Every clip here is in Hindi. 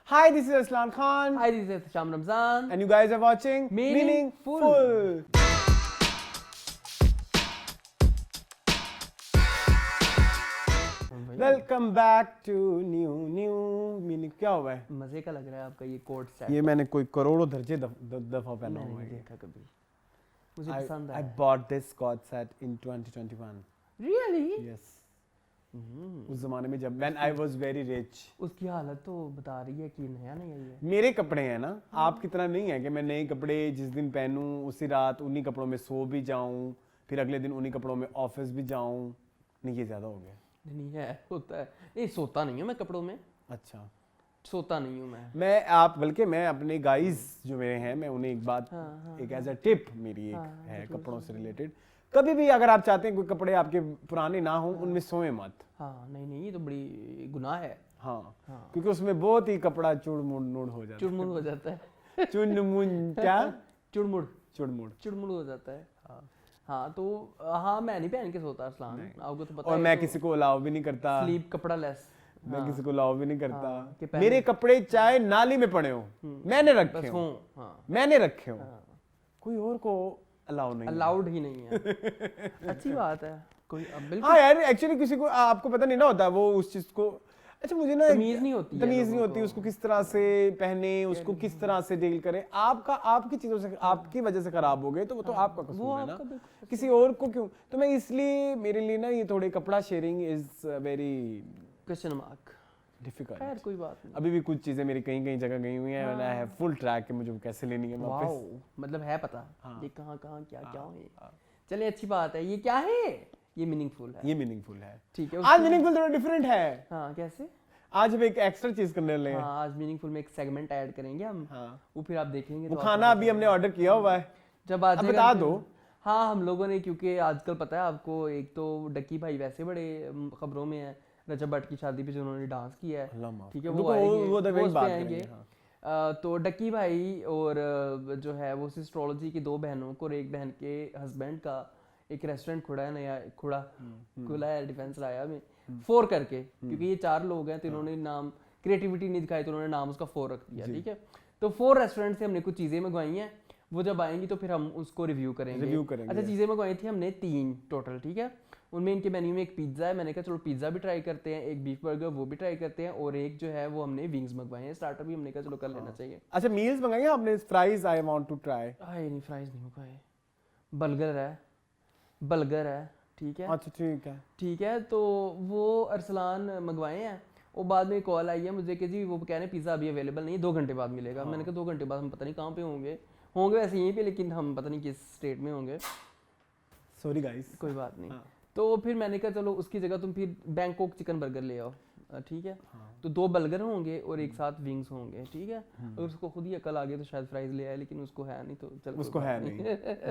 Hi, this is Aslan Khan. Hi, this is Sham Ramzan. And you guys are watching Meaningful. Welcome back to new meaning. क्या हुआ है? मजे का लग रहा है आपका ये कोट सेट। ये मैंने कोई करोड़ों दर्जे दफा पहना हुआ है। देखा कभी। मुझे पसंद आया। I bought this coat set in 2021. Really? Yes. उस जमाने में जब when I was very rich. उसकी हालत तो बता रही है कि नया नहीं है ये। मेरे कपड़े हैं ना, आपकी तरह नहीं है कि मैं नए कपड़े जिस दिन पहनूं उसी रात उन्हीं कपड़ों में सो भी जाऊं, फिर अगले दिन उन्हीं कपड़ों में ऑफिस भी जाऊं। नहीं, ये ज्यादा हो गया। नहीं है, होता है। नहीं, सोता नहीं हूँ मैं कपड़ों में। अच्छा, सोता नहीं हूँ बल्कि मैं अपने गाइस जो मेरे हैं, मैं उन्हें एक बात एक एज अ टिप मेरी एक है कपड़ों से रिलेटेड, कभी भी अगर आप चाहते हैं कोई कपड़े आपके पुराने ना हो उनमें सोए मत। हाँ, नहीं, ये तो बड़ी गुनाह है। हाँ, क्योंकि उसमें बहुत ही कपड़ा चुड़मुड़ हो जाता है। चुड़मुड़ हो जाता है। चुड़मुड़ क्या? चुड़मुड़ हो जाता है। हाँ, तो हाँ, मैं नहीं पहन के सोता अरसलान, आपको तो पता है। और मैं किसी को अलाउ भी नहीं करता। स्लीप कपड़ा लेस। मैं किसी को अलाउ भी नहीं करता। कि मेरे कपड़े चाहे नाली में पड़े हो, मैंने रखे हो। मैंने रखे हो, कोई और को अलाउ नहीं, अलाउड ही नहीं है। अच्छी बात है। कोई अब बिल्कुल हाँ यार, एक्चुअली किसी को आपको पता नहीं ना होता वो उस चीज को। अच्छा, मुझे ना तमीज नहीं होती उसको किस तरह से पहने, उसको किस तरह से डील करे। आपकी चीजों से आपकी वजह से खराब हो गए तो वो तो आपका कसूर है ना, किसी और को क्यों। तो मैं इसलिए मेरे लिए ना ये थोड़े कपड़ा sharing is very question mark difficult. खैर कोई बात नहीं। अभी भी कुछ चीजें मेरी कहीं जगह गई हुई हैं, मैंने है फुल ट्रैक के मुझे कैसे लेनी है वापस। मतलब है पता ये कहाँ क्या है। चलिए, अच्छी बात है। ये क्या है? ये मीनिंगफुल है। ये मीनिंगफुल है, ठीक है। आज मीनिंगफुल थोड़ा डिफरेंट है। हाँ, कैसे? आज हम एक एक्स्ट्रा चीज करने वाले हैं। हाँ, आज मीनिंगफुल में एक सेगमेंट ऐड करेंगे हम। वो फिर आप देखेंगे। वो खाना अभी हमने ऑर्डर किया हुआ है, जब आज बता दो। हाँ, हम लोगों ने, क्योंकि आजकल पता है आपको, एक तो डक्की भाई वैसे बड़े खबरों में है, रजब भट्ट की शादी पे जिन्होंने डांस किया है, ठीक है, वो आएंगे। तो डक्की भाई और जो है वो एस्ट्रोलॉजी की दो बहनों को और एक बहन के हस्बैंड का एक रेस्टोरेंट खुला है डिफेंस राया में, 4 करके, क्योंकि ये 4 लोग हैं तो इन्होंने नाम क्रिएटिविटी नहीं दिखाई तो उन्होंने नाम उसका 4 रख दिया, ठीक है। तो 4 रेस्टोरेंट से हमने कुछ चीज़ें मंगवाई हैं, वो जब आएंगी तो फिर हम उसको रिव्यू करेंगे। अच्छा, चीज़ें मंगवाई थी हमने 3 टोटल, ठीक है। उनमें इनके मेन्यू में एक पिज्ज़ा है, मैंने कहा चलो पिज्ज़ा भी ट्राई करते हैं, एक बीफ बर्गर वो भी ट्राई करते हैं, और एक जो है वो हमने विंग्स मंगवाए हैं, स्टार्टर भी हमने कहा चलो कर लेना चाहिए। अच्छा, मील्स मंगाएंगे आपने? Fries I want to try. नहीं, फ्राइज नहीं मंगवाए, बर्गर है, ठीक है। अच्छा, ठीक है। तो वो अरसलान मंगवाए हैं, और बाद में कॉल आई है मुझे कि जी वो कह रहे हैं पिज़्ज़ा अभी अवेलेबल नहीं, 2 घंटे बाद मिलेगा। मैंने कहा 2 घंटे बाद हम पता नहीं कहाँ पे होंगे वैसे यहीं पे, लेकिन हम पता नहीं किस स्टेट में होंगे। सॉरी गाइस, कोई बात नहीं। तो फिर मैंने कहा चलो उसकी जगह तुम फिर बैंकॉक चिकन बर्गर ले आओ, ठीक है। तो 2 बर्गर होंगे और एक साथ विंग्स होंगे, ठीक है। और उसको खुद ही अकल आ गई तो शायद फ्राइज ले आए, लेकिन उसको है नहीं, तो चलो उसको है नहीं,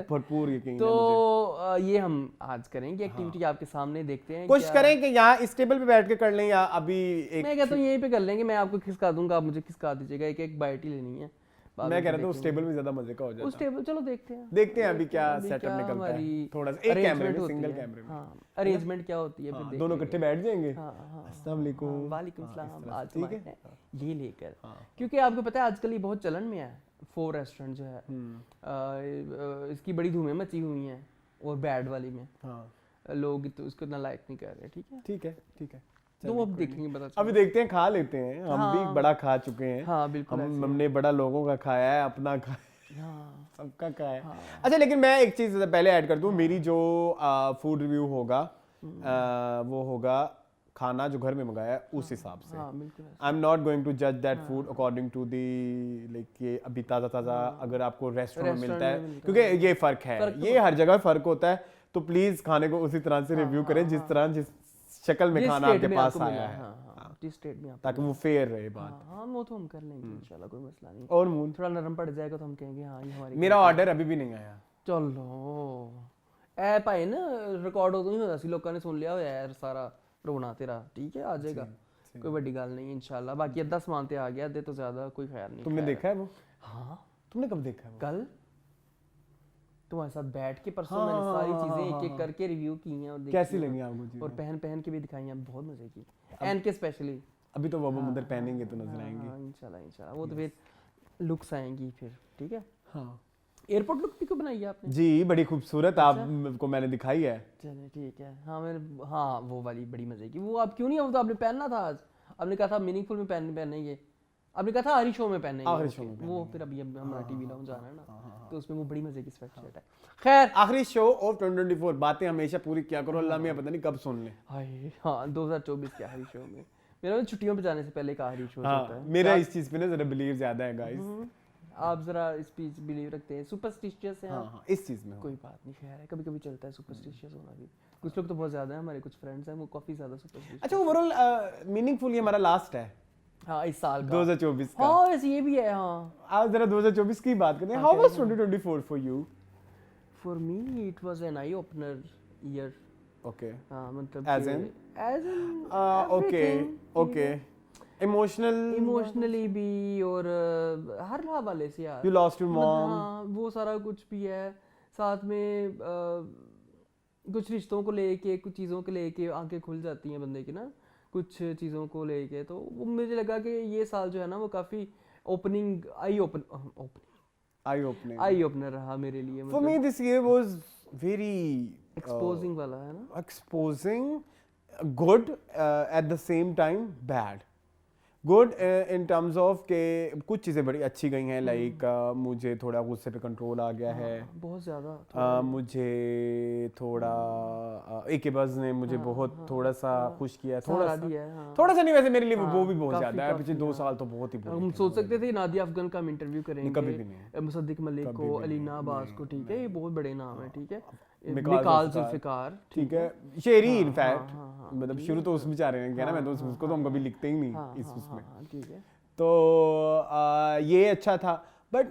भरपूर यकीन है तो ये हम आज करेंगे एक्टिविटी आपके सामने, देखते हैं कोशिश करें कि यहाँ इस टेबल पे बैठ के कर लें या अभी मैं कहता हूँ यहीं पे कर लेंगे। मैं आपको खिसका दूंगा, आप मुझे खिसका दीजिएगा, एक बाइट ही लेनी है। मैं कह रहा था उस टेबल में ज्यादा मजे का हो जाता। उस टेबल चलो देखते हैं अभी क्या सेटअप निकलता है। थोड़ा सा एक कैमरे में, सिंगल कैमरे में। हाँ, अरेंजमेंट क्या होती है फिर दोनों इकट्ठे बैठ जाएंगे। अस्सलाम वालेकुम, वालेकुम सलाम, आज ठीक है ये लेकर, क्योंकि आपको पता है आजकल ये बहुत चलन में है 4 रेस्टोरेंट जो है, इसकी बड़ी धूमें मची हुई हैं, और बैड वाली में लोग तो उसको इतना लाइक नहीं कर रहे, ठीक है। तो अब देखेंगे, पता चलेगा। अभी देखते हैं, खा लेते हैं। हम भी बड़ा खा चुके हैं। हाँ, बिल्कुल। हमने बड़ा लोगों का खाया है, अपना खाया, सबका खाया। अच्छा, लेकिन मैं एक चीज पहले ऐड कर दूं, मेरी जो फूड रिव्यू होगा वो होगा खाना जो घर में मंगाया है उस हिसाब से। I am not going to जज that food according to the like ये अभी ताज़ा अगर आपको रेस्टोरेंट में मिलता है, क्योंकि ये फ़र्क है, ये हर जगह फ़र्क होता है। तो प्लीज़ खाने को उसी तरह से रिव्यू करें जिस शक्ल में खाना आपके पास आया है, जिस स्टेट में, ताकि वो फेयर रहे बात। हाँ, वो तो हम कर लेंगे इंशाल्लाह, कोई मसला नहीं। और मून थोड़ा नरम पड़ जाएगा तो हम कहेंगे हाँ ये हमारी। मेरा ऑर्डर अभी भी नहीं आया। चलो ऐ भाई ना रिकॉर्ड हो तो नहीं होता सी, लोगों ने सुन लिया यार सारा रोना तेरा, ठीक है, आ जाएगा, कोई बड़ी गल नहीं इंशाल्लाह। बाकी अद्धा सामान ते आ गया, अद्धे तो ज्यादा कोई खैर नहीं। तुमने देखा है वो? हाँ। तुमने कब देखा है? कल तुम्हारे साथ बैठ के परसों मैंने सारी चीजें एक एक करके रिव्यू की हैं, और कैसी लगी आपको? और पहन के भी दिखाई हैं, बहुत मजे की, एन के स्पेशली अभी तो वो अंदर पहनेंगे तो नजर आएंगे। हाँ, इंशाल्लाह वो तो फिर लुक्स आएंगी फिर, ठीक है। हाँ एयरपोर्ट लुक भी को बनाई है आपने? जी, बड़ी खूबसूरत आपको मैंने दिखाई है। चलिए ठीक है। हाँ वो वाली बड़ी मजे की। वो आप क्यों नहीं, वो तो आपने पहनना था आज, आपने कहा था मीनिंगफुल में पहनेंगे, आपने कहा था आखिरी शो में पहनेंगे। आखिरी शो में वो फिर अभी हमारा टीवी लाउंज जाना है ना, तो उसमें वो बड़ी मजे की स्वेटशर्ट है। खैर आखिरी शो ऑफ 2024, बातें हमेशा पूरी क्या करो, अल्लाह मियां पता नहीं कब सुन ले। हाय हाँ 2024 के आखिरी शो में, मेरा छुट्टियों पे जाने से पहले का आखिरी शो होता है। मेरा इस चीज पे ना जरा बिलीव ज्यादा है गाइस। आप जरा इस पे बिलीव रखते हैं, सुपरस्टिशियस हैं आप? हाँ इस चीज में कोई बात नहीं, खैर है, कभी कभी चलता है सुपरस्टिशियस होना भी। कुछ लोग तो बहुत ज्यादा हैं, हमारे कुछ फ्रेंड्स हैं वो काफी ज्यादा सुपरस्टिशियस। अच्छा ओवरऑल मीनिंगफुल ये हमारा लास्ट है हाँ इस साल का 2024 का। हाँ वैसे ये भी है। हाँ आज जरा 2024 की बात करते हैं। How was 2024 for you? For me it was an eye opener year. Okay हाँ मतलब as in everything okay emotionally भी और हर हवाले से यार। You lost your mom. हाँ वो सारा कुछ भी है, साथ में कुछ रिश्तों को लेके, कुछ चीज़ों को लेके आंखें खुल जाती हैं बंदे की ना, कुछ चीज़ों को लेके। तो वो मुझे लगा कि ये साल जो है ना वो काफ़ी आई ओपनर रहा मेरे लिए। For me this year was very exposing वाला है ना, exposing, good at the same time bad. Good in terms of के कुछ चीज़ें बड़ी अच्छी गई हैं, लाइक मुझे थोड़ा गुस्से पे कंट्रोल आ गया है बहुत ज़्यादा। मुझे थोड़ा एक बज़ ने मुझे बहुत थोड़ा सा खुश किया, थोड़ा सा नहीं, वैसे मेरे लिए वो भी बहुत ज़्यादा है। पिछले 2 साल तो बहुत ही हम सोच सकते थे नादिया अफगान का हम इंटरव्यू करेंगे, कभी भी नहीं, मुसद्दिक मलिक को, अलीना अब्बास को, ठीक है, ये बहुत बड़े नाम है, ठीक है, मिकाल जुल्फिकार, ठीक है, शेरी इनफैक्ट, मतलब शुरू तो उस बेचारे ने किया ना, मैं तो उसको तो हम कभी लिखते ही नहीं इस उसमें, ठीक है। तो ये अच्छा था, बट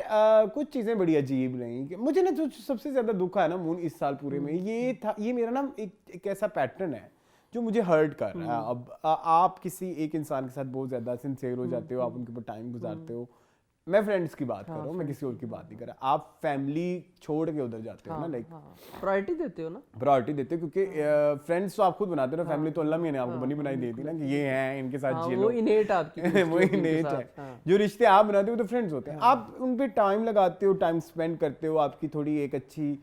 कुछ चीज़ें बड़ी अजीब रही। मुझे ना जो सबसे ज़्यादा दुख है ना मून इस साल पूरे में, ये था, ये मेरा ना एक ऐसा पैटर्न है जो मुझे हर्ट कर रहा है। अब आप किसी एक इंसान के साथ बहुत ज़्यादा सिंसियर हो जाते हो, आप उनके ऊपर टाइम गुजारते हो, मैं फ्रेंड्स की बात कर रहा हूँ, मैं किसी और की बात नहीं कर रहा। आप फैमिली छोड़ के उधर जाते हो ना, लाइक प्रायोरिटी देते हो ना, प्रायोरिटी देते हो, क्योंकि फ्रेंड्स तो आप खुद बनाते हो ना, फैमिली तो अल्लाह मियां ने आपको बनी बनाई दे दी ना कि ये हैं, इनके साथ जिलो, वो इनेट आपकी वो इनेट है। जो रिश्ते आप बनाते हो तो फ्रेंड्स होते हैं, आप उन पे टाइम लगाते हो, टाइम स्पेंड करते हो, आपकी थोड़ी एक अच्छी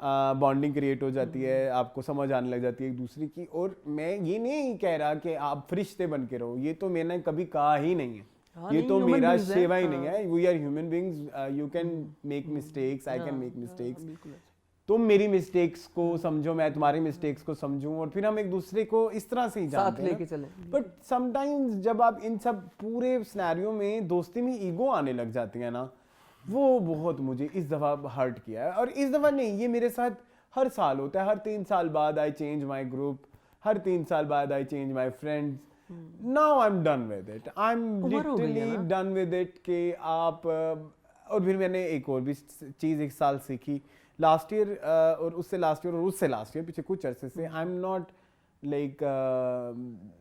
बॉन्डिंग क्रिएट हो जाती है, आपको समझ आने लग जाती है एक दूसरे की। और मैं ये नहीं कह रहा कि आप फरिश्ते बन के रहो, ये तो मैंने कभी कहा ही नहीं है, ये तो मेरा सेवा ही नहीं है। We are human beings, you can make mistakes, I can make mistakes, तुम मेरी मिस्टेक्स को समझो, मैं तुम्हारी मिस्टेक्स को समझूं, और फिर हम एक दूसरे को इस तरह से ही जानते हैं। बट समटाइम्स जब आप इन सब पूरे सिनेरियो में दोस्ती में ईगो आने लग जाती है ना, वो बहुत मुझे इस दफ़ा हर्ट किया है। और इस दफ़ा नहीं, ये मेरे साथ हर साल होता है, हर 3 साल बाद आई चेंज माई ग्रुप, हर 3 साल बाद I change my friends. Now I'm done with it. I'm literally done with it कि आप और फिर मैंने एक और भी चीज़ एक साल सीखी, लास्ट ईयर और उससे लास्ट ईयर और उससे लास्ट ईयर, पीछे कुछ अरसे से I am not like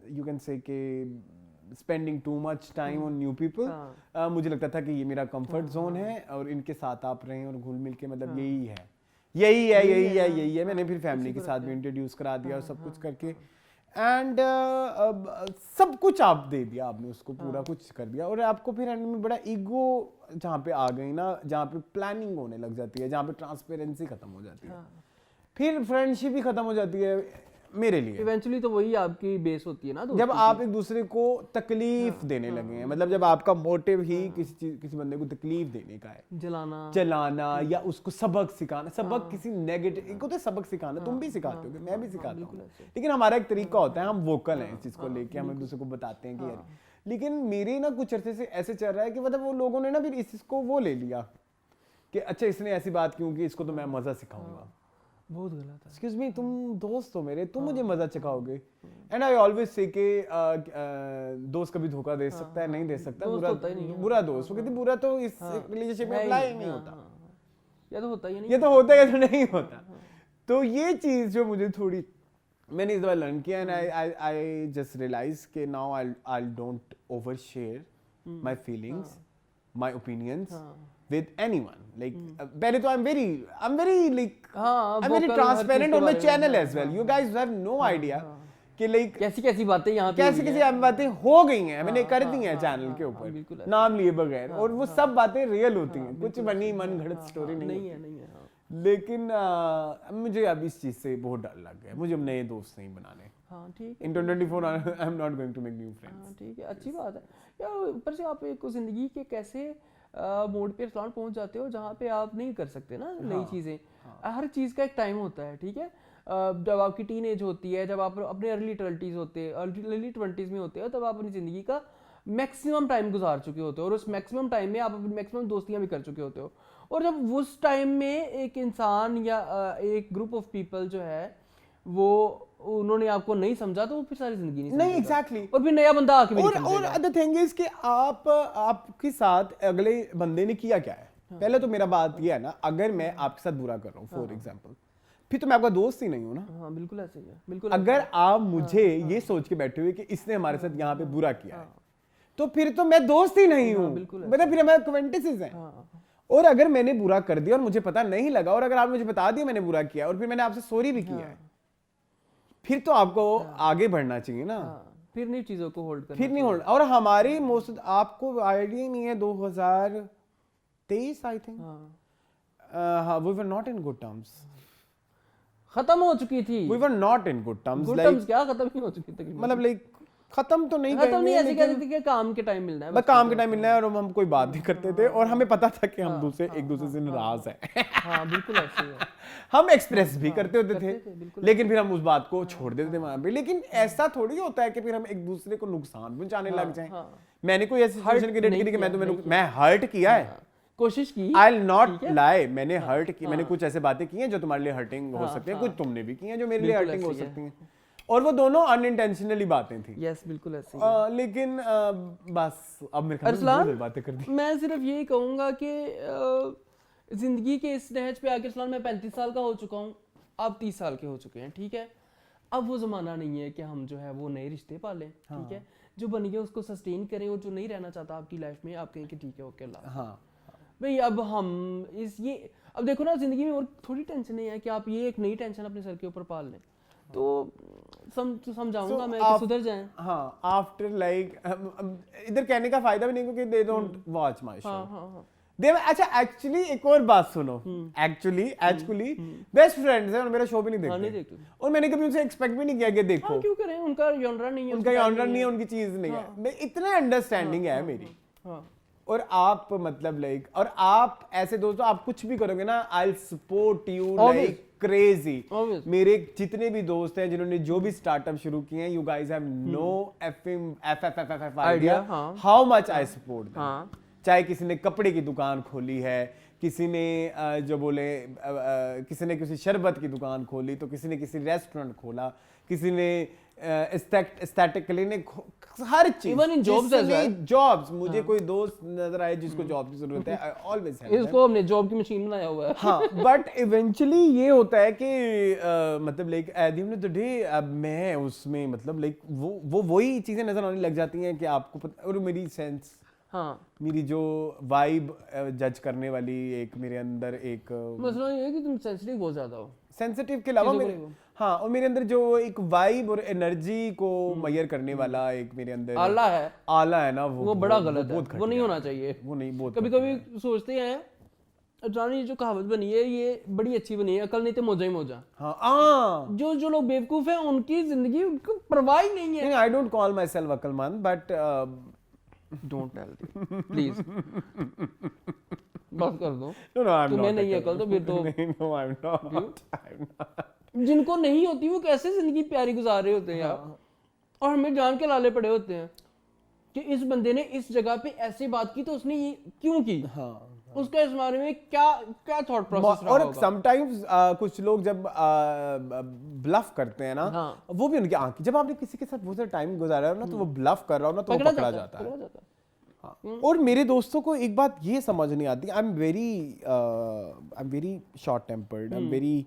you can say कि spending too much time on new people. मुझे लगता था कि ये मेरा कंफर्ट जोन है और इनके साथ आप रहें और घुल मिल के, मतलब यही है। मैंने फिर फैमिली के साथ भी इंट्रोड्यूस करा दिया और सब कुछ करके, एंड सब कुछ आप दे दिया, आपने उसको पूरा कुछ कर दिया। और आपको फिर एंड में बड़ा ईगो जहाँ पे आ गई ना, जहाँ पे प्लानिंग होने लग जाती है, जहाँ पे ट्रांसपेरेंसी खत्म हो जाती है, फिर फ्रेंडशिप भी खत्म हो जाती है मेरे लिए। इवेंचुअली तो वही आपकी बेस होती है ना, जब आप एक दूसरे को तकलीफ देने लगे हैं, मतलब जब आपका मोटिव ही किसी बंदे को तकलीफ देने का है, जलाना या उसको सबक सिखाना। सबक किसी नेगेटिव को तो सबक सिखाना, तुम भी सिखाते हो, मैं भी सिखाता हूँ, लेकिन हमारा एक तरीका होता है, हम वोकल हैं इस चीज को लेके, हम एक दूसरे को बताते हैं कि यार। लेकिन मेरे ना कुछ अरसे से ऐसे चल रहा है कि मतलब वो लोगों ने ना फिर इस को वो ले लिया कि अच्छा इसने ऐसी बात क्यों की, इसको तो मैं मजा सिखाऊंगा। बहुत गलत है। एक्सक्यूज मी, तुम दोस्त हो मेरे, तुम मुझे मजा चखाओगे। एंड आई ऑलवेज से कि दोस्त कभी धोखा दे सकता है, नहीं दे सकता, बुरा दोस्त, वो कहते बुरा तो इस रिलेशनशिप में अप्लाई नहीं होता, या तो होता ही नहीं, ये तो होता है या तो नहीं होता। तो ये चीज जो मुझे थोड़ी मैंने इस बार लर्न किया, एंड आई जस्ट रियलाइज कि now I don't over share my feelings, my opinions with anyone, like पहले तो I'm very like I'm very transparent on my channel as well. You guys have no idea कि लाइक कैसी कैसी बातें यहाँ पे कैसी कैसी बातें हो गई हैं, मैंने कर दी हैं चैनल के ऊपर नाम लिए बगैर, और वो सब बातें रियल होती हैं, कुछ बनी मन घड़त स्टोरी नहीं है। लेकिन मुझे अब इस चीज से बहुत डर लग गया, मुझे अब नए दोस्त नहीं बनाने। हाँ ठीक है, in 2024 I am not going to make new friends. हाँ ठीक है, अच्छी बात है यार। ऊपर से आप एक जिंदगी के कैसे मोड पे इस्लाम पहुंच जाते हो जहाँ पे आप नहीं कर सकते ना नई चीजें। हर चीज का एक टाइम होता है, ठीक है। जब आपकी टीन एज होती है, जब आप अपने अर्ली 20s में होते हो, तब आप अपनी जिंदगी का मैक्सिमम टाइम गुजार चुके होते हो, और उस मैक्सिमम टाइम में आप अपनी मैक्सिमम दोस्तियां भी कर चुके होते हो। और जब उस टाइम में एक इंसान या एक ग्रुप ऑफ पीपल जो है वो उन्होंने आपको नहीं समझा, तो वो फिर सारी जिंदगी नहीं एग्जैक्टली। और फिर नया बंदा आके भी नहीं समझेगा। और द थिंग इज कि आपके साथ अगले बंदे ने किया क्या है। पहले तो मेरा बात ये है ना, अगर मैं आपके साथ बुरा कर रहा हूँ फॉर एग्जाम्पल, फिर तो मैं आपका दोस्त ही नहीं हूँ ना। हाँ बिल्कुल ऐसे ही है, बिल्कुल। अगर आप मुझे ये सोच के बैठे हुए कि इसने हमारे साथ यहाँ पे बुरा किया है, तो फिर तो मैं दोस्त ही नहीं हूँ, मतलब फिर हमारे एक्वेंटेंसेस हैं। और अगर मैंने बुरा कर दिया और मुझे पता नहीं लगा, और अगर आप मुझे बता दिया मैंने बुरा किया और फिर मैंने आपसे सॉरी भी किया है, फिर तो आपको आगे बढ़ना चाहिए ना। फिर नहीं चीजों को होल्ड करना, फिर नहीं होल्ड। और हमारी मोस्ट, आपको आइडिया नहीं है, 2023 I think, we were not in good terms, खत्म हो चुकी थी। We were not in good terms. Good terms क्या, खत्म ही हो चुकी थी, मतलब लाइक खत्म तो नहीं, खत्म नहीं, ऐसे कहते थे कि काम के टाइम मिलना है, बस काम के टाइम मिलना है, और हम कोई बात नहीं करते थे, और हमें पता था कि हम एक दूसरे से नाराज हैं। हाँ बिल्कुल ऐसे ही है। हम एक्सप्रेस भी करते होते थे, लेकिन फिर हम उस बात को छोड़ देते थे वहां पे। लेकिन ऐसा थोड़ी होता है कि फिर हम एक दूसरे को नुकसान पहुंचाने लग जाएं। मैंने कोई ऐसी सिचुएशन क्रिएट की कि मैं हर्ट किया है, कोशिश की, आई विल नॉट लाई, मैंने हर्ट की, मैंने कुछ ऐसे बातें की हैं जो तुम्हारे लिए हर्टिंग हो सकती हैं, कुछ तुमने भी की हैं जो मेरे लिए हर्टिंग हो सकती हैं, और वो दोनों अनइंटेंशनली बातें थी। यस बिल्कुल ऐसे ही। लेकिन बस अब मेरे ख्याल में बहुत बातें कर दी। मैं सिर्फ यही कहूंगा कि जिंदगी के इस नहज पे आके इस्लाम, मैं 35 साल का हो चुका हूँ, आप 30 साल के हो चुके हैं, ठीक है। अब वो जमाना नहीं है कि हम जो है वो नए रिश्ते पालें, ठीक है। जो बन गया उसको सस्टेन करें, और जो नहीं रहना चाहता आपकी लाइफ में, आप कहें कि ठीक है ओके अल्लाह। भाई अब हम अब देखो ना, जिंदगी में और थोड़ी टेंशनें हैं कि आप ये एक नई टेंशन अपने सर के ऊपर पाल लें, तो समझाऊंगा मैं कि सुधर जाएं। हाँ, आफ्टर लाइक इधर कहने का फायदा भी नहीं, क्योंकि they don't watch my show. अच्छा एक्चुअली एक और बात सुनो, एक्चुअली बेस्ट फ्रेंड्स हैं और मेरा शो भी नहीं देखते, और मैंने कभी उनसे एक्सपेक्ट भी नहीं किया कि देखो। क्यों करें, उनका जॉनरा नहीं है, उनकी चीज नहीं है। इतना अंडरस्टैंडिंग है मेरी। और आप मतलब लाइक, और आप ऐसे दोस्तों, आप कुछ भी करोगे ना, I will support you like crazy. मेरे जितने भी दोस्त हैं जिन्होंने जो भी स्टार्टअप शुरू किए हैं, you guys have no F idea how much I support them. चाहे किसी ने कपड़े की दुकान खोली है, किसी ने जो बोले किसी ने किसी शरबत की दुकान खोली, तो किसी ने किसी रेस्टोरेंट खोला, किसी ने एस्थेटिक क्लिनिक, हर चीज। Even in jobs as well, jobs. मुझे कोई दोस्त नजर आए जिसको जॉब की जरूरत है, आई ऑलवेज हैव। इसको हमने जॉब की मशीन बनाया हुआ है। हाँ, बट इवेंचुअली ये होता है कि मतलब like at the end of the day अब मैं उसमें मतलब लाइक वो वही चीजें नजर आने लग जाती हैं कि आपको पता। और मेरी सेंस, मेरी जो वाइब जज करने वाली एक मेरे अंदर एक मसला ये है कि तुम सेंसिटिव बहुत ज्यादा हो। सेंसिटिव के अलावा हाँ, और मेरे अंदर जो एक वाइब और एनर्जी को मेजर करने वाला एक मेरे अंदर आला है ना, वो बड़ा गलत है, वो नहीं होना चाहिए। वो नहीं, बहुत कभी सोचते हैं जानी जो कहावत बनी है ये बड़ी अच्छी बनी है, अकल नहीं तो मौजा ही मौजा। हाँ, जो लोग बेवकूफ हैं उनकी जिंदगी उनको परवाह ही नहीं है। I don't call myself अकलमंद, बट डोंट टेल प्लीज, बस कर दो। तुम्हें नहीं अकल तो फिर तो no, I'm not. जिनको नहीं होती वो कैसे जिंदगी प्यारी गुजार रहे होते हैं यार। और हमें जान के लाले पड़े होते हैं कि इस बंदे ने इस जगह पे ऐसी बात की तो उसने ये क्यों की। उसका इस बारे में क्या थॉट प्रोसेस रहा होगा। और समटाइम्स कुछ लोग जब ब्लफ करते हैं ना, वो भी उनकी आंख, जब आपने किसी के साथ बहुत सारा टाइम गुजारा है ना, तो वो ब्लफ कर रहा हो ना, तो वो पकड़ा जाता है। और मेरे दोस्तों को एक बात ये समझ नहीं आती, I am very short tempered, I am very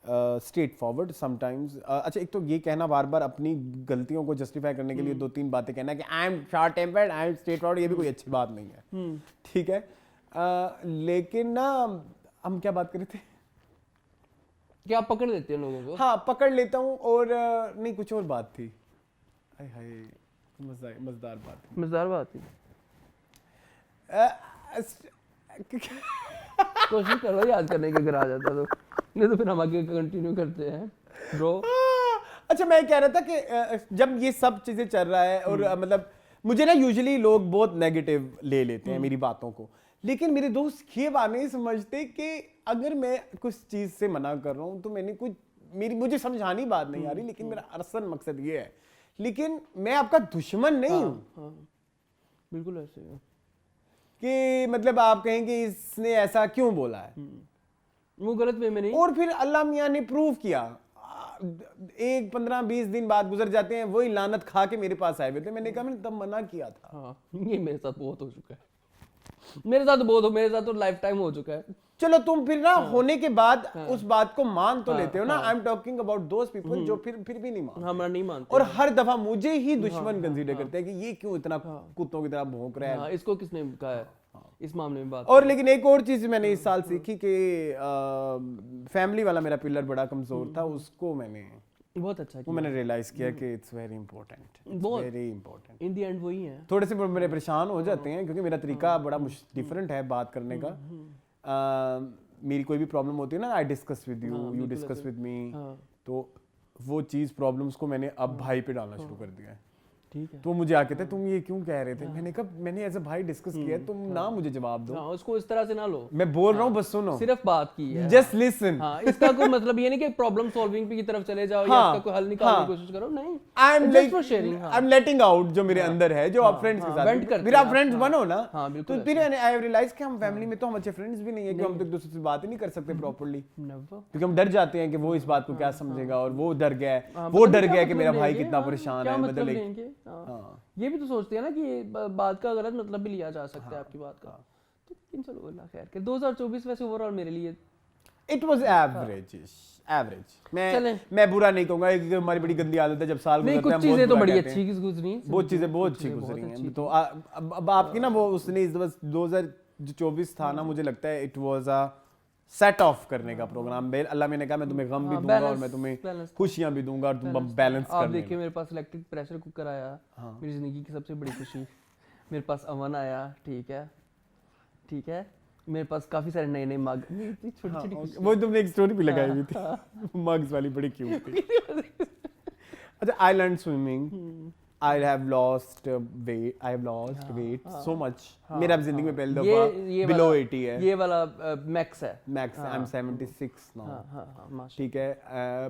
straight forward sometimes. अच्छा, एक तो ये कहना बार बार अपनी गलतियों को जस्टिफाई करने के लिए 2-3 बातें कहना कि I am short tempered, I am straight forward, ये भी कोई अच्छी बात नहीं है, ठीक है। लेकिन ना हम क्या बात कर रहे थे, क्या आप पकड़ लेते हैं लोगों को? हाँ पकड़ लेता हूँ। और नहीं कुछ और बात थी, हाय हाय मजेदार बात थी। मजेदार बात थी, कोशिश करो याद करने के, अगर आ जाता तो, नहीं तो फिर हम आगे कंटिन्यू करते हैं ब्रो। अच्छा मैं कह रहा था कि जब ये सब चीजें चल रहा है और मतलब मुझे ना यूजुअली लोग बहुत नेगेटिव ले लेते हैं मेरी बातों को, लेकिन मेरे दोस्त ये बात नहीं समझते कि अगर मैं कुछ चीज से मना कर रहा हूं तो मैंने कुछ मुझे समझानी बात नहीं आ रही, लेकिन मेरा असल मकसद ये है, लेकिन मैं आपका दुश्मन नहीं हूं। हाँ, बिल्कुल ऐसे है कि मतलब आप कहेंगे इसने ऐसा क्यों बोला है, वो गलत वे में नहीं। और फिर अल्लाह मियां ने प्रूव किया, 15-20 दिन बाद गुजर जाते हैं, वही लानत खा के मेरे पास आए हुए थे, मैंने कहा मैंने तब मना किया था। हाँ, ये मेरे साथ बहुत हो चुका है, मेरे साथ तो लाइफ टाइम हो चुका है। चलो तुम फिर ना होने के बाद उस बात को मान तो लेते हो ना। I am talking about those people जो फिर भी नहीं मानते, हमारा नहीं मानते, और हर दफा मुझे ही दुश्मन कंसीडर करते हैं कि ये क्यों इतना कुत्तों की तरह भौंक रहा है। इसको किसने कहा है इस मामले में बात। और लेकिन एक और चीज मैंने इस साल सीखी कि फैमिली वाला मेरा पिलर बड़ा कमजोर था, उसको मैंने बहुत अच्छा किया, मैंने रियलाइज किया कि it's very important, very important. In the end वही है। थोड़े से मेरे परेशान हो जाते हैं क्योंकि मेरा तरीका बड़ा डिफरेंट है बात करने का। मेरी कोई भी प्रॉब्लम होती है ना, I discuss with you, you discuss with me, तो वो चीज़ प्रॉब्लम्स को मैंने अब भाई पे डालना शुरू कर दिया है। ठीक है, तो मुझे आके थे तुम ये क्यों कह रहे थे, मैंने कहा मैंने ऐसे भाई डिस्कस किया, तुम ना मुझे जवाब दो, उसको इस तरह से ना लो, मैं बोल रहा हूँ बस सुनो, सिर्फ बात की है, जस्ट लिसन। हाँ, इसका कोई मतलब ये नहीं कि प्रॉब्लम सॉल्विंग की तरफ चले जाओ या इसका कोई हल निकालने की कोशिश करो, नहीं, I am just for sharing. I am letting out जो मेरे अंदर है, जो आप फ्रेंड्स के साथ फिर आप फ्रेंड्स बनो ना, तो फिर आई हैव रियलाइज कि हम फैमिली में तो हम अच्छे फ्रेंड्स भी नहीं है, कि हम तो एक दूसरे से बात ही नहीं कर सकते प्रॉपर्ली, क्योंकि हम डर जाते हैं कि वो इस बात को क्या समझेगा, और वो डर गया है, वो डर गया कि मेरा भाई कितना परेशान है, मतलब ये भी तो सोचते हैं ना कि बात का गलत मतलब भी लिया जा सकता है आपकी बात का। तो लेकिन चलो अल्लाह खैर के। 2024 वैसे ओवरऑल मेरे लिए इट वाज एवरेज। मैं बुरा नहीं कहूंगा, क्योंकि हमारी बड़ी गंदी आदत है जब साल गुजरता है कुछ चीजें तो बड़ी अच्छी गुजरी, बहुत चीजें बहुत अच्छी गुजरी हैं। तो अब आपकी ना वो उसने इस 2024 था ना, मुझे लगता है it was a set of करने का प्रोग्राम। अल्लाह मैंने कहा मैं तुम्हें गम भी दूंगा और मैं तुम्हें खुशियां भी दूंगा, और तुम बैलेंस कर। आप देखिए मेरे पास इलेक्ट्रिक प्रेशर कुकर आया, मेरी जिंदगी की सबसे बड़ी खुशी। मेरे पास अवन आया, ठीक है, मेरे पास काफी सारे नए मग, छोटी वो तुमने एक स्टोरी भी लगाई हुई थी मग्स वाली, बड़ी क्यूट थी। अच्छा, I learn swimming, I have lost weight so much. मेरा अब जिंदगी में पहली दफा below 80 है। ये वाला मैक्स है, I'm 76 now। ठीक है,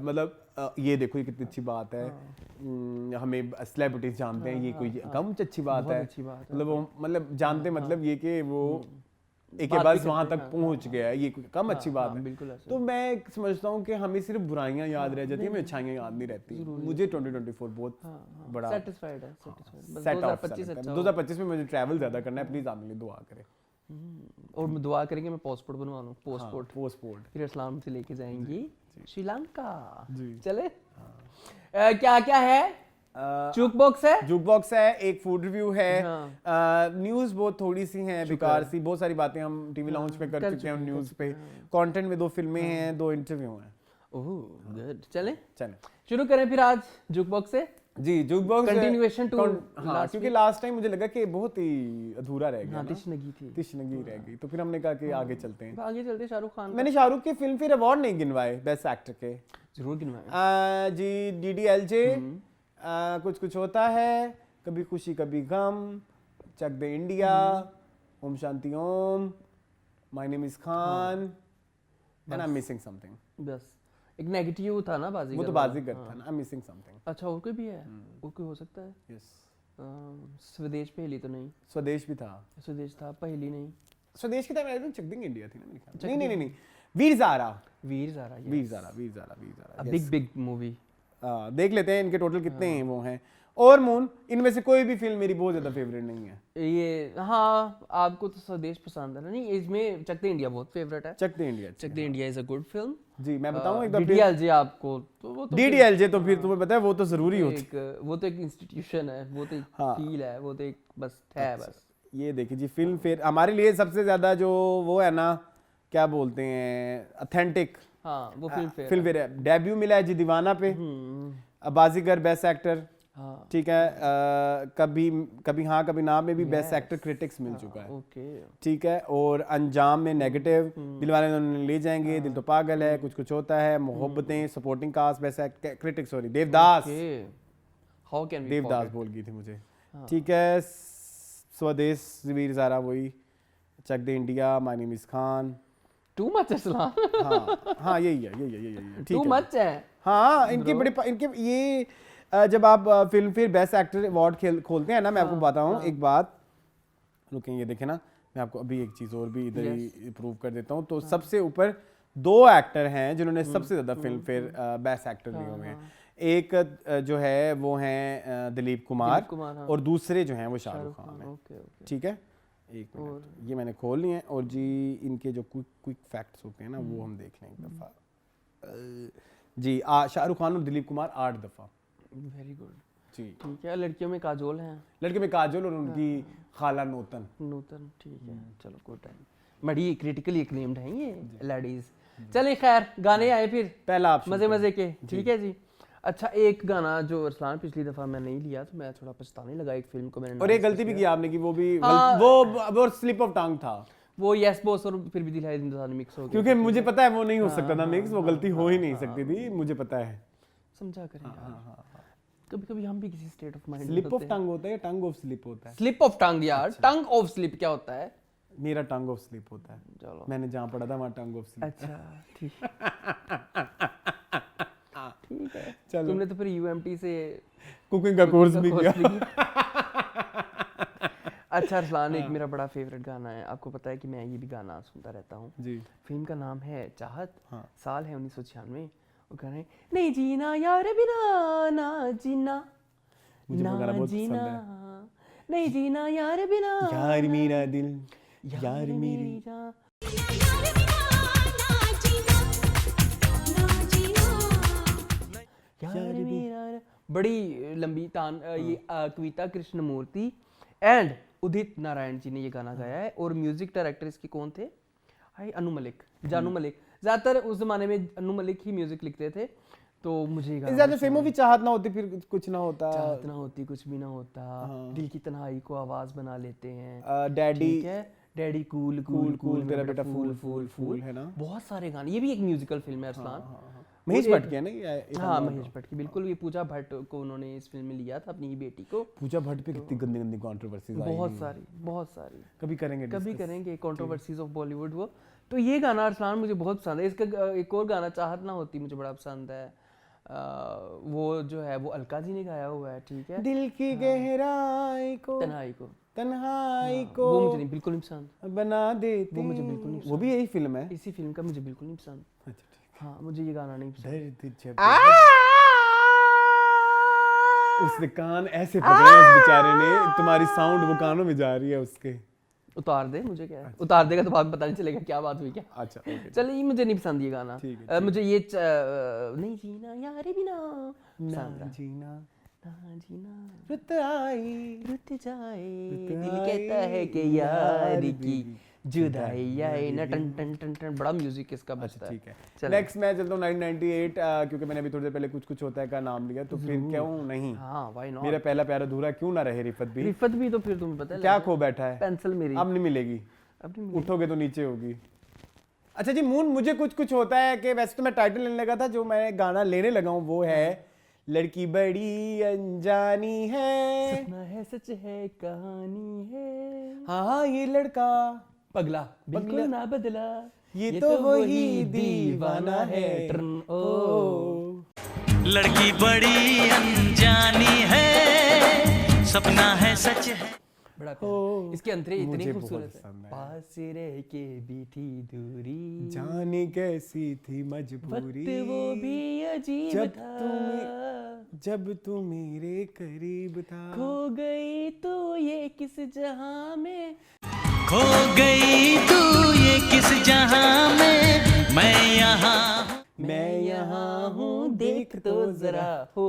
मतलब ये देखो ये कितनी अच्छी बात है। हमें सेलिब्रिटीज जानते हैं, ये कोई कम अच्छी बात है, मतलब जानते मतलब ये कि वो एक के बाद वहां तक पहुंच गया, ये कम अच्छी बात है। बिल्कुल। तो मैं समझता हूँ कि हमें सिर्फ बुराइयां याद रह जाती हैं, हमें अच्छाइयां याद नहीं रहती। मुझे 2024 बहुत बड़ा सेटिस्फाइड है, सेट ऑफ 2025 में मुझे ट्रैवल ज्यादा करना है, प्लीज आप मेरे लिए दुआ करें। और मैं दुआ करेंगे मैं पासपोर्ट बनवा लूं, पासपोर्ट फिर इस्लाम से लेके जाएंगी श्रीलंका। चले, क्या क्या है? जूकबॉक्स है, एक फूड रिव्यू है, न्यूज़ बहुत थोड़ी सी हैं, बेकार सी, बहुत सारी बातें हम टीवी लाउंज पे कर चुके हैं न्यूज़ पे, कंटेंट में 2 फिल्में हैं, 2 इंटरव्यू हैं। ओह गुड, चले शुरू करें फिर आज जूकबॉक्स से। जी, जूकबॉक्स कंटिन्यूएशन टू, क्योंकि लास्ट टाइम मुझे लगा कि बहुत ही अधूरा रह गया, तिश्नगी रह गई, तो फिर हमने कहा कि आगे चलते हैं। शाहरुख खान, मैंने शाहरुख के फिल्म फिर अवार्ड नहीं गिनवाए बेस्ट एक्टर के। जरूर गिनवाए जी। DDLJ, कुछ होता है, Kabhi Khushi Kabhie Gham, Chak De India, Om Shanti Om, my name is Khan, and I am missing something. बस एक नेगेटिव था ना बाजीगर, वो तो बाजीगर था ना, आई एम मिसिंग समथिंग। अच्छा, और कोई भी है? और कोई हो सकता है? यस। स्वदेश पहली तो नहीं? स्वदेश भी था, स्वदेश था, पहली नहीं। स्वदेश की टाइम आई चक देंगे इंडिया थी ना मेरे ख्याल में। नहीं, वीर ज़ारा, बिग मूवी। देख लेते हैं इनके टोटल कितने हैं वो हैं। और मून, इनमें से कोई भी फिल्म मेरी बहुत ज्यादा फेवरेट नहीं है। ये हाँ, आपको तो स्वदेश पसंद है ना? नहीं, इसमें चक दे इंडिया बहुत फेवरेट है। Chak De India is a good film. जी, मैं बताऊं एक बार DDLJ आपको, तो वो तो DDLJ तो फिर तुम्हें पता है वो तो जरूरी होती है, वो तो एक इंस्टीट्यूशन है, वो तो एक फील है, वो तो एक बस है बस। ये देखिए जी, फिल्म फेयर हमारे लिए सबसे ज्यादा जो वो है ना, क्या बोलते हैं, ऑथेंटिक हाँ वो फिल्म फेयर डेब्यू मिला है जी दीवाना पे, बाजीगर बेस्ट एक्टर, ठीक है, कभी हाँ कभी ना में भी बेस्ट एक्टर क्रिटिक्स मिल चुका है, ठीक है, और अंजाम में नेगेटिव, दिलवाले दुल्हनिया ले जाएंगे, दिल तो पागल है, कुछ कुछ होता है, Mohabbatein, supporting cast best critics, sorry Devdas, Devdas बोल गई थी मुझे, ठीक है, स्वदेश वीर ज़ारा वही, Chak De India, my name is Khan, too much है, हाँ यही टू मच है, हाँ इनके बड़े इनके ये जब आप film fair best actor award खोलते हैं ना, मैं आपको बताता हूँ एक बात, रुकें ये देखें ना, मैं आपको अभी एक चीज़ और भी इधर ही प्रूव कर देता हूँ, तो सबसे ऊपर 2 एक्टर हैं जिन्होंने सबसे ज़्यादा फिल्म फेयर बेस्ट एक्टर लिए हुए हैं, एक जो है वो हैं दिलीप कुमार और दूसरे जो हैं वो शाहरुख खान हैं, ठीक है, एक मिनट ये मैंने खोल लिए हैं, और जी इनके जो क्विक फैक्ट्स होते हैं ना वो हम देख लें एक दफ़ा जी, शाहरुख खान और दिलीप कुमार 8 दफ़ा, वेरी गुड जी, ठीक है, लड़कियों में काजोल हैं, लड़के में काजोल और उनकी खाला नूतन, ठीक है, चलो गुड टाइम, बड़ी क्रिटिकली एक्लेम्ड हैं ये लेडीज। चलिए खैर गाने आए फिर पहला आप मजे के, ठीक है जी। अच्छा एक गाना जो अरसलान पिछली दफा मैं नहीं लिया तो मैं थोड़ा पछताने लगा, एक फिल्म को मैंने और एक गलती भी की आपने कि वो भी वो स्लिप ऑफ टंग था, वो यस बॉस और फिर भी दिल है जिंदगानी मिक्स हो गया, क्योंकि मुझे पता है वो नहीं हो सकता था मिक्स, वो गलती हो ही नहीं सकती थी, मुझे पता है, समझा करें यार, कभी-कभी हम भी किसी state of mind slip of tongue होता है या टंग ऑफ स्लिप होता है? स्लिप ऑफ टंग यार, टंग ऑफ स्लिप क्या होता है? मेरा टंग ऑफ स्लिप होता है, चलो मैंने जहाँ पढ़ा था वहाँ टंग ऑफ स्लिप। अच्छा ठीक ठीक है, चलो तुमने तो फिर यूएमटी से कुकिंग का कोर्स भी किया। अच्छा अरसलान, एक मेरा बड़ा फेवरेट गाना है, आपको पता है कि मैं ये भी गाना सुनता रहता हूँ जी, फिल्म का नाम है चाहत, साल है 1996, वो गाना है नहीं जीना यार बिना ना जीना, ना जीना नहीं जीना यार बिना, यार मेरा दिल यार मेरी यार मेरा, बड़ी लंबी तान ये कविता कृष्णमूर्ति एंड उदित नारायण जी ने ये गाना गाया है, और म्यूजिक डायरेक्टर इसके कौन थे? हाय अनु मलिक, जानू मलिक, ज्यादातर उस जमाने में अनु मलिक ही म्यूजिक लिखते थे, तो मुझे ज्यादा फिल्मों भी चाहत ना होती फिर कुछ ना होता, चाहत ना होती कुछ भी ना होता, दिल की तन्हाई को आवाज बना लेते हैं, daddy daddy cool cool cool तेरा बेटा फूल फूल फूल है ना, बहुत सारे गाने, ये भी एक म्यूजिकल फिल्म है अरसलान, महेश भट्ट की ना, हाँ महेश भट्ट की, बिल्कुल, ये पूजा भट्ट को उन्होंने इस फिल्म में लिया था अपनी ही बेटी को। पूजा भट्ट पे कितनी गंदी गंदी कंट्रोवर्सीज आई, बहुत सारी कभी करेंगे कंट्रोवर्सीज ऑफ बॉलीवुड वो। तो ये गाना अरसलान मुझे बहुत पसंद है, इसका एक और गाना चाहत ना होती मुझे बड़ा पसंद है, वो जो है वो अलका जी ने गाया हुआ है, ठीक है, दिल की गहराई को तन्हाई को वो मुझे बिल्कुल नहीं पसंद, बना देती, वो मुझे बिल्कुल नहीं पसंद, वो भी यही फिल्म है, इसी फिल्म का मुझे बिल्कुल नहीं पसंद, हाँ मुझे ये गाना नहीं पसंद। उसने कान ऐसे पकड़े उस बेचारे ने, तुम्हारी साउंड वो कानों में जा रही है उसके, उतार दे, मुझे क्या है, उतार देगा तो बाद पता नहीं चलेगा क्या बात हुई क्या। अच्छा ओके, चलिए ये मुझे नहीं पसंद ये गाना, मुझे ये नहीं जीना यार बिना, ना जीना ना जीना रुत आई रुत जाए, दिल कहता है कि यार की जुदाई आए ना, टन टन टन टन, बड़ा म्यूजिक इसका बजता है। ठीक है, नेक्स्ट मैं चलता हूँ 1998, क्योंकि मैंने अभी थोड़ी देर पहले कुछ कुछ होता है का नाम लिया, तो फिर क्यों नहीं, हाँ व्हाई नॉट, मेरा पहला प्यारा अधूरा क्यों ना रहे, रिफत भी तो फिर तुम्हें पता है क्या खो बैठा है, पेंसिल मेरी अब नहीं मिलेगी, उठोगे तो नीचे होगी। अच्छा जी मून, मुझे कुछ कुछ होता है कि वैसे तो मैं टाइटल लेने लगा था, जो मैं गाना लेने लगा हूँ वो है लड़की बड़ी अनजानी है, सपना है सच है कहानी है, हाँ ये लड़का पगला बिल्कुल ना बदला, ये तो वही दीवाना है, ओ लड़की बड़ी अनजानी है, सपना है सच है, बड़ा इसके अंतरे इतनी खूबसूरत है, पास रह के भी थी दूरी, जाने कैसी थी मजबूरी, वक्त वो भी अजीब था, जब तू मेरे करीब था, खो गई तू ये किस जहां में, खो गई तू ये किस जहां में, मैं यहाँ हूँ देख तो जरा हो।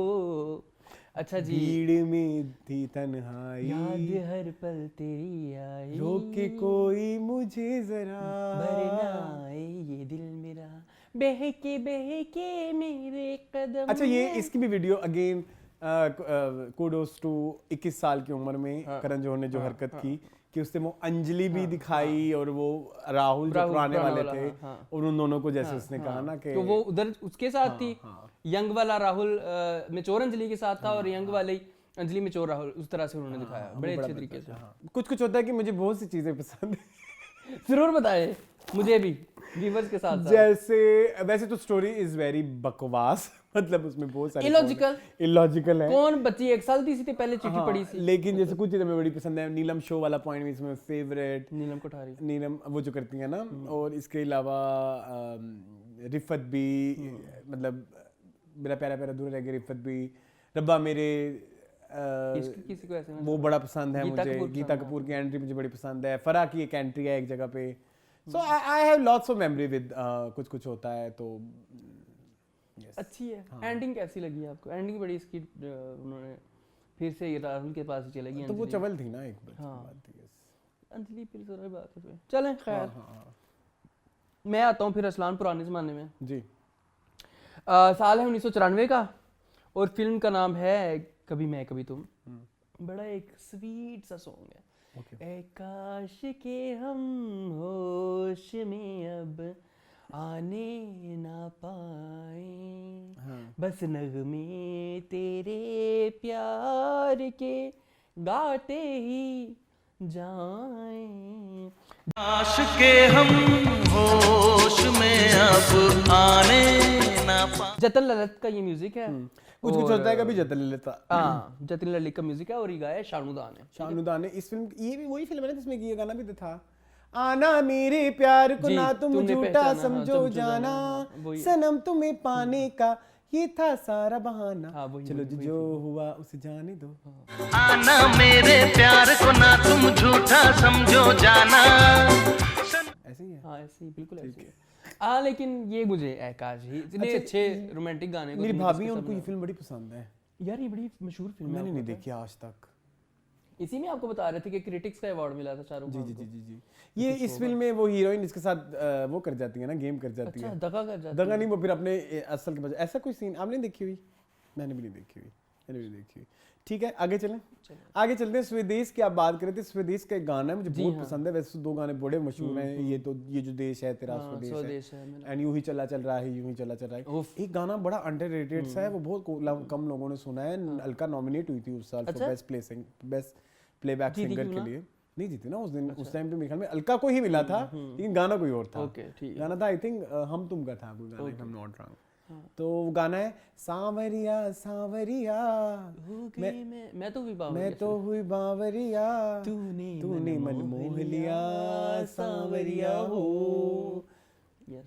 अच्छा जी, भीड़ में थी तन्हाई, याद हर पल तेरी आई, रोके कोई मुझे जरा, भरना आए ये दिल मेरा, बहके बहके मेरे कदम। अच्छा ये इसकी भी वीडियो अगेन कुडोस टू 21 साल की उम्र में करण जौहर ने जो हरकत की कि उसने वो अंजलि भी दिखाई और वो राहुल जो पुराने वाले थे और उन दोनों को जैसे उसने कहा ना कि तो वो उधर उसके साथ थी, यंग वाला राहुल मेचोर अंजलि के साथ था और यंग वाले अंजलि मेचोर राहुल, उस तरह से उन्होंने दिखाया बड़े अच्छे तरीके से। कुछ होता है कि मुझे बहुत सी चीजें पसंद है। जरूर बताएं मुझे भी व्यूअर्स के साथ। जैसे वैसे तो स्टोरी इज वेरी बकवास, मतलब उसमें बहुत सारे इलॉजिकल है। कौन बच्ची 1 साल थी इससे पहले चिट्ठी पढ़ी थी, लेकिन जैसे कुछ चीजें मुझे बड़ी पसंद है। नीलम शो वाला पॉइंट भी इसमें फेवरेट, नीलम कोठारी, नीलम वो जो करती है ना, और इसके अलावा रिफत भी, मतलब मेरा प्यारा प्यारा दूर रह गया रिफत भी, रब्बा मेरे किसी को ऐसे वो बड़ा पसंद है मुझे। गीता कपूर की एंट्री मुझे बड़ी पसंद है। फराह की एक एंट्री है एक जगह पे। So I have lots of memory with कुछ होता है तो अच्छी है। एंडिंग कैसी लगी आपको? एंडिंग बड़ी इसकी उन्होंने फिर से राहुल के पास ही चलेगी तो वो चवल थी ना एक बार। अंजलि फिर जरा बात है। चलें खैर, मैं आता हूँ फिर असलान पुराने ज़माने में जी। साल है 1994 का और फिल्म का नाम है कभी मैं कभी तुम। बड़ा एक स्वीट सा सॉन्ग है। ऐ काश के हम होश में अब आने ना पाए, बस नगमे तेरे प्यार के गाते ही जाएं। काश के हम होश में अब आने ना पाए। जतिन ललित का ये म्यूजिक है। कुछ होता है कभी जतिन ललित। हाँ, जतिन ललित का म्यूजिक है और ये गाया है शानुदान ने। शानुदान ने इस फिल्म, ये भी वही फिल्म है ना जिसमें ये गाना भी था, आना मेरे प्यार को ना तुम झूठा समझो जाना, सनम तुम्हें पाने का ये था सारा बहाना, चलो जो हुआ उसे जाने दो। आना मेरे प्यार को ना तुम झूठा समझो जाना। ऐसे ही है। हाँ ऐसे ही, बिल्कुल ऐसे ही। लेकिन ये मुझे आकाश ही इतने अच्छे रोमांटिक गाने को, मेरी भाभी उनको ये फिल्म बड़ी पसंद है यार। ये बड़ी मशहूर फिल्म है, मैंने नहीं देखी आज तक। इसी में आपको बता रहे थे कि क्रिटिक्स का अवार्ड मिला था शाहरुख खान को। जी। ये इस फिल्म में वो हीरोइन इसके साथ वो कर जाती है ना, गेम कर जाती है। दगा कर जाती है। दगा नहीं, वो फिर अपने असल के बजाय। ऐसा कोई सीन आपने देखी हुई? मैंने भी नहीं देखी हुई। ठीक है, आगे चलें। आगे चलते हैं। स्वदेश की आप बात कर रहे थे। स्वदेश का एक गाना है मुझे बहुत पसंद है। वैसे 2 गाने बड़े मशहूर हैं। ये जो देश है तेरा स्वदेश है, एंड यूं ही चला चल रहा है। एक गाना बड़ा अंडररेटेड सा है, वो बहुत कम लोगों ने सुना है। अलका नॉमिनेट हुई थी उस साल फॉर बेस्ट प्लेबैक सिंगर के लिए। नहीं जीती ना उस दिन। उस टाइम पे मेरे ख्याल में अलका को ही मिला था, लेकिन गाना कोई और था। गाना था आई थिंक हम तुम का था कोई गाना, I'm not wrong। तो वो गाना है सांवरिया सांवरिया मैं तो हुई बावरिया, तूने मन मोह लिया सांवरिया हो,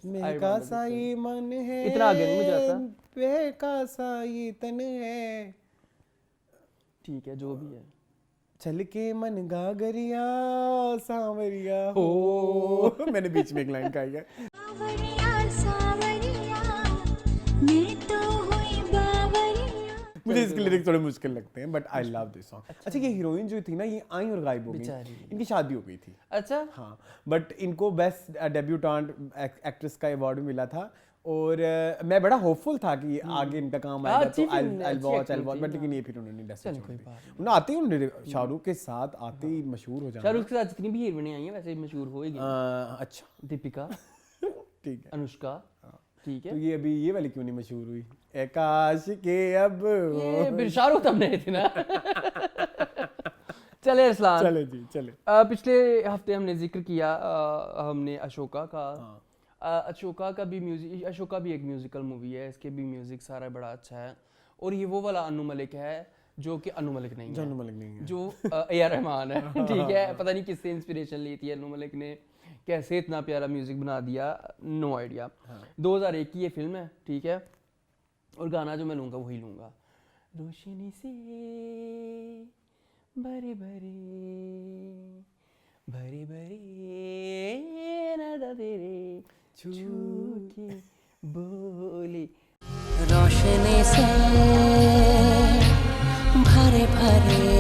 मैं का सा ये मन है, इतना आगे नहीं मुझे आता, वे का सा ये तन है। ठीक है, जो भी है। चल के मन गागरिया सांवरिया हो। मैंने बीच में एक लाइन कही है। मुझे इसके लिरिक्स थोड़े मुश्किल लगते हैं, but I love this song. अच्छा ये हीरोइन जो थी ना, ये आई और गायब हो गई। इनकी शादी हो गई थी। अच्छा हाँ, बट इनको बेस्ट डेब्यूटेंट एक्ट्रेस का अवार्ड मिला था। और मैं बड़ा होपफुल था कि आगे इनका काम आएगा तो आई वॉच, बट लेकिन ये फिर उन्होंने इंडस्ट्री छोड़ दी। उन्होंने आते ही उन्होंने शाहरुख के साथ आते ही मशहूर हो जाना। शाहरुख के साथ जितनी भी हीरोइनें आई हैं वैसे मशहूर होएगी। अच्छा, दीपिका, ठीक है, अनुष्का, ठीक है। तो ये अभी ये वाली क्यों नहीं मशहूर हुई? आकाश के अब ये फिर शाहरुख तब नहीं थे ना। चले अरसलान, चले जी चले। पिछले हफ्ते हमने जिक्र किया हमने अशोका का। अशोका का भी म्यूजिक, अशोका भी एक म्यूजिकल मूवी है, इसके भी म्यूजिक सारा बड़ा अच्छा है। और ये वो वाला अनु मलिक है जो कि अनु मलिक नहीं है, जो ए.आर. रहमान है। ठीक है, पता नहीं किससे इंस्पिरेशन ली थी अनु मलिक ने, कैसे इतना प्यारा म्यूजिक बना दिया, नो आइडिया। 2001 की ये फिल्म है, ठीक है। और गाना जो मैं लूँगा वही लूँगा। रोशनी से भरे भरे भरे भरे नदा तेरे छूके बोले, रोशनी से भरे भरे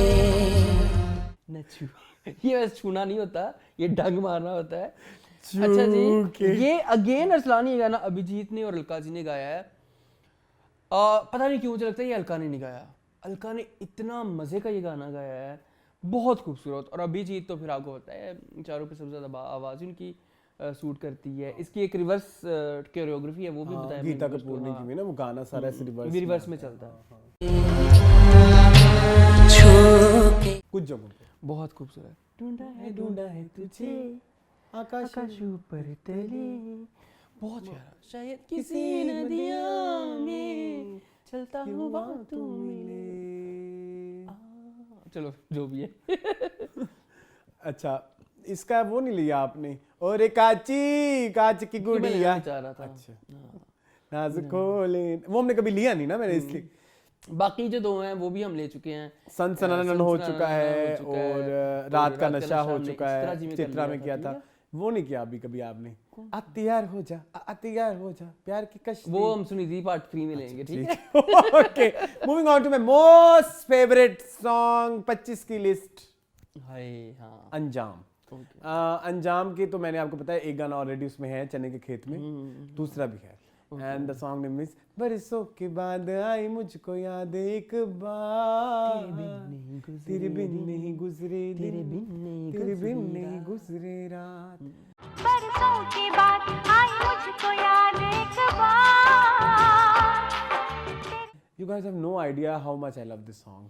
न छू। ये वैसे छूना नहीं होता, ये डंग मारना होता है। अच्छा जी, ये अगेन अरसलान ये गाना अभिजीत ने और अलका जी ने गाया है। पता नहीं क्यों मुझे लगता है ये अलका ने नहीं गाया। अलका ने इतना मजे का ये गाना गाया है, बहुत खूबसूरत। और अभिजीत तो फिर आपको पता है चारों पे सबसे ज्यादा आवाज उनकी सूट करती है। इसकी एक रिवर्स कोरियोग्राफी है, वो भी बताया गीता कपूर ने की ना, वो गाना सारा ऐसे रिवर्स में चलता है। कुछ जगहों पे बहुत खूबसूरत। ढूंढा है तुझे आकाश ऊपर तले, बहुत प्यारा। शायद किसी नदियाँ में चलता हुआ तू मिले। चलो जो भी है। अच्छा, इसका वो नहीं लिया आपने? और एक कांच की गुड़िया चाह रहा था। अच्छा, नाजुक खोले, वो हमने कभी लिया नहीं ना मैंने, इसलिए। बाकी जो दो हैं वो भी हम ले चुके हैं। सनसनानन हो चुका है और रात का नशा हो चुका है, चित्रा में किया था। वो नहीं किया अभी कभी आपने? तैयार हो जा, तैयार हो जा, प्यार की कश्ती। वो हम सुनी थी, पार्ट 3 में लेंगे, ठीक है? Okay, moving on to my most favourite song 25 की लिस्ट। हाय हाँ, अंजाम। अंजाम के तो मैंने आपको बताया एक गाना ऑलरेडी उसमें है, चने के खेत में, दूसरा भी है। And the song name is बरसों के बाद आई मुझको याद एक बार, तेरे बिन नहीं गुजरे तेरे बिन नहीं गुजरे रात। बरसों के बाद आई मुझको याद एक बार। You guys have no idea how much I love this song.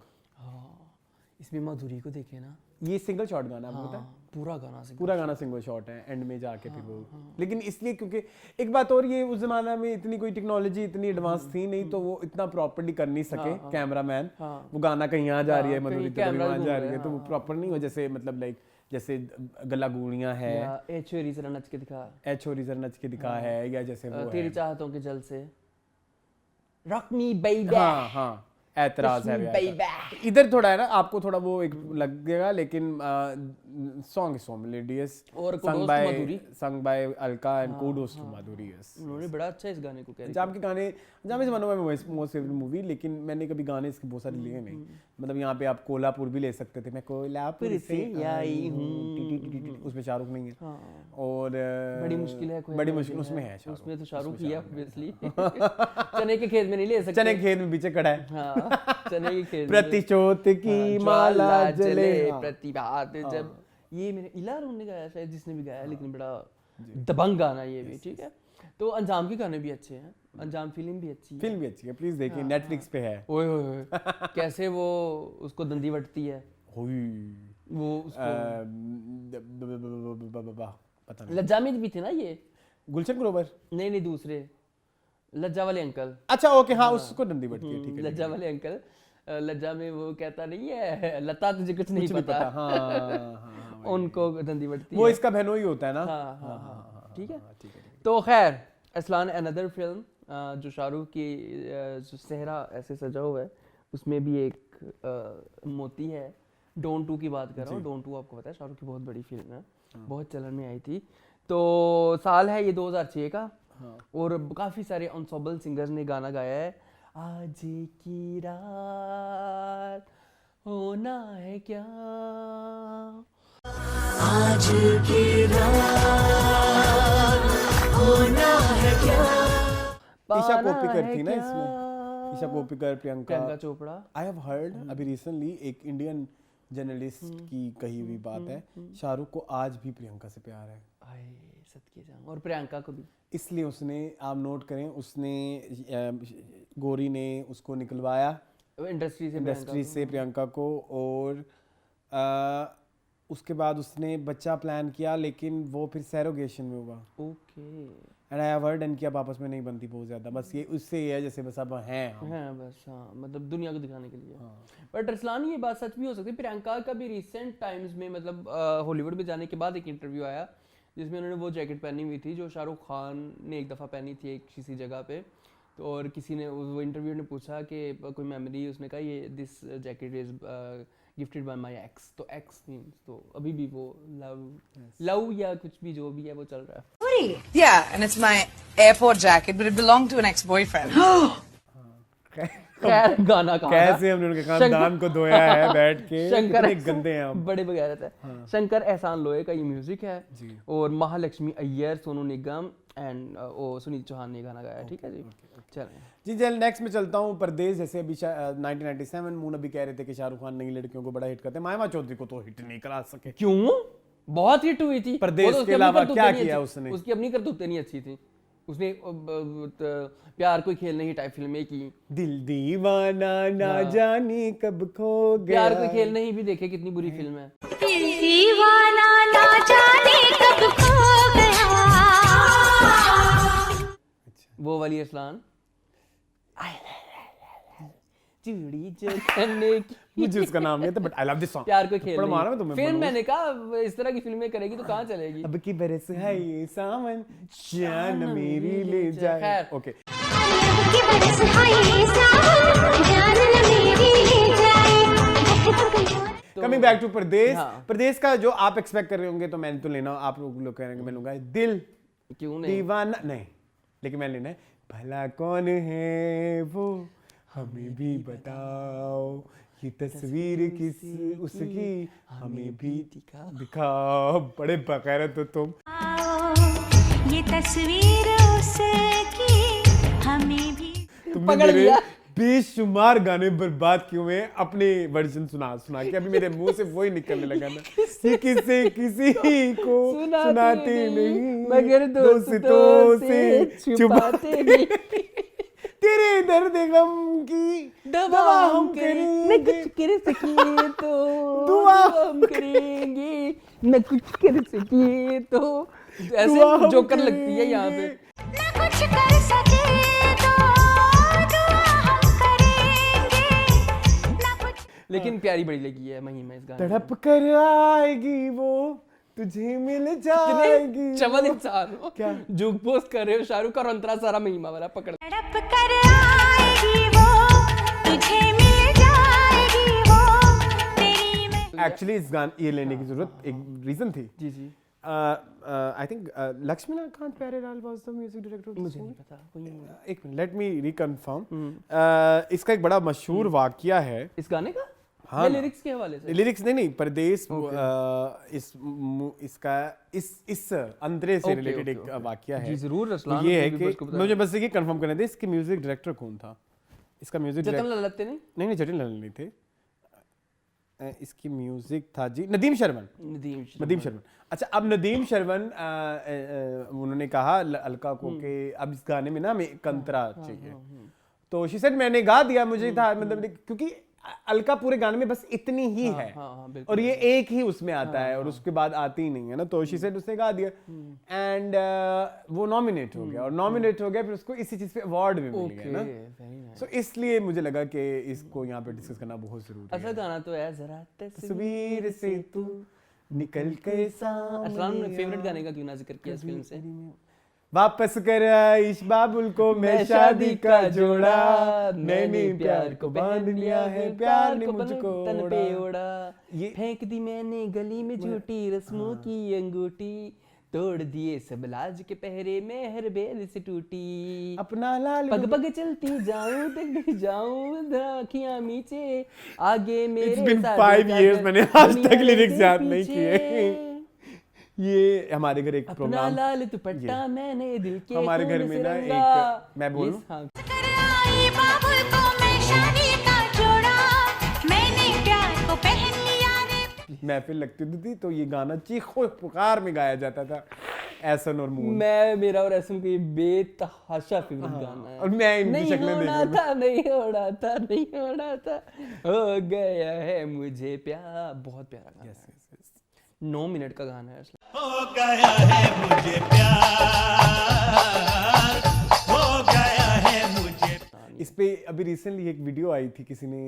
इसमें माधुरी को देखे ना, ये सिंगल शॉट गाना आपको पता है? पूरा गाना सिंगल शॉट है, एंड में जाके फिर वो, लेकिन इसलिए क्योंकि एक बात और, ये उस जमाना में इतनी कोई टेक्नोलॉजी इतनी एडवांस थी नहीं, तो वो इतना प्रॉपर्ली कर नहीं सके कैमरामैन। वो गाना कहीं यहाँ जा रही है, मधुरी वहाँ जा रही है, तो वो प्रॉपर नहीं हो, जैसे मतलब लाइक जैसे गला गूड़ियाँ है, ए छोरी जरा नच के दिखा है, या जैसे वो तेरी चाहतों के जल से रॉक मी बेबी। हाँ ऐतराज है इधर थोड़ा है ना, आपको थोड़ा वो एक लगेगा, लेकिन सॉन्ग इज सो मेलोडियस और sung by Alka and kudos to Madhuri. उन्होंने बड़ा अच्छा इस गाने को कैरी। जाम के गाने, Jaam is one of my most favourite movie, लेकिन मैंने कभी गाने इसके बहुत सारे लिए नहीं। मतलब यहाँ पे आप कोल्हापुर भी ले सकते थे, मैं कोल्हापुर से आई हूँ, उसमें शाहरुख नहीं है, और बड़ी मुश्किल है, बड़ी मुश्किल उसमें है, उसमें तो शाहरुख ही है ऑब्वियसली। चने के खेत में नहीं ले सकते, चने के खेत में पीछे खड़ा है, चने के खेत प्रतिशोध की माला जले, प्रतिभात जब, ये मेरे इलार ने गाया शायद, जिसने भी गाया, लेकिन बड़ा दबंग गाना ये भी, ठीक है? तो अंजाम के गाने भी अच्छे हैं, अंजाम फिल्म भी अच्छी है, प्लीज देखिए, नेटफ्लिक्स पे है। ओए होए कैसे वो उसको दंदी वटती है, वो पता नहीं, लज्जा में भी थे ना ये, गुलशन ग्रोवर नहीं दूसरे लज्जा वाले अंकल। अच्छा ओके, हाँ उसको दंदी बढ़ती है, ठीक है। लज्जा वाले अंकल, लज्जा में वो कहता नहीं है लता तुझे कुछ नहीं पता, हाँ, उनको दंदी बढ़ती है, वो इसका बहनोई होता है ना। हाँ, ठीक है। तो खैर असलान, अनदर फिल्म जो शाहरुख की जो सेहरा ऐसे सजा हुआ है, उसमें भी एक मोती है। डोंट 2 की बात कर रहा हूँ। डोंट 2 आपको पता है शाहरुख की बहुत बड़ी फिल्म है, बहुत चलन में आई थी। तो साल है ये 2006 का, और काफ़ी सारे एंसेम्बल सिंगर्स ने गाना गाया है। आज की रात होना है क्या, आज की रात होना है क्या। ईशा कोप्पिकर थी ना इसमें, Isha Koppikar, Priyanka Chopra. I have heard अभी रिसेंटली एक इंडियन जर्नलिस्ट की कही हुई बात है, शाहरुख को आज भी प्रियंका से प्यार है। सत्य जाऊं, और प्रियंका को भी, इसलिए उसने, आप नोट करें, उसने गोरी ने उसको निकलवाया इंडस्ट्री से प्रियंका को, और उसके बाद उसने बच्चा प्लान किया, लेकिन वो फिर सैरोगेशन में हुआ। Okay, and I have heard इनकी अब आपस में नहीं बनती बहुत ज्यादा, बस ये उससे ये है जैसे बस अब हैं बस, हाँ, मतलब दुनिया को दिखाने के लिए। बट रसलान ये बात सच भी हो सकती है। प्रियंका का भी रिसेंट टाइम्स में, मतलब हॉलीवुड में जाने के बाद एक इंटरव्यू आया जिसमें उन्होंने वो जैकेट पहनी हुई थी जो शाहरुख खान ने एक दफ़ा पहनी थी एक किसी जगह पे। तो और किसी ने, वो इंटरव्यू ने पूछा कि कोई मेमोरी, उसने कहा ये this jacket is gifted bye my ex. तो एक्स मींस, तो अभी भी वो लव या कुछ भी जो भी है वो चल रहा है। Yeah, and it's my airport jacket, but it belonged to an ex-boyfriend. खैर गाना कहा कैसे हमने उनके खानदान को धोया है बैठ के, शंकर कितने गंदे हैं हम। बड़े बगैरत है। शंकर एहसान लोहे का ये म्यूजिक है और महालक्ष्मी अय्यर, सोनू निगम एंड सुनील चौहान ने गाना गाया। ठीक है जी, चलें जी चल नेक्स्ट में चलता हूँ। परदेश, जैसे अभी 1997 मून अभी कह रहे थे कि शाहरुख खान नई लड़कियों को बड़ा हिट करते हैं, माहिमा चौधरी को तो हिट नहीं करा सके। क्यों? बहुत हिट हुई थी। परदेश वो तो उसकी के अपनी अलावा करतूतें क्या नहीं किया अच्छी- उसने? उसकी अपनी करतूतें नहीं अच्छी थी। उसने प्यार कोई खेल नहीं टाइप फिल्में की। दिल दीवाना ना जाने कब खो गया, प्यार कोई खेल नहीं भी देखे, कितनी बुरी फिल्म है। दीवाना ना जाने कब खो गया। वो वाली असलान चूड़ी जो करने की मुझे उसका नाम नहीं आता but I love this song. प्यार कोई खेल थप्पड़ मारा मैं नहीं। तुम्हें, फिर मनोज। मैंने कहा इस तरह की फिल्में करेगी तो कहाँ चलेगी। अब की बरस है ये सावन जान मेरी ले जाए। खैर। ओके की बरस हाय सावन जान मेरी ले जाए। कमिंग बैक टू परदेश। हाँ। परदेश का जो आप एक्सपेक्ट कर रहे होंगे तो मैंने तो लेना, आप लोग कह रहे हैं मैं लूंगा दिल क्यों नहीं? दीवाना नहीं, लेकिन मैंने लेना है भला कौन है वो हमें भी बताओ, ये तस्वीर किस उसकी हमें भी दिखाओ। बड़े बगैरत हो तुम। ये तस्वीर उसकी हमें भी। तुमने पकड़ मेरे लिया। बेशुमार गाने बर्बाद किए हुए हैं अपने वर्जन सुना सुना के। अभी मेरे मुंह से वही निकलने लगा ना, ये किसी को सुनाते नहीं मगर दोस्तों से छुपाते नहीं। तेरे दर्द गम की दवा हम करेंगे, न कुछ कर सकिए तो दुआ हम करेंगे, न कुछ कर सकिए तो। दुआ ऐसे हम जोकर लगती है यहाँ पे। ना कुछ कर सके तो दुआ हम करेंगे। ना कुछ लेकिन प्यारी बड़ी लगी है महिमा इस गाने में। तड़प कर आएगी वो तुझे मिल जाएगी। चमन इंसान हो क्या? जुग पोस्ट कर रहे हो शाहरुख और अंतरा सारा महिमा वाला पकड़। तड़प कर आएगी वो तुझे मिल जाएगी वो तेरी में। एक्चुअली इस गाने ये लेने की जरूरत एक रीजन थी। जी जी I think Laxmikant Pyarelal was the music director. मुझे नहीं पता कोई नहीं। एक मिनट लेट मी रिकन्फर्म। इसका एक बड़ा मशहूर वाकया है। इस गाने का हाँ ना। लिरिक्स के हवाले से। लिरिक्स नहीं परदेश इस अंतरे से Okay, रिलेटेड okay, एक okay. वाकया है। जी जरूर तो रसलान ये है अपने कि viewers को बताएं। मुझे बस ये कंफर्म करना था इसके म्यूजिक डायरेक्टर कौन था। इसका म्यूजिक जतन ललते नहीं नहीं जटिल लाल नहीं थे। इसकी म्यूजिक था जी नदीम शर्मन। नदीम शर्मन। अच्छा अब नदीम शर्मन उन्होंने कहा अलका को कि अब इस गाने में ना हमें कंतरा चाहिए। तो शी सेड मैंने गा दिया, मुझे था मतलब क्योंकि अलका पूरे गाने में बस इतनी ही है और ये एक ही उसमें आता है और उसके बाद आती ही नहीं है ना। तो शी सेड उसने गा दिया एंड वो नॉमिनेट हो गया और नॉमिनेट हो गया फिर उसको इसी चीज पे अवार्ड भी मिल गया ना। सो इसलिए मुझे लगा कि इसको यहाँ पे डिस्कस करना बहुत जरूरी है। अच्छा गाना तो है जरा तस्वीर से तू निकल के सामने। असलान फेवरेट गाने का क्यों ना जिक्र किया इस फिल्म से? वापस कर आइश बाबुल को मैं शादी का जोड़ा, मैंने प्यार को बांध लिया है प्यार ने मुझको तन पे ओढ़ा। ओढ़ा। ये फेंक दी मैंने गली में झूठी रस्मों की अंगूठी, तोड़ दिए सब लाज के पहरे में हर बेल से टूटी। अपना लाल पग पग चलती जाऊं तक जाऊं आँखियां मीचे आगे मेरे It's been साथ 5 जाकर years मैंने आज दुनिया तक लिरिक्स के याद नहीं पीछे। किए। ये हमारे घर एक अपना प्रोग्राम लाल दुपट्टा मैंने दिल के हमारे घर खून में से ना रंगा। एक मैं बोलूं हाँ। कर आई बाबुल को मैं शादी का जोड़ा, मैंने प्यार को पहन लिया रे। महफिल लगती थी तो ये गाना चीखो पुकार में गाया जाता था एहसन और मून। मैं मेरा और एसएम का ये बेतहाशा फेवरेट गाना है। और मैं इनकी नहीं शक्लें देख होना रहा हूं। था नहीं होना था नहीं होना था हो गया है मुझे प्यार। बहुत प्यारा गाना है। 9 मिनट का गाना है असला। हो गया है मुझे प्यार, हो गया है मुझे। इस पे अभी रिसेंटली एक वीडियो आई थी, किसी ने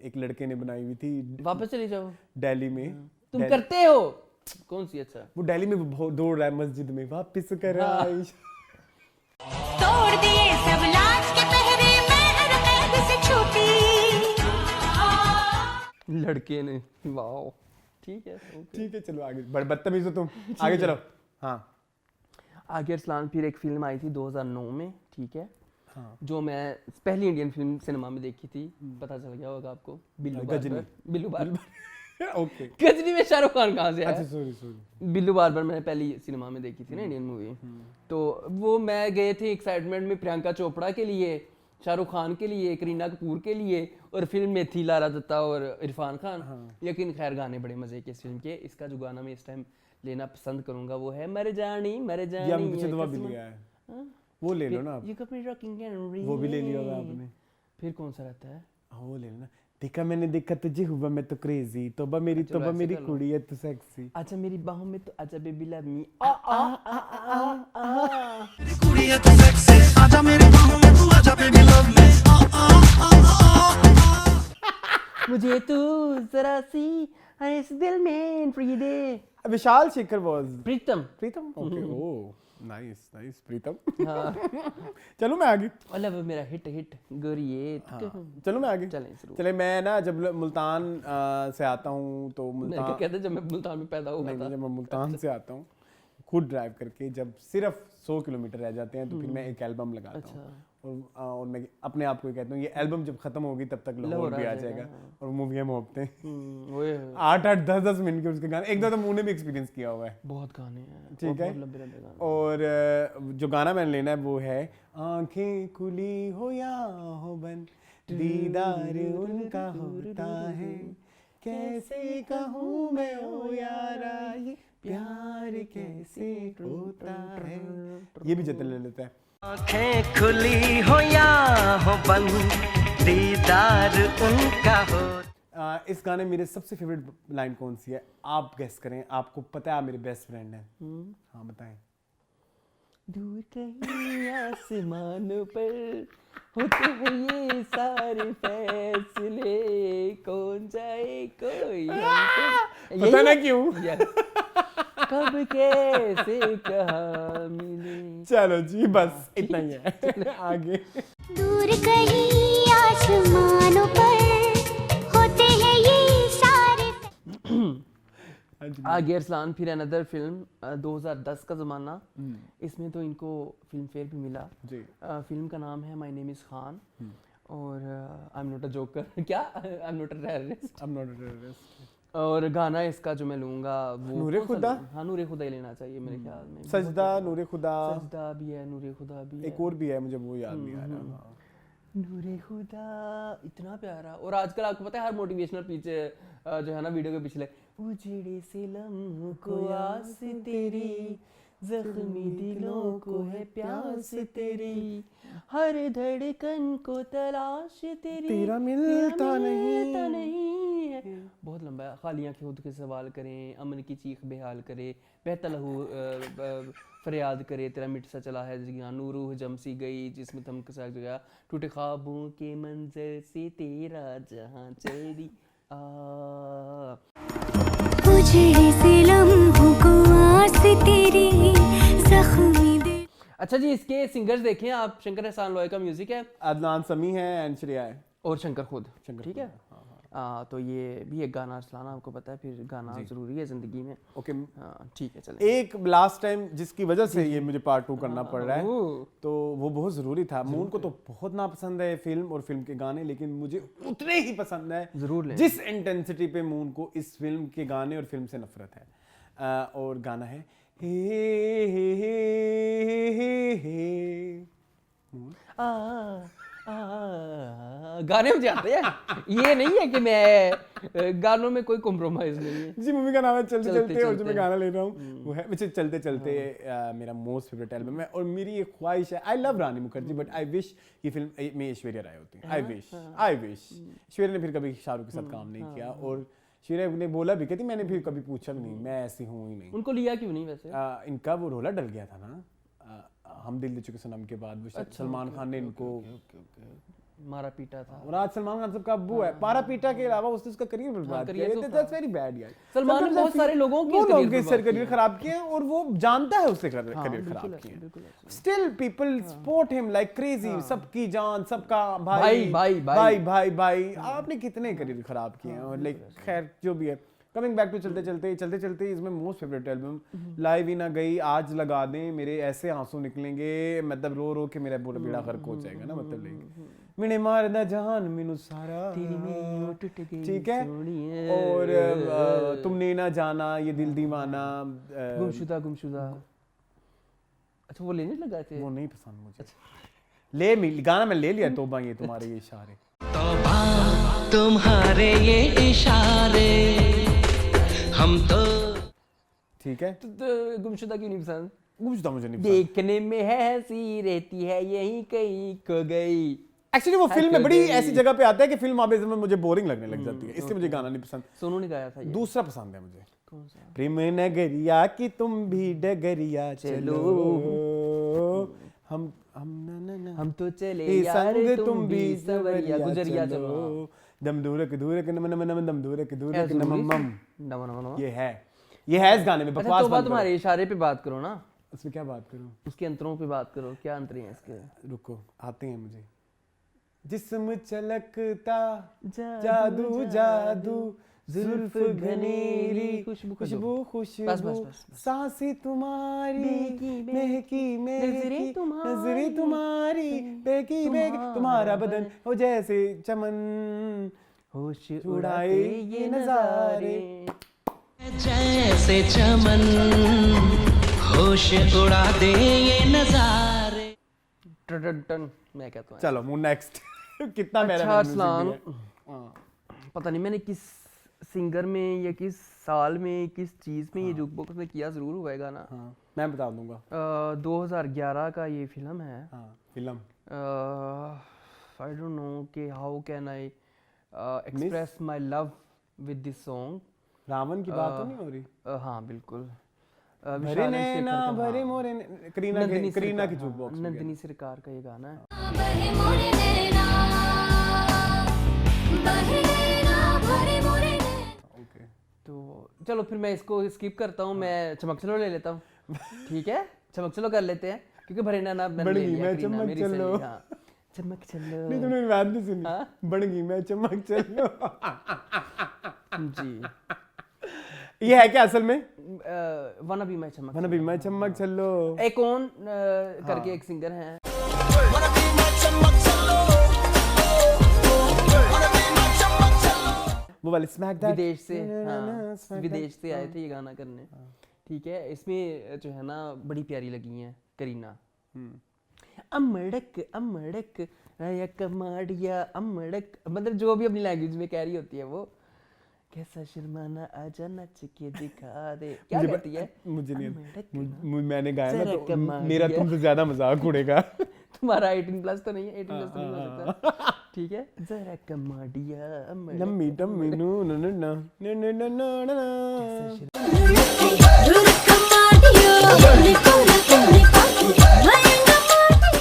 एक लड़के ने बनाई हुई थी वापस चले जाओ दिल्ली में। तुम करते हो कौन सी? अच्छा वो दिल्ली में बहुत दौड़ रहा है मस्जिद में वापस कर आइश। तोड़ दिए सब लाज के पहरे मैं हर कैद से छूटी। लड़के ने वाओ ठीक है okay। ठीक है चलो आगे बड़े बदतमीज हो तुम, आगे चलो। हाँ आगे अरसलान फिर एक फिल्म आई थी 2009 में, ठीक है। जो मैं पहली इंडियन फिल्म सिनेमा में देखी थी, पता चल गया होगा आपको, बिल्लू बार्बर। ओके, गजनी में शाहरुख खान कहाँ से आया? अच्छा सॉरी। बिल्लू बार्बर मैंने पहली सिनेमा में देखी थी ना, इंडियन मूवी। तो वो मैं गए थे एक्साइटमेंट में प्रियंका चोपड़ा के लिए, शाहरुख खान के लिए, करीना कपूर के लिए, और फिल्म में थी लारा दत्ता और इरफान खान। लेकिन खैर गाने बड़े मजे के इस फिल्म के। इसका जो गाना मैं इस टाइम लेना पसंद करूंगा वो है मर जानी ये हम पीछे दवा भी लिया है, वो ले लो ना आप। You got me rocking and वो भी ले लिया होगा आपने। फिर कौन सा रहता है? हाँ वो ले लेना। देखा मैंने देखा तुझे हुआ मैं तो क्रेजी, तोबा मेरी कुड़ी है तू सेक्सी। अच्छा मेरी बाहों में तो आजा बेबी लव मी आ आ आ आ आ। कुड़ी है तू सेक्सी, आजा मेरी बाहों में तू आजा बेबी लव मी मुझे तू जरा सी इस दिल में फ्री दे। Vishal Shekhar was Pritam okay, oh nice Pritam. हाँ चलो मैं आगे। मतलब मेरा हिट गोरिये। चलो मैं आगे। चले मैं ना जब मुल्तान से आता हूँ तो मुल्तान कहते जब मैं मुल्तान में पैदा हुआ था। जब मैं मुल्तान से आता हूँ खुद ड्राइव करके, जब सिर्फ 100 किलोमीटर रह जाते हैं तो फिर मैं एक एल्बम लगाता हूँ और मैं अपने आप को कहता हूँ ये एल्बम जब खत्म होगी तब तक लाहौर भी आ जाएगा। और मूवियाँ मोहब्बतें 8-8 10-10 मिनट के उसके गाने, एक दो तो मुंह ने भी एक्सपीरियंस किया हुआ है, बहुत गाने हैं, ठीक है। लंबे गाने। और जो गाना मैंने लेना है वो है आंखें खुली हो या हो बंद, दीदार उनका होता है, कैसे कहूँ मैं ओ यारा ये प्यार कैसे होता है। ये भी जतन ले लेता है। आंखें खुली हो या हो बंद, दीदार उनका हो। इस गाने में मेरे सबसे फेवरेट लाइन कौन सी है आप गेस करें। आपको पता है आप मेरे बेस्ट फ्रेंड हैं। हाँ बताएं। दूर कहीं आसमानों पर होते हैं ये सारे फैसले, कौन जाए कोई हमसे। पता ना क्यों। कब कैसे कहाँ मिले। चलो जी बस इतना ही है। आगे। दूर कहीं आसमानों पर होते हैं ये सारे। आगे अरसलान फिर अनदर फिल्म 2010 का ज़माना। इसमें तो इनको फिल्म फेयर भी मिला जी। फिल्म का नाम है माय नेम इज़ खान और I am not a joker क्या I am not a terrorist. और गाना इसका जो मैं लूँगा वो नूरे खुदा। हाँ नूरे खुदा ही लेना चाहिए मेरे ख्याल में। सजदा नूरे खुदा, सजदा भी है, नूरे खुदा भी है, एक और भी है मुझे वो याद नहीं आ रहा। नूरे खुदा इतना प्यारा। और आजकल आपको पता है हर मोटिवेशनल पीछे जो है ना वीडियो के पिछले उजड़े से लम्हों को आस तेरी, जख्मी दिलों को है प्यास तेरी, हर धड़कन को तलाश तेरी, तेरा मिलता नहीं है। बहुत लंबा है। खाली आंखें खुद के सवाल करें, अमन की चीख बेहाल करे, बहता लहू फरियाद करे, तेरा मिट सा चला है जिगानू, रूह जम सी गई जिसमें थम सा गया, टूटे ख्वाबों के मंजर से तेरा जहां चली आ। उजड़े से लम्हों को आस तेरी, जख्मी दिल। अच्छा जी इसके सिंगर्स देखें आप, शंकर एहसान लॉय का म्यूजिक है, अदनान समी है एंड श्रेया है और शंकर खुद, ठीक है। तो ये भी एक गाना अरसलान आपको पता है, फिर गाना जरूरी है जिंदगी में। ओके ठीक है चलें। एक लास्ट टाइम जिसकी वजह से ये मुझे पार्ट 2 करना पड़ रहा है तो वो बहुत ज़रूरी था। मून को तो बहुत नापसंद है फिल्म और फिल्म के गाने, लेकिन मुझे उतने ही पसंद है जरूर ले जिस इंटेंसिटी पे मून को इस फिल्म के गाने और फिल्म से नफरत है। और गाना है हे हे हे हे मून। गाने मुझे आते हैं, ये नहीं है कि मैं गानों में कोई कॉम्प्रोमाइज नहीं है जी। मूवी का नाम है चलते चलते और जो मैं गाना ले रहा हूँ वो है मुझे चलते चलते। मेरा मोस्ट फेवरेट एल्बम है और मेरी एक ख्वाहिश है। I love Rani Mukherjee but I wish ये फिल्म में ऐश्वर्या राय होती है। आई विश ऐश्वर्या ने फिर कभी शाहरुख के साथ काम नहीं किया और ऐश्वर्या ने बोला भी कहती मैंने फिर कभी पूछा भी नहीं, मैं ऐसी हूँ ही नहीं। उनको लिया क्यों नहीं वैसे? इनका वो रोला डल गया था ना हम दिल दे चुके सनम के बाद, वो सलमान खान ने इनको मारा पीटा था। और आज सलमान खान सबका अब्बू है। मारा पीटा के अलावा उसने उसका करियर बर्बाद किया। दैट्स वेरी बैड यार। सलमान ने बहुत सारे लोगों के करियर खराब किए और वो जानता है उससे करियर खराब किए। Still people support him like crazy. सबकी जान, सबका भाई भाई भाई भाई भाई। आपने कितने करियर खराब किए हैं और लाइक खैर जो भी है कमिंग बैक टू चलते चलते इसमें मोस्ट फेवरेट एल्बम लाइव ही ना गई, आज लगा दें, मेरे ऐसे आंसू निकलेंगे, मतलब रो रो के मेरा पूरा बेड़ा गर्क हो जाएगा ना, मतलब लाइक मैंने मार दा जहान मैनू सारा, तेरी मेरी ओट टूट गई ठीक है, सोनिए। और तुमने ना जाना, ये दिल दीवाना, गुमशुदा। अच्छा वो लेने लगा थे। वो नहीं पसंद मुझे। गाना मैं ले लिया, तौबा ये तुम्हारे ये इशारे, तौबा तुम्हारे ये इशारे, हम तो ठीक है। तो गुमशुदा क्यों नहीं पसंद? गुमशुदा मुझे नहीं पसंद। देखने में है सी रहती है यहीं कहीं खो गई। एक्चुअली वो फिल्म में बड़ी ऐसी जगह पे आता है कि फिल्म आबे में मुझे बोरिंग लगने लग जाती है, इसलिए मुझे गाना नहीं पसंद। सोनू ने गाया था ये। दूसरा पसंद है मुझे, कौन सा? प्रेम नगरिया की तुम भी डगरिया चलो, हम न हम तो चले ए यार संग तुम भी सवरिया गुजरिया चलो। दम दूरक नम नम नम दम दूरक ऐसे नम बोली? मम, नमन। ये है इस गाने में। अच्छा बकवास तो बंद करो। तुम्हारे इशारे पे बात करो ना, उसमें क्या बात करूं, उसके अंतरों पे बात करो, क्या अंतर है इसके? रुको आते हैं मुझे। जिस्म चलकता जादू, जादू जादू, जुल्फ घनेरी, खुशबू खुशबू बस, खुशबू, बस। सांसें तुम्हारी महकी नजरें महकी, तुम्हारी, नजरें तुम्हारी बेकी बेकी, तुम्हारा बदन हो जैसे चमन, होश उड़ाए ये नजारे। जैसे चमन, होश उड़ा दे ये नजारे। टन मैं कहता हूँ। चलो वो नेक्स्ट कितना मेरा अच्छा music अरसलान, दिया है। पता नहीं मैंने किस सिंगर में या किस साल में किस चीज़ में ये जुक बॉक्स में किया, ज़रूर हुआ है गाना। हाँ मैं बता दूंगा। 2011 का ये फिल्म है। हाँ फिल्म आई डोंट नो कि how can I express my love with this song. Raavan की बात तो नहीं हो रही? हाँ बिल्कुल। भरे विशाल एंड शेखर नैना का, भरे हाँ। मोरे करीना नंदिनी की सरकार, जुक बॉक्स हाँ, नंदिनी सरकार का ये गाना है। बहे मोरे नैना, बहे नैना, भरे मोरे नैना। ओके तो चलो फिर मैं इसको स्किप करता हूँ, मैं चमक चलो ले लेता हूँ। ठीक है चमक चलो कर लेते हैं, क्योंकि भरे नैना मैंने बढ़ ले गई लिया, मैं करीना चमक मेरी सहेली, चलो। हाँ। चमक चलो नहीं तुमने बात नहीं सुनी। हाँ? बढ़ गई मैं चमक चलो। जी। ये है क्या असल में? वन बी मैं चमक मन भी मैं चमक चलो। एक कौन करके एक सिंगर हैं, वो वाले स्मैक दैट विदेश से, हाँ विदेश से आए थे ये गाना करने। ठीक है, इसमें जो है ना बड़ी प्यारी लगी हैं करीना। अमड़क अमड़क या कमाड़िया अमड़क, मतलब जो भी अपनी लैंग्वेज में कह रही होती है वो, कैसा शर्माना आजा नच के दिखा दे, क्या कहती है? मुझे नहीं अमड़क मैंने गाया ना जरा तो कमाल मेरा दिया। तुमसे ज्यादा मजाक उड़ेगा। तुम्हारा 18+ तो नहीं है, 18+ तो नहीं हो सकता। ठीक है, जरा कमाड़िया अमड़क लम्मी टम्मी नू नू नू नू नू नू नू नू नू नू।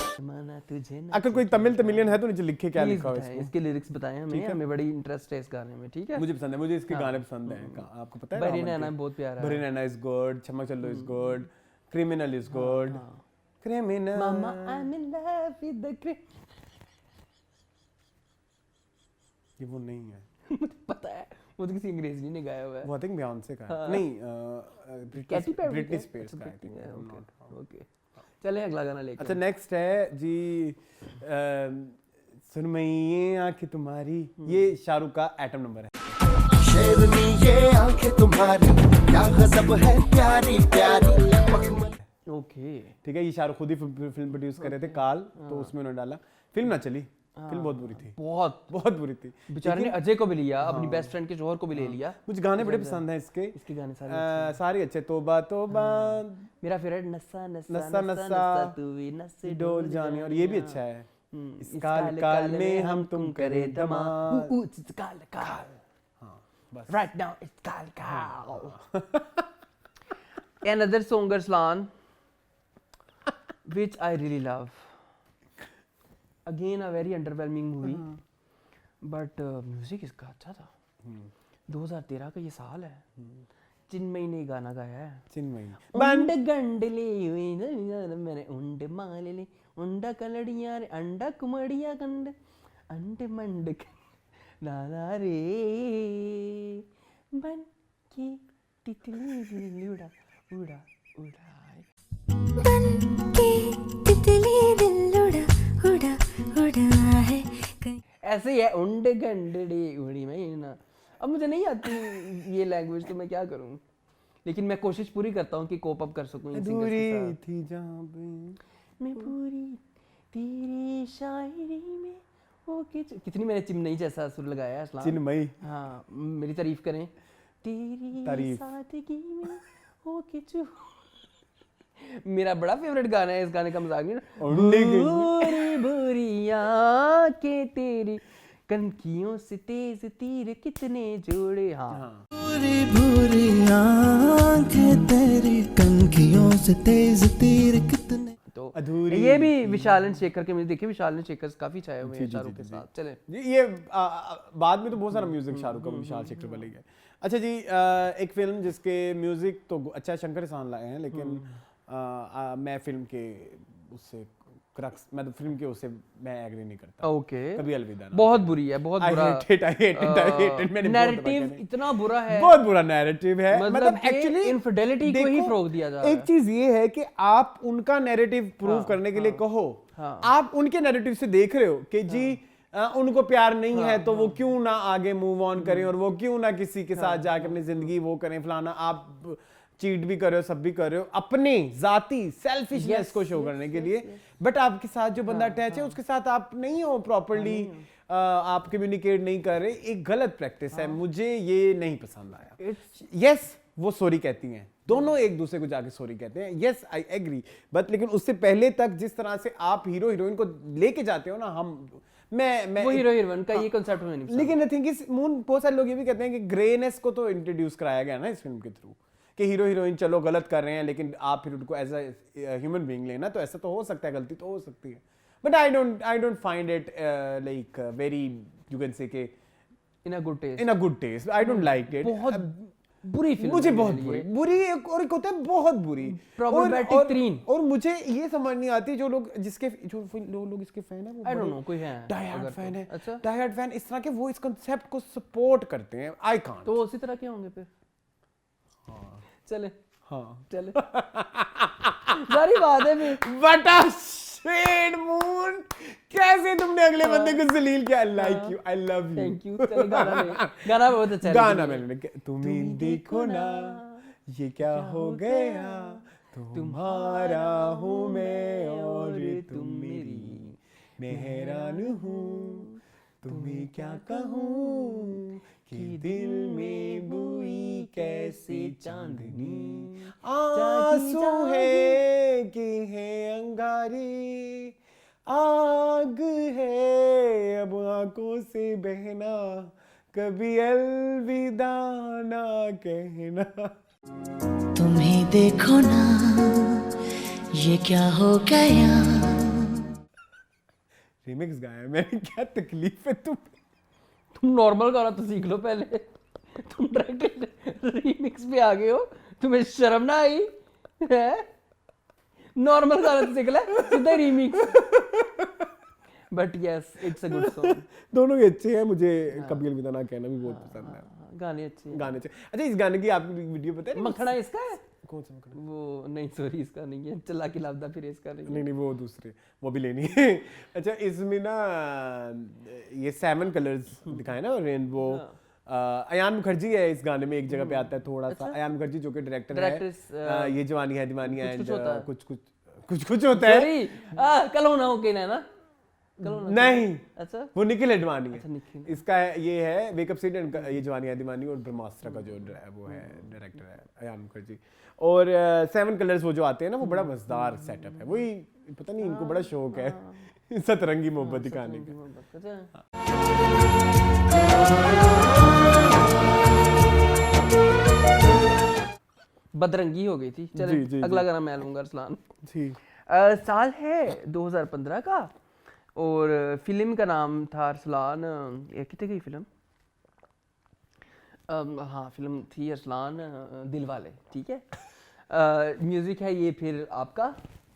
शर्माना तुझे न अगर कोई तमिलियन है तो नीचे लिखे क्या Please लिखा हुआ है बताएं, इसमें। इसके लिरिक्स बताएं हमें, हमें बड़ी इंटरेस्ट है इस गाने में। ठीक है, मुझे पसंद है, मुझे इसके गाने पसंद हैं। आपको पता है बहरी रावण नैना के? बहुत प्यारा है। बहरी नैना इज गुड, चमक चलो is good, criminal is good, criminal. Mama I am in love with the ये वो नहीं है, मुझे पता है, वो तो किसी अंग्रेजी ने गाया हुआ है। वो आई थिंक बियॉन्से का है। हाँ। नहीं कैटी पेरी ब्रिटनी स्पीयर्स का आई थिंक। ओके, चलें अगला गाना लेके। अच्छा नेक्स्ट है जी सुनमई आंखें तुम्हारी, ये शाहरुख का एटम नंबर है। शेरनी ये आंखें तुम्हारी, क्या गजब है प्यारी प्यारी मखमल। ओके, ठीक है, ये शाहरुख खुद ही फिल्म प्रोड्यूस कर रहे थे काल, तो उसमें उन्होंने डाला। फिल्म ना चली, फिल्म बहुत बुरी थी, बहुत बुरी थी। बेचारे ने अजय को भी लिया, अपनी बेस्ट फ्रेंड के जौहर को भी ले लिया। मुझे गाने बड़े पसंद हैं इसके, इसके गाने सारे सारे अच्छे। तोबा तोबा, मेरा फेवरेट नस्सा नस्सा नस्सा नस्सा, तू भी नस्से डोल जाने, और ये भी अच्छा है। इस काल काल में हम तुम करे धमाल। इट्स काल काल, हाँ बस। right now it's काल काल। Another song Arslan which I really love, again a very underwhelming movie but music इसका अच्छा था। 2013 का ये साल है, चिन्मयी ने गाना गाया है। चिन्मयी उंड गंडले हुई न मैंने उंड माले उंडा कलड़ियां रे अंडा कुमड़िया कंड अंड मंड नाना रे बन की तितली उड़ा उड़ा उड़ा बन के तितली दिल उड़ा उड़ा उड़ा है कहीं। ऐसे ही है उंड गंडड़ी उड़ी में ना। अब मुझे नहीं आती ये लैंग्वेज तो मैं क्या करूं, लेकिन मैं कोशिश पूरी करता हूँ कि कोप अप कर सकूं इन सिंगर्स के अधूरी साथ। थी जहाँ पे मैं पूरी तेरी शायरी में वो कितनी मैंने चिमनई जैसा सुर लगाया है असलान। चिन्मयी। हाँ मेरी तारीफ करें। तेरी तारीफ। सादगी में हो किचू। मेरा बड़ा फेवरेट गाना है, इस गाने का मजाक नहीं ना। बुरी बुरी आंखें तेरी कनखियों से तेज तीर कितने जोड़े। हाँ भूरी भूरी आंखें तेरी कनखियों से तेज तीर कितने। तो अधूरी ये भी विशाल एंड शेखर के, मुझे देखिए विशाल एंड शेखर काफी छाए हुए हैं शाहरुख के साथ। चले ये बाद में तो बहुत सारा म्यूजिक शाहरुख का विशाल शेखर वाले है। अच्छा जी, एक फिल्म जिसके म्यूजिक तो अच्छा शंकर एहसान लाए हैं, लेकिन मैं फिल्म के उससे क्रक्स, मैं तो फिल्म के उससे मैं एग्री नहीं करता। ओके कभी अलविदा ना। बहुत बुरी है, बहुत बुरा I hate it, मैंने बहुत दफा नैरेटिव कहना है। इतना बुरा है, बहुत बुरा नैरेटिव है। मतलब कि एक्चुअली infidelity को ही फरोग दिया जा रहा है। एक चीज ये है कि आप उनका नैरेटिव प्रूव करने के लिए कहो, आप उनके नैरेटिव से देख रहे हो कि जी उनको प्यार नहीं है तो वो क्यों ना आगे मूव ऑन करें और वो क्यों ना किसी के साथ जाकर अपनी जिंदगी वो करें फलाना। आप चीट भी कर रहे हो, सब भी कर रहे हो अपने जाती सेल्फिशनेस को शो करने के लिए, बट आपके साथ जो बंदा अटैच है उसके साथ आप नहीं हो प्रॉपर्ली, आप कम्युनिकेट नहीं कर रहे। एक गलत प्रैक्टिस है, मुझे ये नहीं पसंद आया। यस वो सॉरी कहती हैं, दोनों एक दूसरे को जाके सॉरी कहते हैं, यस आई एग्री, बट लेकिन उससे पहले तक जिस तरह से आप हीरो हीरोइन को लेके जाते हो ना, मैं वो हीरो हीरोइन का ये कांसेप्ट में नहीं। लेकिन आई थिंक इस बहुत सारे लोग ये भी कहते हैं कि ग्रेनेस को तो इंट्रोड्यूस कराया गया ना इस फिल्म के थ्रू, कि हीरो हीरोइन चलो गलत कर रहे हैं लेकिन आप फिर उनको एज अ ह्यूमन बीइंग लेना, तो ऐसा तो हो सकता है, गलती तो हो सकती है, but I don't find it like very you can say के in a good taste. I don't like it. बहुत बुरी फिल्म मुझे है बहुत मेरे लिए। बुरी और एक होता है बहुत बुरी Problematic तीन। और मुझे ये समझ नहीं आती जो लोग लोग इसके फैन है, वो I don't know, कोई है डाई हार्ड अगर फैन तो। है, अच्छा। डाई हार्ड फैन इस तरह के वो इस कांसेप्ट को सपोर्ट करते हैं। I can't. तो उसी तरह के होंगे फिर। चले हाँ चले सारी बात है फिर। व्हाट अ शेड मून, कैसे तुमने अगले बंदे को जलील किया। I like you, I love you, thank you. चलो गाना बहुत अच्छा है। गाना मैंने तुम्हें देखो ना ये क्या हो गया, तुम्हारा हूँ मैं और तुम मेरी, मैं हैरान हूँ तुम्हें क्या कहूँ कि दिल में बुई कैसे चांदनी, आंसू है कि है अंगारे, आग है अब आंखों से बहना, कभी अलविदा ना कहना। तुम्हें देखो ना ये क्या हो गया। रिमिक्स गाया मैंने, क्या तकलीफ है तुम नॉर्मल गाना तो सीख लो पहले, तुम डायरेक्ट रीमिक्स पे आ गए हो, तुम्हें शर्म ना आई है? नॉर्मल गाना तो सीख ले, सीधा remix. But yes it's a good song. दोनों ही अच्छे हैं, मुझे कभी अलविदा ना कहना भी बहुत पसंद है। गाने अच्छे हैं। गाने अच्छे। अच्छा इस गाने की आपको वीडियो पता है? मखना इसका है? कौन सा मखना? वो नहीं सॉरी इसका नहीं है, चला के लापता फिर इसका नहीं है। नहीं वो दूसरे, वो भी लेनी है। अच्छा इसमें ना ये 7 कलर्स दिखाए ना, रेनबो। अयान मुखर्जी है इस गाने में, एक जगह पे आता है थोड़ा सा। अयान मुखर्जी जो कि डायरेक्टर है, ये जवानी है दीवानी है, कुछ होता है। कल होना हो के ना नहीं, अच्छा वो निखिल अडवाणी है। अच्छा, निखिल। इसका ये है वेकअप सीट, ये जवानी है दीवानी, और ब्रह्मास्त्र का जो वो है डायरेक्टर है अयान मुखर्जी। और 7 कलर्स वो जो आते हैं ना, वो बड़ा मजेदार सेटअप है। वही पता नहीं इनको बड़ा शौक है सतरंगी मोहब्बत दिखाने का। बदरंगी हो गई थी। चले जी, अगला गाना मैं लूंगा अरसलान जी। साल है 2015 का और फिल्म का नाम था अरसलान, ये कितने गई फिल्म? हाँ फिल्म थी अरसलान दिलवाले, ठीक है। म्यूजिक है ये फिर आपका,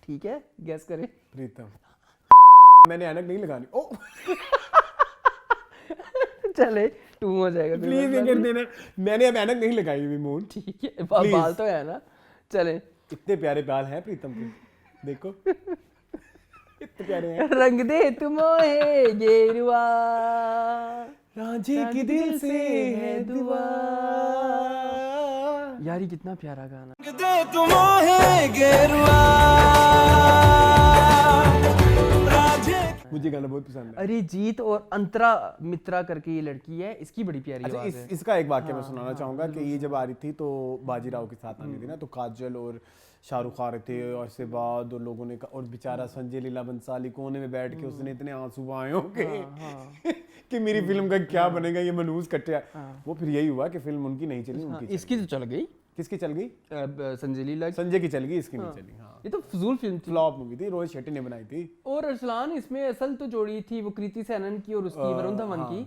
ठीक है, गेस करें। प्रीतम। मैंने ऐनक नहीं लगानी। ओ चले 2 हो जाएगा कोई प्लीज ये कर देना, मैंने अब ऐनक नहीं लगाई हुई मून। ठीक है, बाल तो है ना। चले, इतने प्यारे बाल हैं प्रीतम के, देखो इतने प्यारे हैं। रंग दे तुम मोहे गेरुआ, रांझे की दिल से है दुआ। यार ये कितना प्यारा गाना। दे तुम है गेरुआ राजे। मुझे गाना बहुत पसंद है। अरिजीत और अंतरा मित्रा करके ये लड़की है, इसकी बड़ी प्यारी अच्छा आवाज है। इसका एक वाक्य मैं सुनाना चाहूंगा कि ये जब आ रही थी तो बाजीराव के साथ आनी थी ना, तो काजल और शाहरुख आ रहे थे और इसके बाद और लोगों ने और बेचारा संजय लीला बंसाली कोने में बैठ के उसने इतने आंसू आए होंगे कि मेरी फिल्म का क्या बनेगा, ये मनूस कटिया। वो फिर यही हुआ कि फिल्म उनकी नहीं चली, उनकी इसकी तो चल गई, किसकी चल गई? संजय लीला की। संजय की चल गई, इसकी नहीं चली। हाँ, ये तो फजूल फिल्म थी, फ्लॉप मूवी थी, रोहित शेट्टी ने बनाई थी। और अरसलान इसमें असल तो जोड़ी थी वो कृति सेनन की और उसकी वरुण धवन की।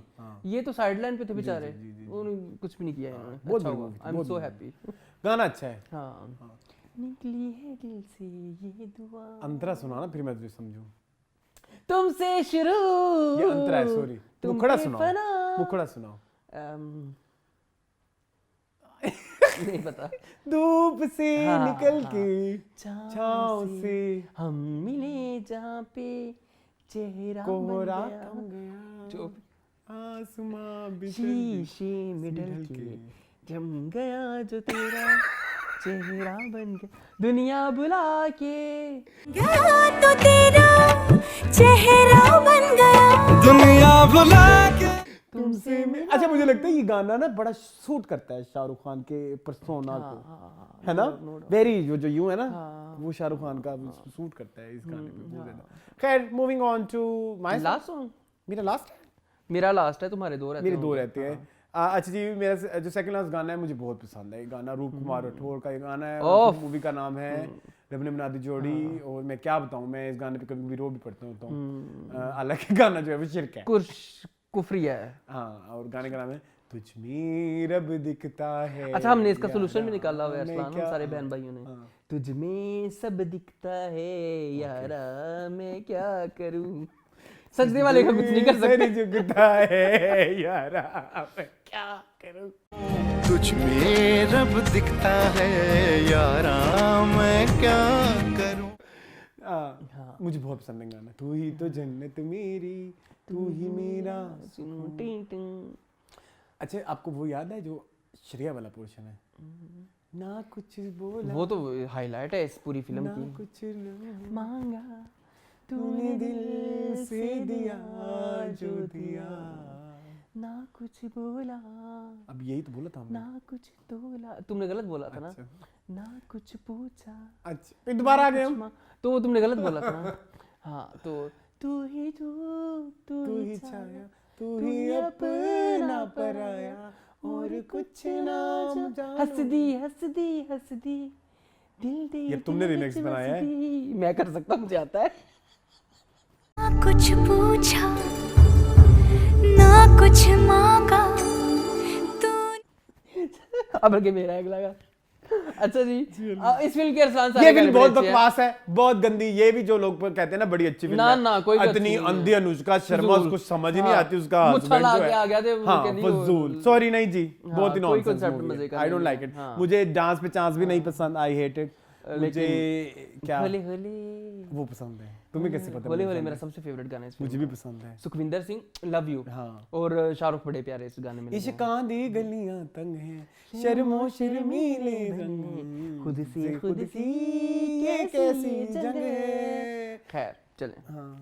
ये तो साइड लाइन पे थे बेचारे, उन्होंने कुछ भी नहीं किया इन्होंने। बहुत अच्छा बुरी हुआ, movie थी, आई एम बहुत सो बुरी हैप्पी। गाना अच्छा है। हाँ, निकली है दिल से ये दुआ, अंतरा सुना ना फिर मैं तुझे समझूं। तुमसे शुरू ये अंतरा है, सॉरी। तुम मुखड़ा पे सुनाओ, फना। मुखड़ा सुनाओ। नहीं पता। धूप से हाँ, निकल हाँ। के छाँव छाँव से हम मिले जहाँ पे चेहरा कोहरा बन गया, थम गया, जो आसमां बिछड़ शीशे में ढल के जम गया जो तेरा चेहरा बन गया, दुनिया बुला के गया तो तेरा चेहरा बन गया। दुनिया भुला के तुमसे मैं। अच्छा मुझे लगता है ये गाना ना बड़ा सूट करता है शाहरुख खान के पर्सोना को, है ना? वेरी जो यूं है ना, वो शाहरुख खान का सूट करता है इस गाने पे बहुत ज्यादा। खैर moving on to my last song. मेरा लास्ट है, मेरा लास्ट है, तुम्हारे 2 रहते मेरे हैं। 2 रहते हैं। अच्छा जी, मेरा जो सेकंड लास्ट गाना है मुझे बहुत पसंद है। ये गाना रूप कुमार राठौर का ये गाना है, मूवी का नाम है रब ने बना दी जोड़ी। और मैं क्या बताऊं, मैं इस गाने पे कभी रो भी पड़ता हूं। हालांकि गाना जो है वो शिर्क है, कुफरी है। हाँ। और गाने का नाम है तुझ में रब दिखता है। अच्छा, हमने इसका यारा, सोल्यूशन भी निकाला हुआ है मैं अरसलान, क्या- हम सारे बहन भाइयों ने। तुझ में सब दिखता है यारा, मैं क्या करूं। सजदे वाले का कुछ नहीं कर सकते। सर झुकता है यारा, मैं क्या करूं। तुझ में रब दिखता है यारा, मैं क्या करूं। मुझे बहुत पसंद है गाना। तू ही तो जन्नत मेरी, तू ही मेरा। टिंग टिंग। अच्छा आपको वो याद है जो श्रेया वाला पोर्शन है, ना कुछ बोला, वो तो हाईलाइट है इस पूरी फिल्म ना की। कुछ लो, मांगा तूने दिल से दिया जो दिया, ना कुछ बोला, अब यही तो बोला था हमने। ना कुछ तोला। तुमने गलत बोला था ना। अच्छा। ना कुछ पूछा, अच्छा फिर दोबारा आ गए हम। तो वो तुमने गलत बोला था ना। हाँ, तो तू ही तू ही छाया, तू ही अपना पराया, और कुछ ना जानो। हंस दी दिल दे। ये तुमने remix बनाया है? मैं कर सकता हूँ, मुझे आता है। ना कुछ पूछा ना कुछ मांगा तू। अब आगे मेरा अगला गाना। अच्छा जी, इस फिल्म के अरसलान ये फिल्म बहुत बकवास है, बहुत गंदी। ये भी जो लोग कहते हैं ना बड़ी अच्छी फिल्म ना, है, ना, कोई गलत इतनी नहीं है। अंधी अनुष्का शर्मा, फजूल। कुछ समझ ही नहीं हाँ, आती उसका मुझे हस्बैंड छला जो के आ गया थे, है। वो हाँ कहनी फजूल, वो- सॉरी नहीं जी, बहुत ही कोई नॉनसेंस concept मूवी मजे है। का आई डोंट नहीं लाइक है। इट। हाँ। मुझे डांस पे चांस भी नहीं पसंद, आई हेट इट। मुझे क्या होले होले वो पसंद है, तुम्हें कैसे पता? होले मुझे होले पसंद मेरा है। सबसे फेवरेट गाना है इस मुझे फिल्म भी पसंद है। का। Sukhwinder Singh, love you. हाँ। और शाहरुख बड़े प्यारे इस गाने में। इश्कां दी गलियां तंग हैं, शर्मो शर्मीले रंग हैं, खुद से खुद की ये कैसी जंग है। खैर चले, हाँ।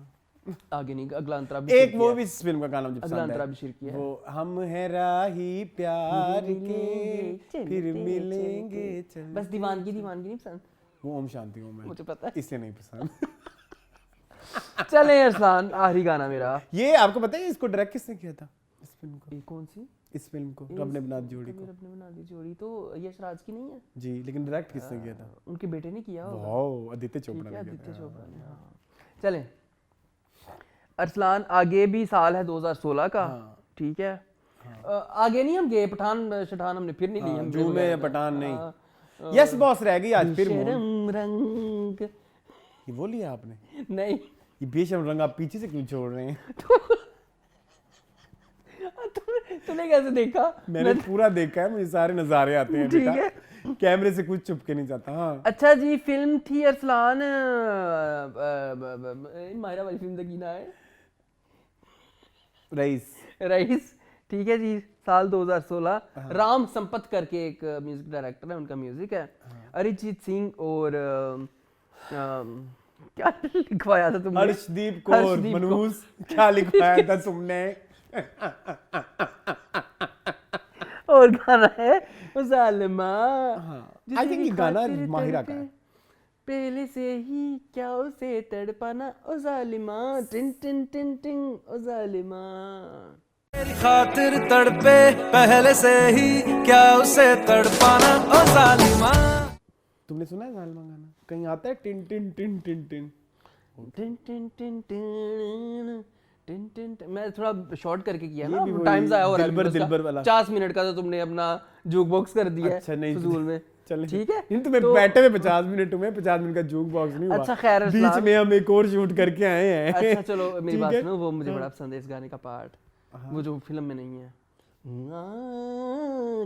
आगे नहीं, अगला अंतरा एक वो भी इस फिल्म का गाना मुझे अगला पसंद अंतरा है, भी शिर किया है। वो हम है राही प्यार के मिलेंगे, फिर चलते मिलेंगे चलते। चल। बस दीवानगी नहीं पसंद, वो ओम शांति ओम है, मुझे पता है। इससे नहीं पसंद। चले अरसलान, आखिरी गाना मेरा। ये आपको पता है इसको डायरेक्ट किसने किया था इस फिल्म को? ये कौन सी? इस फिल्म को रब ने बना दी जोड़ी को। रब ने बना दी जोड़ी तो यश राज की नहीं है जी, लेकिन डायरेक्ट किसने किया था? उनके बेटे ने किया होगा। वाओ, आदित्य ठीक चोपड़ा है, ने किया आदित्य था। चोपड़ा ने। हाँ, चलें अरसलान, आगे भी साल है 2016 का। ठीक है, आगे नहीं हम गए, पठान शठान हमने फिर नहीं ली। हम जून में गए थे। पठान नहीं। यस बॉस रह गई आज फिर। बेशरम रंग ये वो लिया आपने? नहीं, ये बेशरम रंग आप पीछे से क्यों छोड़ रहे हैं? तूने कैसे देखा? मैंने पूरा देखा है, मुझे सारे नजारे आते हैं ठीक बेटा, है। कैमरे से कुछ छुप के नहीं जाता। हाँ अच्छा जी, फिल्म थी अरसलान, मायरा वाली फिल्म का की ना है, रईस, ठीक है जी, साल 2016। राम संपत करके एक म्यूजिक डायरेक्टर है, उनका म्यूजिक है। अरिजीत सिंह और क्या लिखवाया था तुमने? हर्षदीप कौर मनूस, क्या लिखवाया था तुमने? और गाना है वो जालिमा। आई थिंक ये गाना माहिरा का है। पहले से ही क्या उसे तड़पाना ओ जालिमा, टिन टिन टिन टिन ओ जालिमा। तेरी खातिर तड़पे पहले से ही, क्या उसे तड़पाना ओ जालिमा। तुमने सुना है जालिमा गाना? कहीं आता है tin tin tin tin tin tin tin tin tin tin tin tin. मैं थोड़ा शॉर्ट करके किया ये ना, भी वही टाइम जाया हो रहा है। दिलबर वाला 50 मिनट का तो तुमने अपना जूक बॉक्स कर दिया अच्छा, है नहीं फजूल में। चल ठीक है, नहीं तुम्हें बैठे हुए 50 मिनट, तुम्हें 50 मिनट का जूक बॉक्स नहीं हुआ। अच्छा खैर बीच अरसलान, में हम एक और शूट करके आए हैं। अच्छा चलो मेरी ठीक बात है? सुनो, वो मुझे बड़ा पसंद है इस गाने का पार्ट, वो जो फिल्म में नहीं है,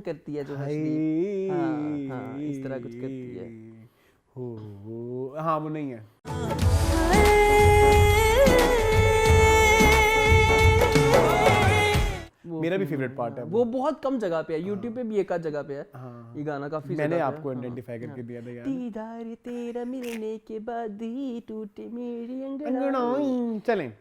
करती है जो हर्षदीप। हाँ, इस तरह कुछ करती है। हो हाँ वो नहीं है। मेरा भी फेवरेट पार्ट है वो बहुत कम जगह पे है, YouTube पे भी एक आध जगह पे है ये गाना, काफी मैंने जगह पे आपको है। आइडेंटिफाई करके दिया था यार। दीदार तेरा मिलने के बाद ही टूटे मेरी अंगड़ाई। अंगड़ाई। चलें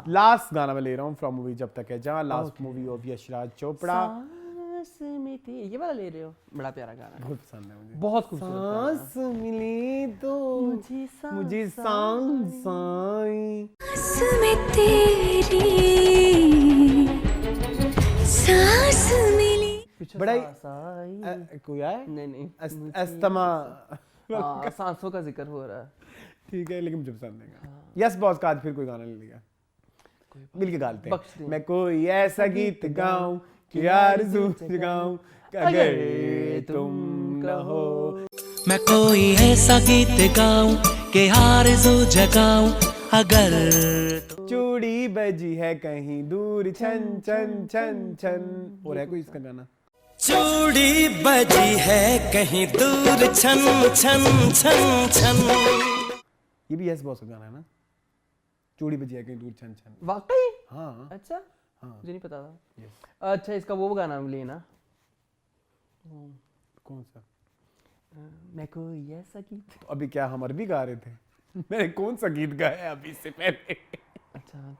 लास्ट गाना मैं ले रहा हूँ फ्रॉम मूवी जब तक है जहाँ, last movie of Yashraj Chopra. सांस में थी, ये वाला ले रहे हो? बड़ा प्यारा गाना है, बहुत पसंद है मुझे। बहुत खूबसूरत गाना। सांस मिली तो मुझे सांस आई। सांस में तेरी सांस मिली। पीछे बड़ा ही- सांस आई। कोई आया? नहीं अस्थमा। हाँ, सांसों का जिक्र हो रहा है। ठीक है लेकिन मुझे पसंद नहीं। यस बॉस का आज फिर कोई गाना ले लिया, मिलके गाते बख्श हैं। दे। मैं कोई ऐसा गीत गाऊं कि आरज़ू जगाऊं, अगर तुम न हो। मैं कोई ऐसा गीत गाऊं कि आरज़ू जगाऊं, अगर चूड़ी बजी है कहीं दूर छन छन छन छन। और है कोई इसका गाना? चूड़ी बजी है कहीं दूर छन छन छन छन। ये भी यस बॉस का गाना है ना? चूड़ी बजी है कहीं दूर छन छन। वाकई? हाँ अच्छा, हाँ मुझे नहीं पता था। yes। अच्छा, इसका वो गाना लेना, कौन सा? मैं कोई ऐसा गीत। तो अभी क्या हम अरबी गा रहे थे? मैंने कौन सा गीत गाया अभी से पहले? अच्छा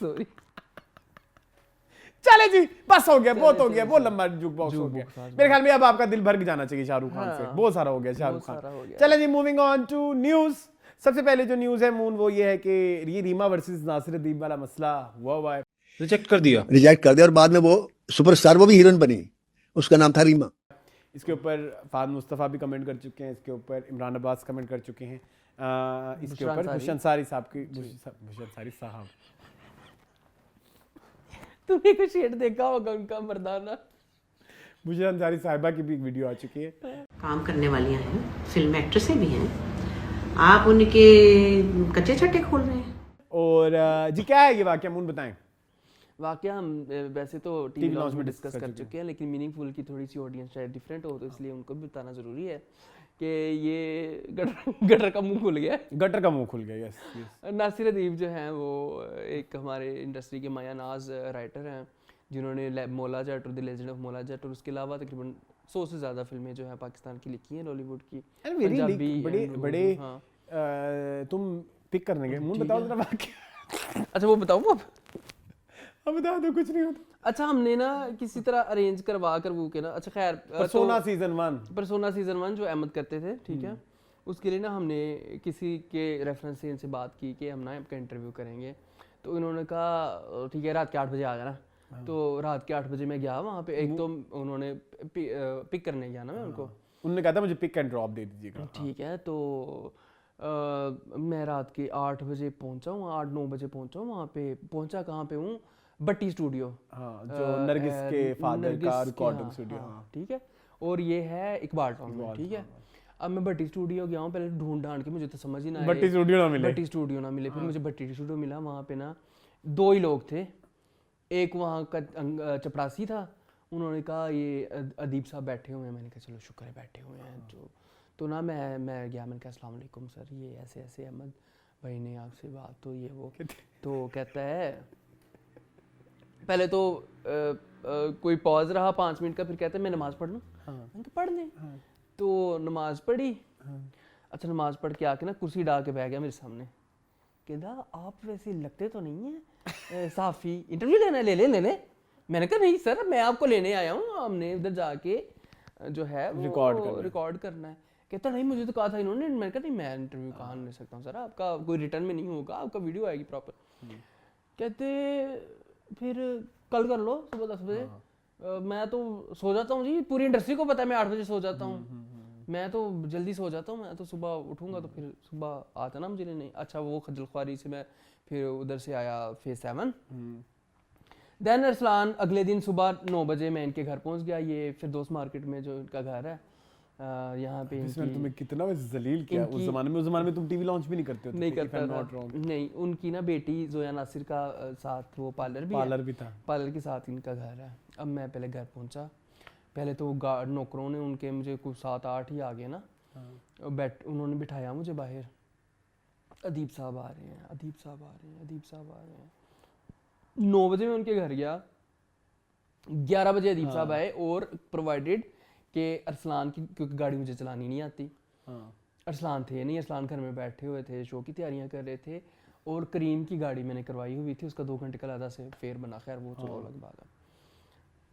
सॉरी। चले जी बस हो गया, बहुत हो गया, बहुत लंबा जुक बॉक्स हो गया। बॉक्स आज मेरे ख्याल में अब आपका दिल भर के जाना चाहिए शाहरुख खान से, हाँ, बहुत सारा हो गया शाहरुख बहुत सारा हो खान। गया। चले जी मूविंग ऑन टू न्यूज। सबसे पहले जो न्यूज है मून वो ये है कि ये रीमा वर्सेस नासिरुद्दीन वाला मसला हुआ है, रिजेक्ट कर दिया और बाद में वो सुपरस्टार, वो भी हीरोइन बनी, उसका नाम था रीमा। इसके ऊपर फाद मुस्तफ़ा भी कमेंट कर चुके हैं, इसके ऊपर इमरान अब्बास कमेंट कर चुके हैं, इसके ऊपर भूषण अंसारी साहब की, भूषण अंसारी साहब, तुमने कुछ शेड देखा होगा उनका मर्दाना। भूषण अंसारी साहिबा की भी एक वीडियो आ चुकी है। काम करने वालियां हैं, फिल्म एक्ट्रेसें भी हैं, आप उनके कच्चे छट्टे खोल रहे हैं। और जी क्या है ये वाकया, मून बताएं। वाकया हम वैसे तो TV टीवी लॉन्च लॉन्च में में डिस्कस कर चुके हैं, लेकिन मीनिंगफुल की थोड़ी सी ऑडियंस शायद डिफरेंट हो, तो इसलिए उनको भी बताना जरूरी है कि ये गटर का मुंह खुल गया। गटर का मुंह खुल गया। Yes yes. नासिर अदीब जो हैं वो एक हमारे इंडस्ट्री के माया नाज राइटर हैं, जिन्होंने मौला जट और the legend of Maula Jatt और उसके अलावा तकरीबन 100 से ज़्यादा फिल्में जो हैं पाकिस्तान की लिखी हैं, बॉलीवुड की, पंजाबी, बड़े बड़े हाँ। तुम पिक करने गए, मून बताओ जरा वाकया। अच्छा वो बताऊँ अब बता दो, कुछ नहीं होता। अच्छा, हमने ना किसी तरह अरेंज करवा कर वो के ना, अच्छा खैर परसोना सीजन 1, परसोना सीजन 1 जो अहमद करते थे, ठीक है, उसके लिए ना हमने किसी के रेफरेंस से इनसे बात की कि हम ना आपका इंटरव्यू करेंगे, तो इन्होंने कहा ठीक है रात के 8 बजे आ जाना। तो रात के 8 बजे मैं गया वहाँ पे, एक तो उन्होंने पिक करने गया ना मैं उनको, उन्होंने कहा था मुझे पिक एंड ड्रॉप दे दीजिएगा। ठीक है, तो मैं रात के 8 बजे पहुँचा हूँ, 8-9 बजे पहुँचा हूँ वहाँ पे। पहुँचा कहाँ पे हूँ? भट्टी स्टूडियो, हाँ, जो नरगिस के फादर का रिकॉर्डिंग स्टूडियो। हाँ, ठीक है, और ये है इकबाल टाउन में, ठीक है। अब मैं भट्टी स्टूडियो गया हूँ, पहले ढूंढ ढांड के, मुझे तो समझ ही ना आए, भट्टी स्टूडियो ना मिले। भट्टी स्टूडियो ना मिले, फिर मुझे भट्टी स्टूडियो मिला, वहाँ पे ना 2 ही लोग थे, एक वहाँ का चपरासी था, उन्होंने कहा ये अदीब साहब बैठे हुए हैं। मैंने कहा चलो शुक्र है बैठे हुए हैं। तो ना मैं गया, मैंने कहा अस्सलाम वालेकुम सर, ये ऐसे ऐसे अहमद भाई ने आपसे बात, तो ये वो। तो कहता है पहले तो कोई पॉज रहा 5 मिनट का, फिर कहता है मैं नमाज़ पढ़ लूँ। मैंने कहा पढ़ लें। तो नमाज़ पढ़ी। अच्छा, नमाज़ पढ़ के आके ना कुर्सी डाल के बैठ गया मेरे सामने। कहता आप वैसे लगते तो नहीं है साफ़ी, इंटरव्यू लेना, ले ले। मैंने कहा नहीं सर, मैं आपको लेने आया हूँ, हमने उधर जाके जो है रिकॉर्ड करना है। कहता नहीं मुझे तो कहा था इन्होंने। मैंने कहा नहीं मैं इंटरव्यू कहाँ ले सकता हूँ सर, आपका कोई रिटर्न में नहीं होगा, आपका वीडियो आएगी प्रॉपर। कहते फिर कल कर लो सुबह 10 बजे। मैं तो सो जाता हूँ जी, पूरी इंडस्ट्री को पता है मैं 8 बजे सो जाता हूँ। मैं तो जल्दी सो जाता हूँ, मैं तो सुबह उठूँगा तो फिर सुबह आता ना मुझे नहीं। अच्छा, वो खजल ख्वारी से मैं फिर उधर से आया फेज 7। देन अरसलान अगले दिन सुबह 9 बजे मैं इनके घर पहुँच गया। ये फिरदौस मार्केट में जो इनका घर है, यहाँ पे इसमें तुम्हें कितना जलील किया उस ज़माने में तुम टीवी लॉन्च भी नहीं करते हो। नहीं करता था। नहीं, उनकी ना बेटी जोया नासिर का साथ वो पार्लर भी था, पार्लर के साथ इनका घर है। अब मैं पहले घर पहुंचा, पहले तो नौकरों ने उनके मुझे कुछ 7-8 ही आ गए ना, उन्होंने बिठाया मुझे बाहर, अदीब साहब आ रहे हैं, अदीब साहब आ रहे हैं, अदीब साहब आ रहे हैं। 9 बजे मैं उनके घर गया, 11 बजे अदीब साहब आए और प्रोवाइडेड कि अरसलान की, क्योंकि गाड़ी मुझे चलानी नहीं आती, अरसलान थे नहीं, अरसलान घर में बैठे हुए थे, शो की तैयारियां कर रहे थे। और करीम की गाड़ी मैंने करवाई हुई थी, उसका 2 घंटे का अलग से फेयर बना, खैर वो चलो अलग बात है।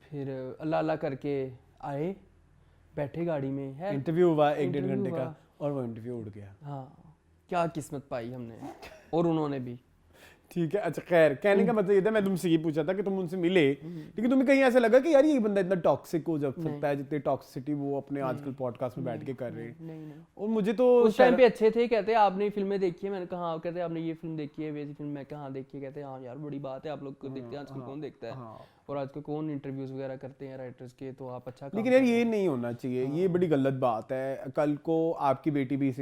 फिर अल्लाह अल्लाह करके आए, बैठे गाड़ी में है, इंटरव्यू हुआ 1-1.5 घंटे का, और वो इंटरव्यू उड़ गया। हाँ, क्या किस्मत पाई हमने, और उन्होंने भी। ठीक है, अच्छा खैर, कहने का मतलब ये था, मैं तुमसे ये पूछा था कि तुम उनसे मिले, लेकिन तुम्हें कहीं ऐसा लगा कि यार ये बंदा इतना टॉक्सिक हो सकता है जितनी टॉक्सिसिटी वो अपने आजकल पॉडकास्ट में बैठ के कर रहे हैं? नहीं। और मुझे तो उस टाइम पे अच्छे थे, कहते आपने फिल्में देखी है, मैंने कहा हाँ, कहते आपने ये फिल्म देखी है, वैसी फिल्म, मैं कहा देखी है, कहते हाँ यार बड़ी बात है, आप लोग को देखते हैं आजकल, कौन देखता है, और आजकल कौन इंटरव्यूज वगैरह करते हैं राइटर्स के, तो आप अच्छा। लेकिन यार ये नहीं होना चाहिए, ये बड़ी गलत बात है। कल को आपकी बेटी भी इस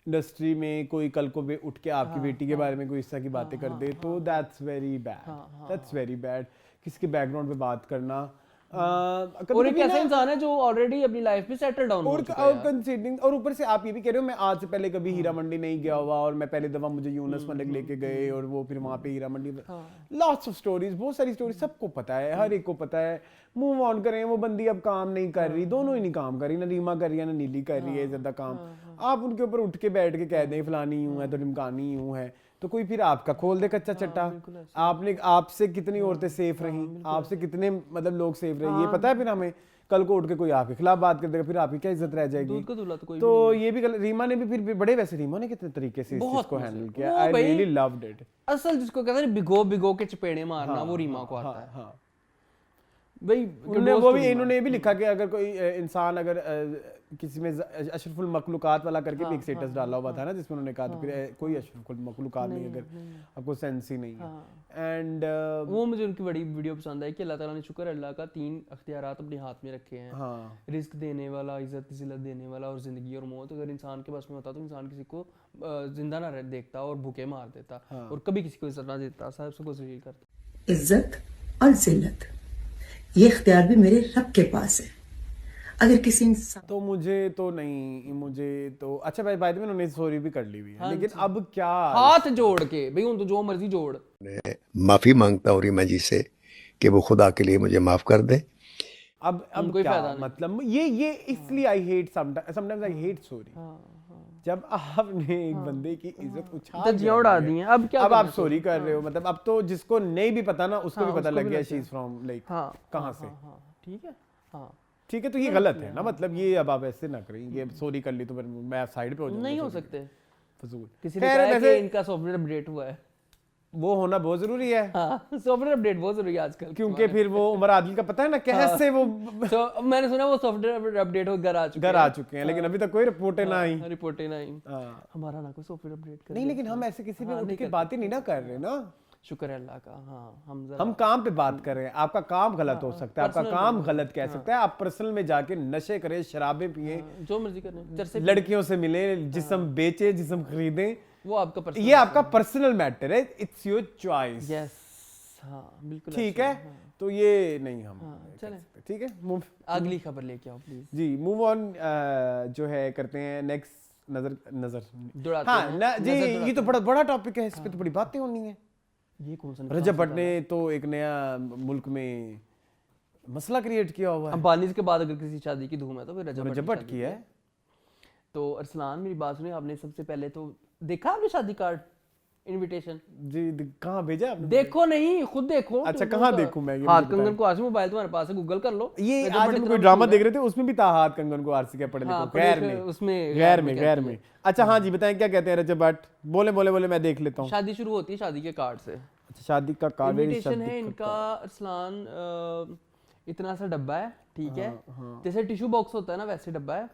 इंडस्ट्री में कोई कल को उठ के आपकी बेटी के बारे में कोई इस तरह की बातें कर दे, तो दैट्स वेरी बैड। किसी के बैकग्राउंड पे बात करना, और एक ऐसा इंसान है जो ऑलरेडी अपनी लाइफ में सेटल डाउन हो चुका है, कंसीडरिंग, और ऊपर से आप ये भी कह रहे हो मैं आज से पहले कभी हीरा मंडी नहीं गया हुआ, और मैं पहले दफा मुझे यूनुस मलिक लेके गए, और वो फिर वहाँ पे Heera Mandi, lots of stories, बहुत सारी स्टोरीज, सबको पता है, हर एक को पता है। मूव ऑन करें, वो बंदी अब काम नहीं कर रही, दोनों ही नहीं काम कर रही, ना रीमा कर रही है ना नीली कर रही है ज्यादा काम। आप उनके ऊपर उठ के बैठ के कह दें फलानी यूं है तो ढिमकानी यूं है, तो कोई फिर आपका खोल दे कच्चा चट्टा। आपने, आपसे कितनी औरतें सेफ रहीं, आपसे कितने मतलब लोग सेफ रहे, ये पता है। फिर हमें कल को उठ के कोई आपके खिलाफ बात कर देगा, फिर आपकी क्या इज्जत रह जाएगी। तो ये भी रीमा ने भी फिर बड़े, वैसे रीमा ने कितने तरीके से इस चीज को हैंडल किया, आई रियली लव्ड इट। असल जिसको कहते हैं भिगो के चपेड़े मारना, वो रीमा को आता है भाई। वो भी इन्होंने भी लिखा कि अगर कोई इंसान अगर किसी में अशरफुल मखलूकात वाला करके भी एक स्टेटस डाला हुआ था ना, जिसमें उन्होंने कहा फिर कोई अशरफुल मखलूकात नहीं, अगर आपको सेंस ही नहीं है। एंड वो मुझे उनकी बड़ी वीडियो पसंद आई कि अल्लाह ताला ने, शुक्र अल्लाह का, 3 अख्तियारात अपने हाथ में रखे हैं, रिस्क देने वाला, इज्जत जिल्लत देने वाला, और जिंदगी और मौत। अगर इंसान के पास में होता तो इंसान किसी को जिंदा ना देखता और भूखे मार देता, और कभी किसी को इज्जत ना देता, सबको जलील करता। इज्जत और जिल्लत, ये इख्तियार भी मेरे रब के पास है। अगर किसी इंसान, तो मुझे तो अच्छा भाई बाद में उन्होंने सॉरी भी कर ली हुई है, लेकिन अब क्या, हाथ जोड़ के भाई, उन तो जो मर्जी जोड़, माफी मांगता हूँ रीमा जी से कि वो खुदा के लिए मुझे माफ कर दे। अब कोई फायदा नहीं, मतलब ये इसलिए I hate sometimes I hate sorry, जब आपने एक बंदे की इज्जत उड़ा दी है, अब क्या, अब आप सॉरी कर रहे हो, मतलब अब तो जिसको नहीं भी पता ना उसको भी पता लग गया शी इज फ्रॉम लाइक कहां से। ठीक है, ठीक है, तो ये गलत है ना, मतलब ये अब आप ऐसे ना करें, ये सॉरी कर ली तो फिर मैं साइड पे हो जाऊंगा, नहीं हो सकते फजूल। किसी ने कहा कि इनका सॉफ्टवेयर अपडेट हुआ है, वो होना बहुत जरूरी है। सॉफ्टवेयर अपडेट बहुत जरूरी है आजकल, क्योंकि फिर वो उमर आदिल का पता है ना कैसे वो मैंने सुना वो सॉफ्टवेयर अपडेट हो घर आ चुके हैं, लेकिन अभी तक कोई रिपोर्टें ना आई, हमारा ना कोई सॉफ्टवेयर अपडेट कर नहीं, लेकिन हम ऐसे किसी पे उठ के बातें नहीं ना कर रहे ना, शुक्र है अल्लाह का। हम काम पे बात कर रहे हैं, आपका काम गलत हो सकता है, आपका काम गलत कह सकता है, आप पर्सनल में जाके नशे करें, शराबें पिए, जो मर्जी करें, लड़कियों से मिले, जिस्म बेचे, जिस्म खरीदें, वो आपका ये आपका पर्सनल मैटर है, इट्स योर चॉइस। यस, हाँ बिल्कुल ठीक है, तो ये नहीं हम कर चलें। सकते। ठीक है, मूव अगली खबर लेके आओ प्लीज। जी, मूव ऑन जो है करते हैं नेक्स्ट। नजर दौड़ाते हाँ हैं, जी, नज़र ये दौड़ाते तो बड़ा बड़ा टॉपिक है, इस पे तो बड़ी बातें होनी है। ये कौन सा रजब भट्ट ने तो एक नया मुल्क में मसला क्रिएट किया हुआ है। अंबानी के बाद अगर किसी शादी की धूम है तो फिर रजब भट्ट की है। तो अरसलान मेरी बात सुनिए, आपने सबसे पहले तो देखा आपने शादी कार्ड इनविटेशन? जी, कहाँ भेजा आपने? देखो नहीं, खुद देखो। अच्छा, कहाँ देखूं मैं? ये हाथ मुझे कंगन को आरसी मोबाइल तुम्हारे पास है, गूगल कर लो। ये आज हम कोई ड्रामा देख रहे थे, उसमें भी था हाथ कंगन को आरसी का पढ़े लिखो। गैर में। अच्छा हाँ जी, बताएं क्या कहते हैं रजब भट्ट? बोले मैं देख लेता हूँ। शादी शुरू होती है शादी के कार्ड से। अच्छा, शादी का कार्ड इनविटेशन है इनका अरसलान, इतना सा डब्बा है, ठीक है, जैसे टिश्यू बॉक्स होता है ना वैसे डब्बा है,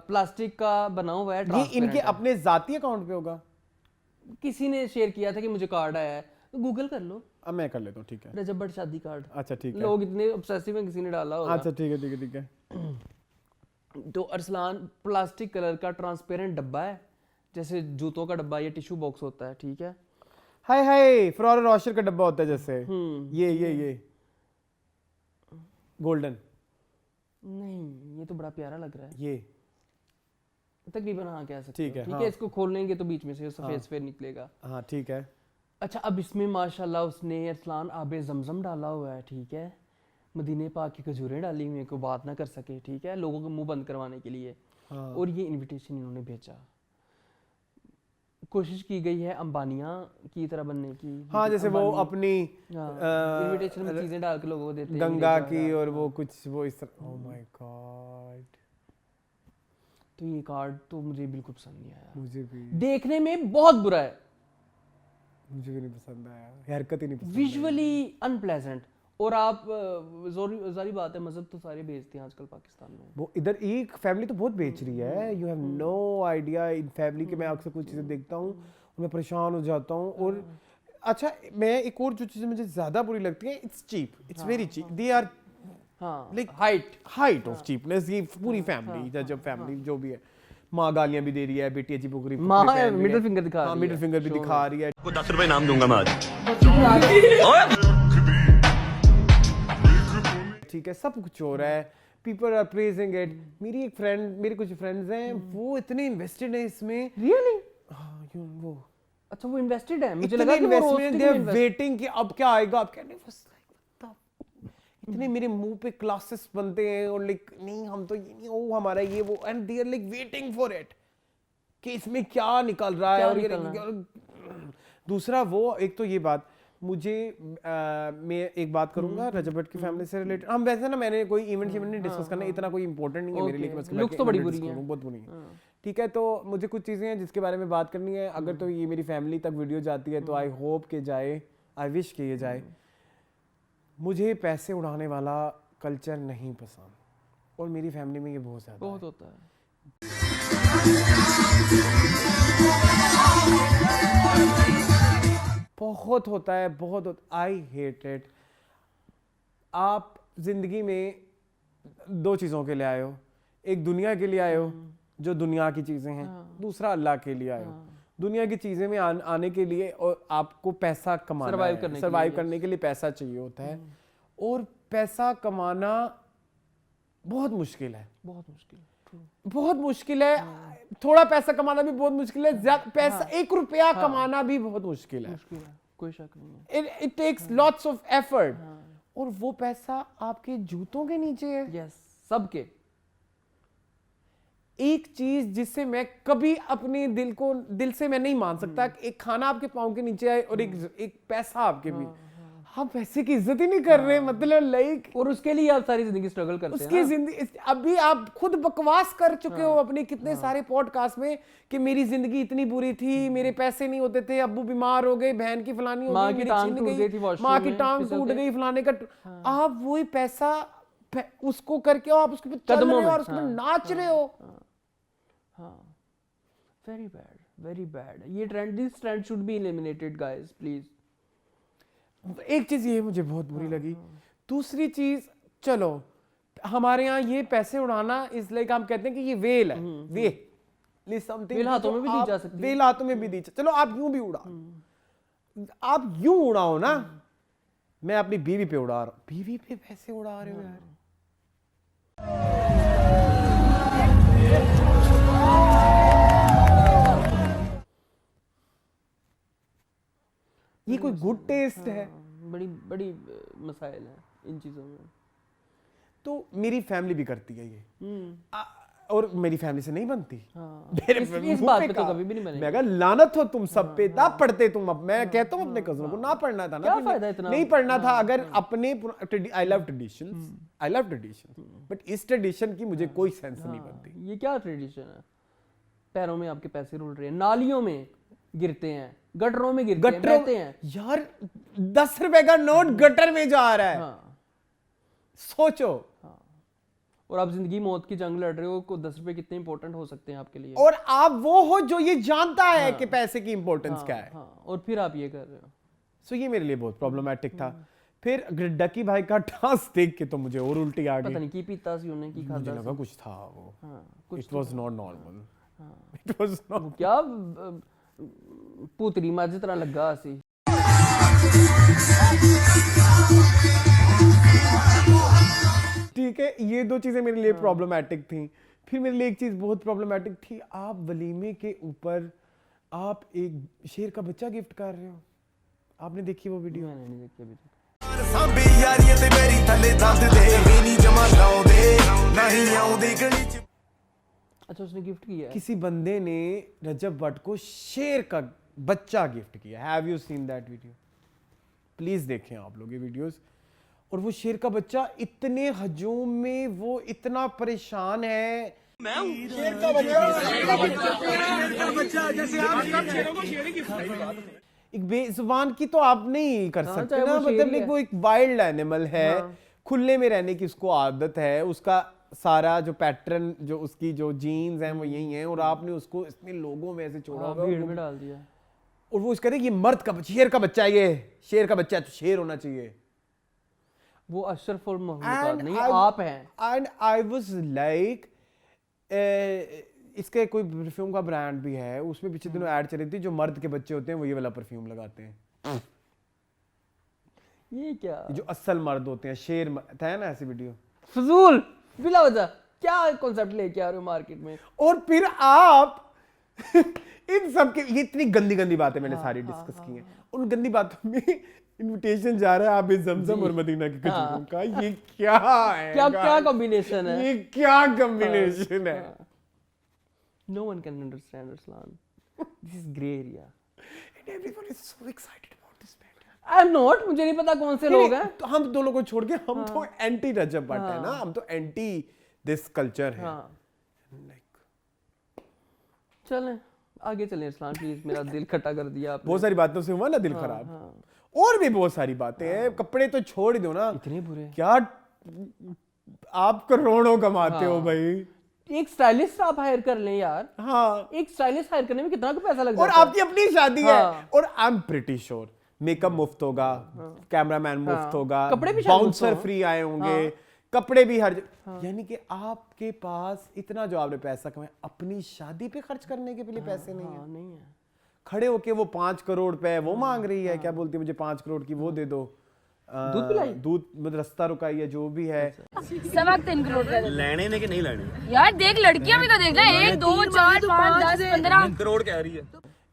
प्लास्टिक का बना हुआ है। ये इनके अपने जाती अकाउंट पे होगा? किसी ने शेयर किया था कि मुझे कार्ड आया है, तो गूगल कर लो। अब मैं कर लेता हूँ, ठीक है। रजब भट्ट शादी कार्ड। अच्छा ठीक है, लोग इतने ऑब्सेसिव हैं, किसी ने डाला होगा। अच्छा ठीक है। तो अरसलान प्लास्टिक कलर का ट्रांसपेरेंट डब्बा है, जैसे जूतों का डब्बा या टिश्यू बॉक्स होता है, ठीक है। हाय फरोर रोशर का डब्बा होता है जैसे, ये गोल्डन नहीं, ये तो बड़ा प्यारा लग रहा है। ये तकरीबन हाँ कह सकते ठीक है, ठीक हाँ। है, इसको खोलेंगे तो बीच में से सफेद सफेद निकलेगा। हाँ ठीक है। अच्छा, अब इसमें माशाल्लाह उसने अरसलान आबे जमजम डाला हुआ है, ठीक है, मदीने पाक की खजूरें डाली हुई हैं, कोई बात ना कर सके, ठीक है, लोगों को मुंह बंद करवाने के लिए। और ये इनविटेशन इन्होंने भेजा। कोशिश की गई है अंबानिया की तरह बनने की। हाँ, जैसे वो अपनी इनविटेशन में चीजें डाल के लोगों को देते हैं, गंगा की और वो कुछ वो इस तरह। ओह माय गॉड, तो ये कार्ड तो मुझे बिल्कुल पसंद नहीं आया। मुझे भी देखने में बहुत बुरा है, मुझे भी नहीं पसंद आया, हरकत ही नहीं पसंद। Visually unpleasant. और आप जारी बात है, मजहब तो सारे बेचते हैं आजकल पाकिस्तान में। वो इधर एक फैमिली तो बहुत बेच रही है, यू हैव नो आइडिया। इन फैमिली के मैं अक्सर कुछ चीज़ें देखता हूँ और मैं परेशान हो जाता हूँ। और अच्छा, मैं एक और जो चीज़ें मुझे ज़्यादा बुरी लगती है, it's cheap, it's very cheap. They are like height of cheapness. ये पूरी फैमिली, जब फैमिली जो भी है, माँ गालियाँ भी दे रही है, बेटी अजीब बुरी मिडिल फिंगर दिखा रही है। मिडिल फिंगर भी दिखा रही है। 10 रुपए नाम दूंगा मैं आज। ठीक है, सब कुछ हो रहा है, पीपल आर प्रेजिंग इट। मेरी कुछ फ्रेंड्स हैं, वो इतने इन्वेस्टेड हैं इसमें। रियली? हाँ, वो अच्छा, वो इन्वेस्टेड है। मुझे इतने लगा कि वो investment, they are roasting waiting कि अब क्या आएगा, अब क्या नहीं। इतने मेरे मुंह पे क्लासेस बनते हैं और लाइक नहीं, हम तो ये नहीं, वो हमारा ये वो, and they are like waiting for it कि इसमें क्या निकल रहा है। और दूसरा वो, एक तो ये बात मुझे मैं एक बात करूंगा रजब भट्ट की फैमिली से रिलेटेड। हम वैसे ना, मैंने कोई इवेंट नहीं डिस्कस करना, इतना कोई इंपॉर्टेंट नहीं है मेरे लिए कि मैं उसके लुक्स तो बड़ी बुरी हैं, बहुत बुरी हैं, ठीक है। तो मुझे कुछ चीज़ें हैं जिसके बारे में बात करनी है। अगर तो ये मेरी फैमिली तक वीडियो जाती है तो आई होप के जाए, आई विश के ये जाए। मुझे पैसे उड़ाने वाला कल्चर नहीं पसंद, और मेरी फैमिली में ये बहुत ज़्यादा होता है। बहुत होता है, बहुत आई हेट इट। आप जिंदगी में दो चीज़ों के लिए आए हो, एक दुनिया के लिए आए हो जो दुनिया की चीज़ें हैं, दूसरा अल्लाह के लिए आए हो। दुनिया की चीज़ें में आने के लिए और आपको पैसा कमाना, सर्वाइव करने के लिए पैसा चाहिए होता है, और पैसा कमाना बहुत मुश्किल है, बहुत मुश्किल है। थोड़ा पैसा कमाना भी बहुत मुश्किल है, पैसा 1 रुपया कमाना भी बहुत मुश्किल है, कोई शक नहीं है। It takes lots of effort, और वो पैसा आपके जूतों के नीचे है। यस, सबके। एक चीज जिससे मैं कभी अपने दिल से मैं नहीं मान सकता कि एक खाना आपके पाँव के नीचे आए और एक पैसा आपके भी। आप पैसे की इज्जत ही नहीं कर रहे, मतलब लाइक, और उसके लिए आप सारी जिंदगी स्ट्रगल करते हैं। उसकी जिंदगी, अभी आप खुद बकवास कर चुके हो अपने कितने सारे पॉडकास्ट में कि मेरी जिंदगी इतनी बुरी थी, मेरे पैसे नहीं होते थे, अब्बू बीमार हो गए, बहन की फलानी हो गई, मेरी टांग टूट गई, माँ की टांग टूट गई, फलाने का। आप वही पैसा उसको करके आप उसके पे चल रहे हो और उसके पे नाच रहे हो। Very bad, very bad. ये trend, this trend should be eliminated guys, please. एक चीज ये मुझे बहुत बुरी लगी। दूसरी चीज, चलो हमारे यहाँ ये पैसे उड़ाना इस लाइक, हम कहते हैं कि ये वेल है, वेल समथिंग, वेल हाथों में भी दी जा सकती है, वेल हाथों में भी दी, चलो आप यूं भी उड़ा। आप यूं उड़ाओ ना, मैं अपनी बीवी पे उड़ा रहा हूं, बीवी पे पैसे उड़ा रहे हो यार। ये कोई गुड टेस्ट है? बड़ी बड़ी मसाइल है इन चीज़ों में। तो मेरी फैमिली भी करती है ये, और मेरी फैमिली से नहीं बनती। मेरे इस बात पे तो कभी भी नहीं बनेगी। मैं कहा लानत हो तुम सब पे, ना पढ़ते तुम। अब मैं कहता हूँ अपने कजनों को ना पढ़ना था ना, क्या फायदा इतना? नहीं पढ़ना था। अगर अपने I love traditions, I love traditions, but इस ट्रेडिशन की मुझे कोई सेंस नहीं बनती। ये क्या ट्रेडिशन है? पैरों में आपके पैसे रुल रहे हैं, नालियों में गिरते हैं, गटरों में गिरते हैं, बहते हैं। यार 10 रुपए का नोट गटर में जा रहा है, सोचो। और आप जिंदगी मौत की जंग लड़ रहे हो, को 10 रुपए कितने इंपॉर्टेंट हो सकते हैं आपके लिए। और आप वो हो जो ये जानता है कि पैसे की इंपॉर्टेंस क्या है। और फिर आप ये कर रहे हो। सो ये मेरे लिए बहुत प्रॉब्लमेटिक था। फिर डकी भाई का डांस देख के तो मुझे और उल्टी आ गई। पता नहीं की पीता सी उन्हें, की मुझे खाता लगा कुछ था वो। कुछ it was not normal, it was not. क्या पुतरी मज तरह लगा सी। ठीक है, ये दो चीजें मेरे लिए प्रॉब्लमेटिक थी। फिर मेरे लिए एक चीज बहुत प्रॉब्लमेटिक थी, आप वलीमे के ऊपर आप एक शेर का बच्चा गिफ्ट कर रहे हो। आपने देखी वो वीडियो? मैंने नहीं देखी अभी तक। अच्छा, उसने गिफ्ट किया है? किसी बंदे ने रजब भट्ट को शेर का बच्चा गिफ्ट किया। Have you seen that video? Please देखें आप लोग ये वीडियोस। और वो शेर का बच्चा इतने हजूम में, वो इतना परेशान है। मैं हूं शेर का बच्चा, जैसे आप शेरों को शेर की एक बेजुबान की तो आप नहीं कर सकते ना, मतलब वो एक वाइल्ड एनिमल है, खुले में रहने की उसको आदत है, उसका सारा जो पैटर्न, जो उसकी जो जीन्स हैं वो यही हैं, और आपने उसको इतने लोगों में ऐसे छोड़ा होगा, भीड़ में डाल दिया। और वो कहते हैं ये मर्द का शेर का बच्चा है, ये शेर का बच्चा है तो शेर होना चाहिए। वो अशरफुल मखलूकात नहीं, आप हैं। एंड आई वाज लाइक, इसके कोई परफ्यूम का ब्रांड भी है, उसमें पिछले दिनों ऐड चली थी, जो मर्द के बच्चे होते हैं वो ये वाला परफ्यूम लगाते हैं। ये क्या, जो असल मर्द होते हैं, शेर था ना ऐसी वीडियो। फजूल बिला वजह क्या कॉन्सेप्ट लेके आ रहे हो मार्केट में। और फिर आप इन सब के, ये इतनी गंदी गंदी बातें मैंने सारी डिस्कस की हैं। उन गंदी बातों में इनविटेशन जा रहा है आप ज़मज़म और मदीना के खजूरों का। ये क्या है? क्या कॉम्बिनेशन है? ये क्या कॉम्बिनेशन है? No one can understand Ruslan. This is gray area. And everyone is so excited about this matter. I'm not. मुझे नहीं पता कौन से लोग हैं। तो हम दोनों को छोड़ के हम तो एंटी रजब भट्ट है ना, हम तो एंटी दिस कल्चर है। चलें आगे चलें रुस्लान, प्लीज, मेरा दिल खट्टा कर दिया आपने। बहुत सारी बातों से हुआ ना दिल खराब। और भी बहुत सारी बातें हैं, कपड़े तो छोड़ ही दो ना। इतने बुरे क्या आप करोड़ों कमाते हो भाई। एक स्टाइलिस्ट आप हायर कर लें यार। हाँ, एक स्टाइलिस्ट हायर करने में कितना का पैसा लग और जाता है। आपकी अपनी शादी है, और I am pretty sure makeup मुफ्त होगा, कैमरामैन मुफ्त होगा, कपड़े भी बाउंसर फ्री आए होंगे, कपड़े भी हर यानी कि आपके पास इतना जो आपने पैसा कमाया, अपनी शादी पे खर्च करने के लिए पैसे नहीं है। नहीं है। खड़े होके वो 5 करोड़ पे वो मांग रही है, क्या बोलती है, मुझे 5 करोड़ की वो दे दो, दूध पिलाई, दूध मतलब रास्ता रुकाई है, जो भी है। 3 करोड़ का लेने ने कि नहीं लेने यार, देख लड़कियां भी तो देख ले, 1 2 4 5 10 15 करोड़ कह रही है।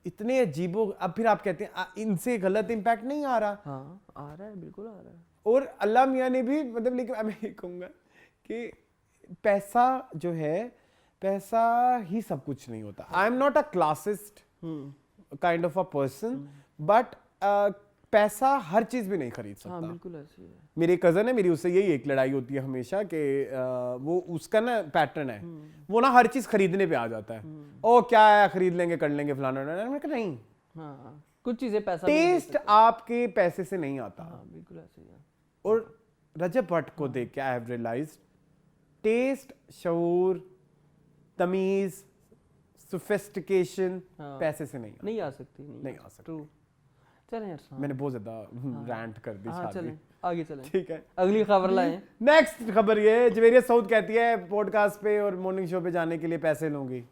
इतने अजीबो, अब फिर आप कहते हैं इनसे गलत इंपैक्ट नहीं आ रहा। हाँ आ रहा है, बिल्कुल आ रहा है। और अल्लाह मियाँ ने भी मतलब, लेकिन मैं ये कहूँगा कि पैसा जो है, पैसा ही सब कुछ नहीं होता। आई am not a classist kind of a person, but पैसा हर चीज भी नहीं खरीद सकता। हाँ, बिल्कुल ऐसे ही है। मेरी कजन है, मेरी उससे यही एक लड़ाई होती है हमेशा कि वो उसका ना पैटर्न है, वो ना हर चीज खरीदने पे आ जाता है। ओ क्या है, खरीद लेंगे, कर लेंगे, फलाना। मैंने कहा नहीं, हाँ, कुछ चीजें पैसा टेस्ट आपके पैसे से नहीं आता। हाँ, बिल्कुल ऐसे ही है। और रजब भट्ट को देख के आई हैव रियलाइज्ड टेस्ट, शऊर, तमीज, सोफिस्टिकेशन पैसे से नहीं आ सकती। नहीं आ सकती। ट्रू। चलें यार, मैंने बहुत ज्यादा रैंट कर दी। चलें आगे चलें। ठीक है, अगली खबर लाएं। नेक्स्ट खबर ये, जवेरिया साउथ कहती है पॉडकास्ट पे और मॉर्निंग शो पे जाने के लिए पैसे लूंगी।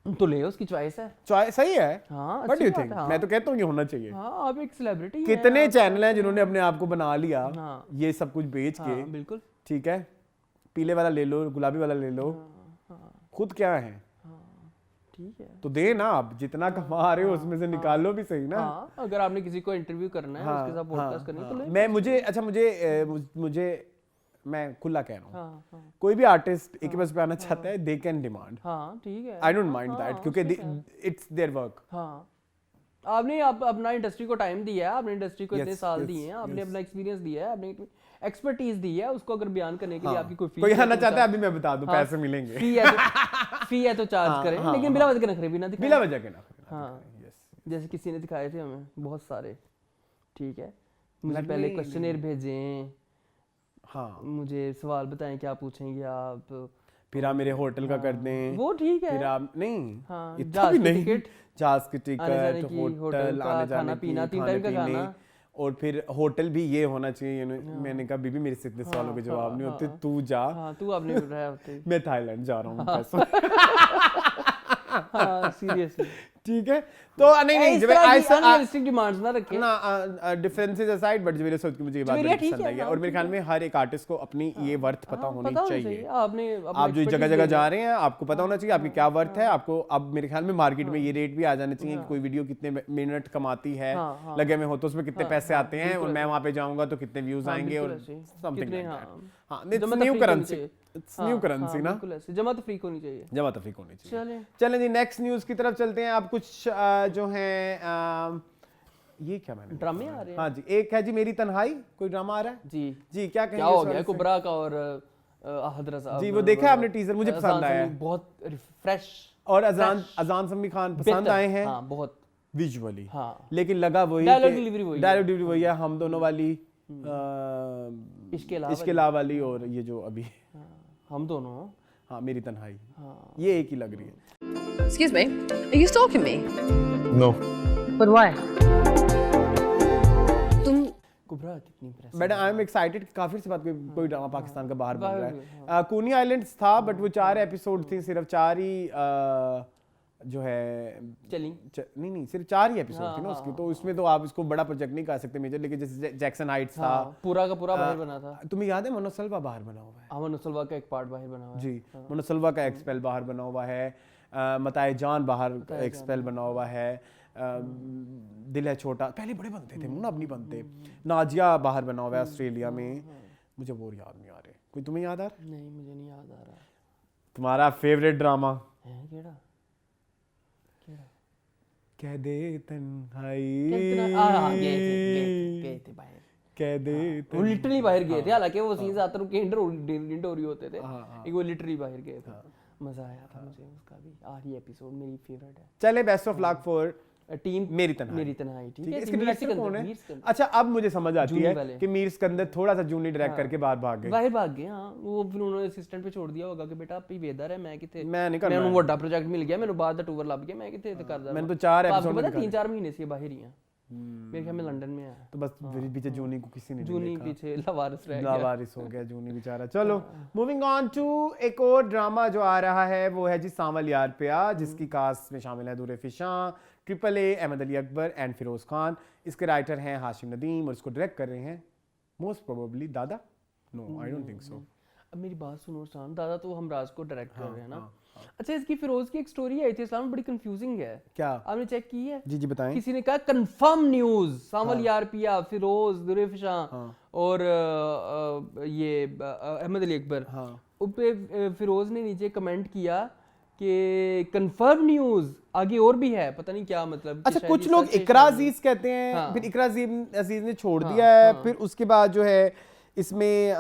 तो ले उसकी चॉइस है। चॉइस सही है। हाँ, व्हाट अच्छी डू यू बात थिंक? है, हाँ। मैं तो कहता हूँ कि होना चाहिए। हाँ, आप एक सेलिब्रिटी कितने चैनल हैं जिन्होंने अपने आप को बना लिया हाँ। ये सब कुछ बेच के। हाँ, बिल्कुल ठीक है, पीले वाला ले लो, गुलाबी वाला ले लो, खुद क्या है? ठीक है। तो दे ना, आप जितना कमा रहे हो उसमें से निकालो भी सही ना। हाँ, अगर आपने किसी को इंटरव्यू करना है, उसके साथ पॉडकास्ट करनी है तो ले। मैं मुझे मैं खुला कह रहा हूँ, हाँ, हाँ, कोई भी आर्टिस्ट एक बस पे आना चाहता है, दे कैन डिमांड। हाँ, ठीक है। आई डोंट माइंड दैट, क्योंकि इट्स देयर वर्क। हाँ, आपने अपना इंडस्ट्री को टाइम दिया है, आपने इंडस्ट्री को इतने साल दिए हैं, आपने अपना एक्सपीरियंस दिया है, आपने एक्सपर्टीज दी है, उसको अगर बयान करने के लिए आपकी कोई आना चाहता है, अभी मैं बता दूं, पैसे मिलेंगे। फी है तो चार्ज करें, लेकिन बिना वजह के नखरे भी ना दिखाएं। बिना वजह के नखरे। हाँ, जैसे किसी ने दिखाए थे हमें बहुत सारे। ठीक है, मुझे पहले क्वेश्चनेयर भेजें, हाँ, मुझे सवाल बताएं क्या पूछेंगे आप, फिर आप मेरे होटल का कर दें, वो ठीक है। फिर आप नहीं, हाँ, इतना भी नहीं, जहाज की टिकट, होटल, आने जाने की, खाना पीना, 3 टाइम का खाना, और फिर होटल भी ये होना चाहिए। मैंने कहा बीबी मेरे से इतने सवालों के जवाब नहीं होते, तू जा। हाँ, तू आपने रहा होते। मैं थाईलैंड जा रहा हूँ पैसों। हाँ, सीरियसली। ठीक है, तो नहीं जब अनरियलिस्टिक डिमांड्स ना रखें ना, डिफरेंसेस असाइड, बट मेरे सोच के मुझे ये बात बड़ी पसंद आई है। और मेरे ख्याल में हर एक आर्टिस्ट को अपनी ये वर्थ पता होनी चाहिए। आप जो जगह जगह जा रहे हैं, आपको पता होना चाहिए आपकी क्या वर्थ है। आपको अब मेरे ख्याल में मार्केट में ये रेट भी आ जाने चाहिए कि कोई वीडियो कितने मिनट कमाती है लगे में हो, तो उसमें कितने पैसे आते हैं, और मैं वहाँ पे जाऊंगा तो कितने व्यूज आएंगे, और समथिंग लाइक दैट। हाँ, it's new currency, it's new currency ना, जमा तफरीक होनी चाहिए, जमा तफरीक होनी चाहिए। चलें जी, नेक्स्ट न्यूज़ की तरफ चलते हैं। आप कुछ जो है ये क्या मैंने ड्रामे आ रहे हैं। हाँ जी, एक है जी मेरी तन्हाई, कोई ड्रामा आ रहा है जी जी, क्या कहेंगे? क्या हो गया कुबरा का और हदरा साहब जी? वो देखा आपने टीजर? मुझे पसंद आया, बहुत फ्रेश, और अजान समी खान पसंद आए हैं। हाँ, बहुत विजुअली। हाँ, लेकिन लगा वही, डायलॉग डिलीवरी वही है, हम दोनों वाली, इसके अलावा वाली, और ये जो अभी हम दोनों, हाँ, मेरी तन्हाई, ये एक ही लग रही है। Excuse me, are you stalking me? No, But why? तुम कुबरा कितनी press, madam I am excited, काफी से बात कोई ड्रामा पाकिस्तान का बाहर बन रहा है। कूनी आइलैंड्स था, बट वो 4 एपिसोड थे, सिर्फ 4 ही जो है चली नहीं सिर्फ 4 ही एपिसोड थे ना उसकी, तो उसमें तो आप इसको बड़ा प्रोजेक्ट नहीं कर सकते मेजर। लेकिन जैसे जैक्सन हाइट्स था, पूरा का पूरा बाहर बना था। तुम्हें याद है मनोसलवा बाहर बना हुआ है? हाँ, मनोसलवा का एक पार्ट बाहर बना हुआ है जी, मनोसलवा का एक्सपेल बाहर बना हुआ है, मताए जान बाहर एक्सपेल बना हुआ है, दिल है छोटा, पहले बड़े बनते थे ना, अब नहीं बनते। नाजिया बाहर बना हुआ है ऑस्ट्रेलिया में, मुझे वो याद नहीं आ रहे। कोई तुम्हें याद आ रहा? नहीं, मुझे नहीं याद आ रहा। तुम्हारा फेवरेट ड्रामा है केड़ा? कह दे तन्हाई, गए थे बाहर, कह दे वो लिटरली बाहर गए थे। हालांकि वो सीन्स आते रुके इंडोरी होते थे, एक वो लिटरली बाहर गए थे। मजा आया था मुझे उसका भी। आखिरी एपिसोड मेरी फेवरेट है। चले, best of luck for team मेरी तन्हाई। ठीक है। इसके डायरेक्टर कौन है? अच्छा, अब मुझे समझ आती है कि मीर सिकंदर थोड़ा सा जूनी डायरेक्ट करके बाहर भाग गए। हाँ, वो फिर उन्होंने असिस्टेंट पे छोड़ दिया होगा कि बेटा आप ही वेदर है, मैं किथे, मैं नहीं करना, मैंने बड़ा प्रोजेक्ट मिल गया, मैंने बाद दा टूर लग गया, मैं किथे ते करदा। मैंने तो 4 एपिसोड में 3-4 महीने से बाहर ही हैं, मेरे ख्याल में लंदन में है। तो बस पीछे जूनी को किसी ने जूनी पीछे लावारिस रह गया, लावारिस हो गया जूनी बेचारा। चलो, मूविंग ऑन टू एक और ड्रामा जो आ रहा है, वो है जी सांवल यार प्या, जिसकी कास्ट में शामिल है Dure Fishan, triple A, Ahmed Ali Akbar and Feroze Khan. इसके राइटर हैं हाशिम नदीम, और इसको डायरेक्ट कर रहे हैं मोस्ट प्रोबेबली दादा। No, I don't think so. अब मेरी बात सुनो शान, दादा तो हमराज को डायरेक्ट कर रहे हैं ना। अच्छा, इसकी फिरोज की एक स्टोरी आई थी इस्लाम में, बड़ी कंफ्यूजिंग है। क्या आपने चेक की है? जी बताएं। किसी ने कहा कंफर्म न्यूज, सांवल यार पिया, फिरोज, दुरे फिशां और ये अहमद अली अकबर। उस पे फिरोज ने नीचे कमेंट किया कि कंफर्म न्यूज, आगे और भी है, पता नहीं क्या मतलब। अच्छा, कुछ लोग इकरा अजीज कहते हैं, फिर इकरा अजीज ने छोड़ दिया है, फिर उसके बाद जो है इसमें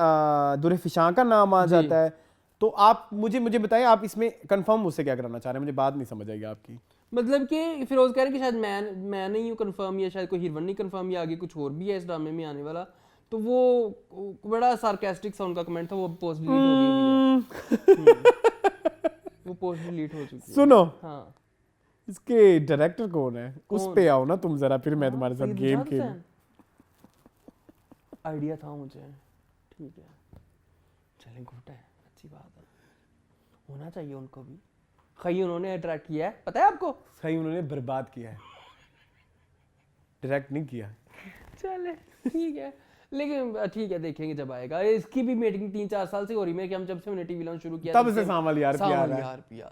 दुरे फिशां का नाम आ जाता है। तो आप मुझे बताएं, आप इसमें कंफर्म मुझसे क्या कराना चाह रहे हैं? मुझे बात नहीं समझ आएगी आपकी। मतलब कि फिरोज कह रहे हैं कि शायद मैं नहीं हूँ कंफर्म, या शायद कोई हीरोइन नहीं कंफर्म, या आगे कुछ और भी है इस ड्रामे में आने वाला। तो वो बड़ा सार्कास्टिक सा उनका कमेंट था, वो पोस्ट डिलीट हो गई है। वो पोस्ट डिलीट हो चुकी है। सुनो, हाँ, इसके डायरेक्टर कौन है? उस पे आओ ना तुम जरा, फिर मैं तुम्हारे साथ गेम खेलूं। आइडिया था मुझे। ठीक है, चलें, गुड है, अच्छी बात है, होना चाहिए उनको भी। खई उन्होंने डायरेक्ट किया है, पता है आपको? सही उन्होंने बर्बाद किया है, डायरेक्ट नहीं किया। चले ठीक है, लेकिन ठीक है देखेंगे जब आएगा। इसकी भी मीटिंग 3-4 साल से हो रही है कि हम जब से हमने टीवी लॉन्च शुरू किया तब से सांवल यार पिया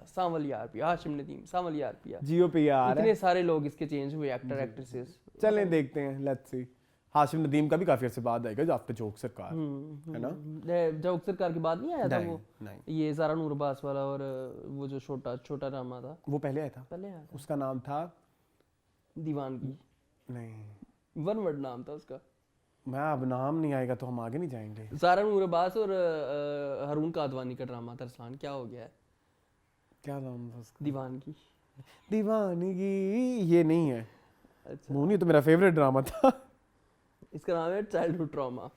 सांवल यार पिया, हाशिम नदीम सांवल यार पिया, जियो पे यार इतने सारे लोग इसके चेंज हुए एक्टर एक्ट्रेसेस। चलें देखते हैं, लेट्स सी। हाशिम नदीम का भी काफी अर्से बाद आएगा जो आफ्टर जोक सरकार, है ना? जोक सरकार के बाद नहीं आया था नहीं, वो? नहीं। ये ज़ारा नूर अब्बास वाला और वो जो छोटा ड्रामा था वो पहले आया था, पहले आया था, उसका नाम था दीवानगी, नहीं, वन वर्ड नाम था उसका। मैं अब नाम नहीं आएगा तो हम आगे नहीं जाएंगे। ज़ारा नूर अब्बास और हारून कादवानी का ड्रामा था अरसलान, क्या हो गया है? क्या नाम था उसका? दीवानगी। दीवानगी ये नहीं है। अच्छा, मोनी तो मेरा फेवरेट ड्रामा था। इसका नाम है चाइल्डहुड ट्रॉमा।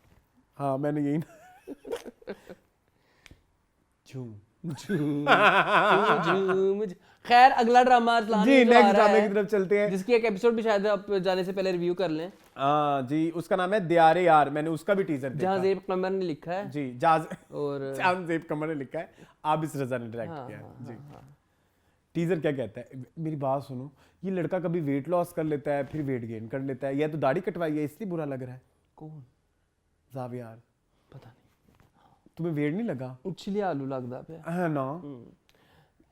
हाँ मैंने यही झूम खैर अगला ड्रामा अरसलान जी, जो आ नेक्स्ट रहा ड्रामे है, की तरफ चलते हैं। जिसकी एक एपिसोड भी शायद आप जाने से पहले रिव्यू कर लें, जी, उसका नाम है दियारे यार, मैंने उसका भी टीजर देखा। जहाँ ज़ेब कमर ने लिखा है जी, और ज़ेब कमर ने लिखा है, आबिस रजा ने डायरेक्ट किया है। जी, टीजर क्या कहता है? मेरी बात सुनो, ये लड़का कभी वेट लॉस कर लेता है फिर वेट गेन कर लेता है, या तो दाढ़ी कटवाई है इसलिए बुरा लग रहा है। कौन? ज़ावियार। पता नहीं, तुम्हें वेट नहीं लगा? उछली आलू लगता पे है ना?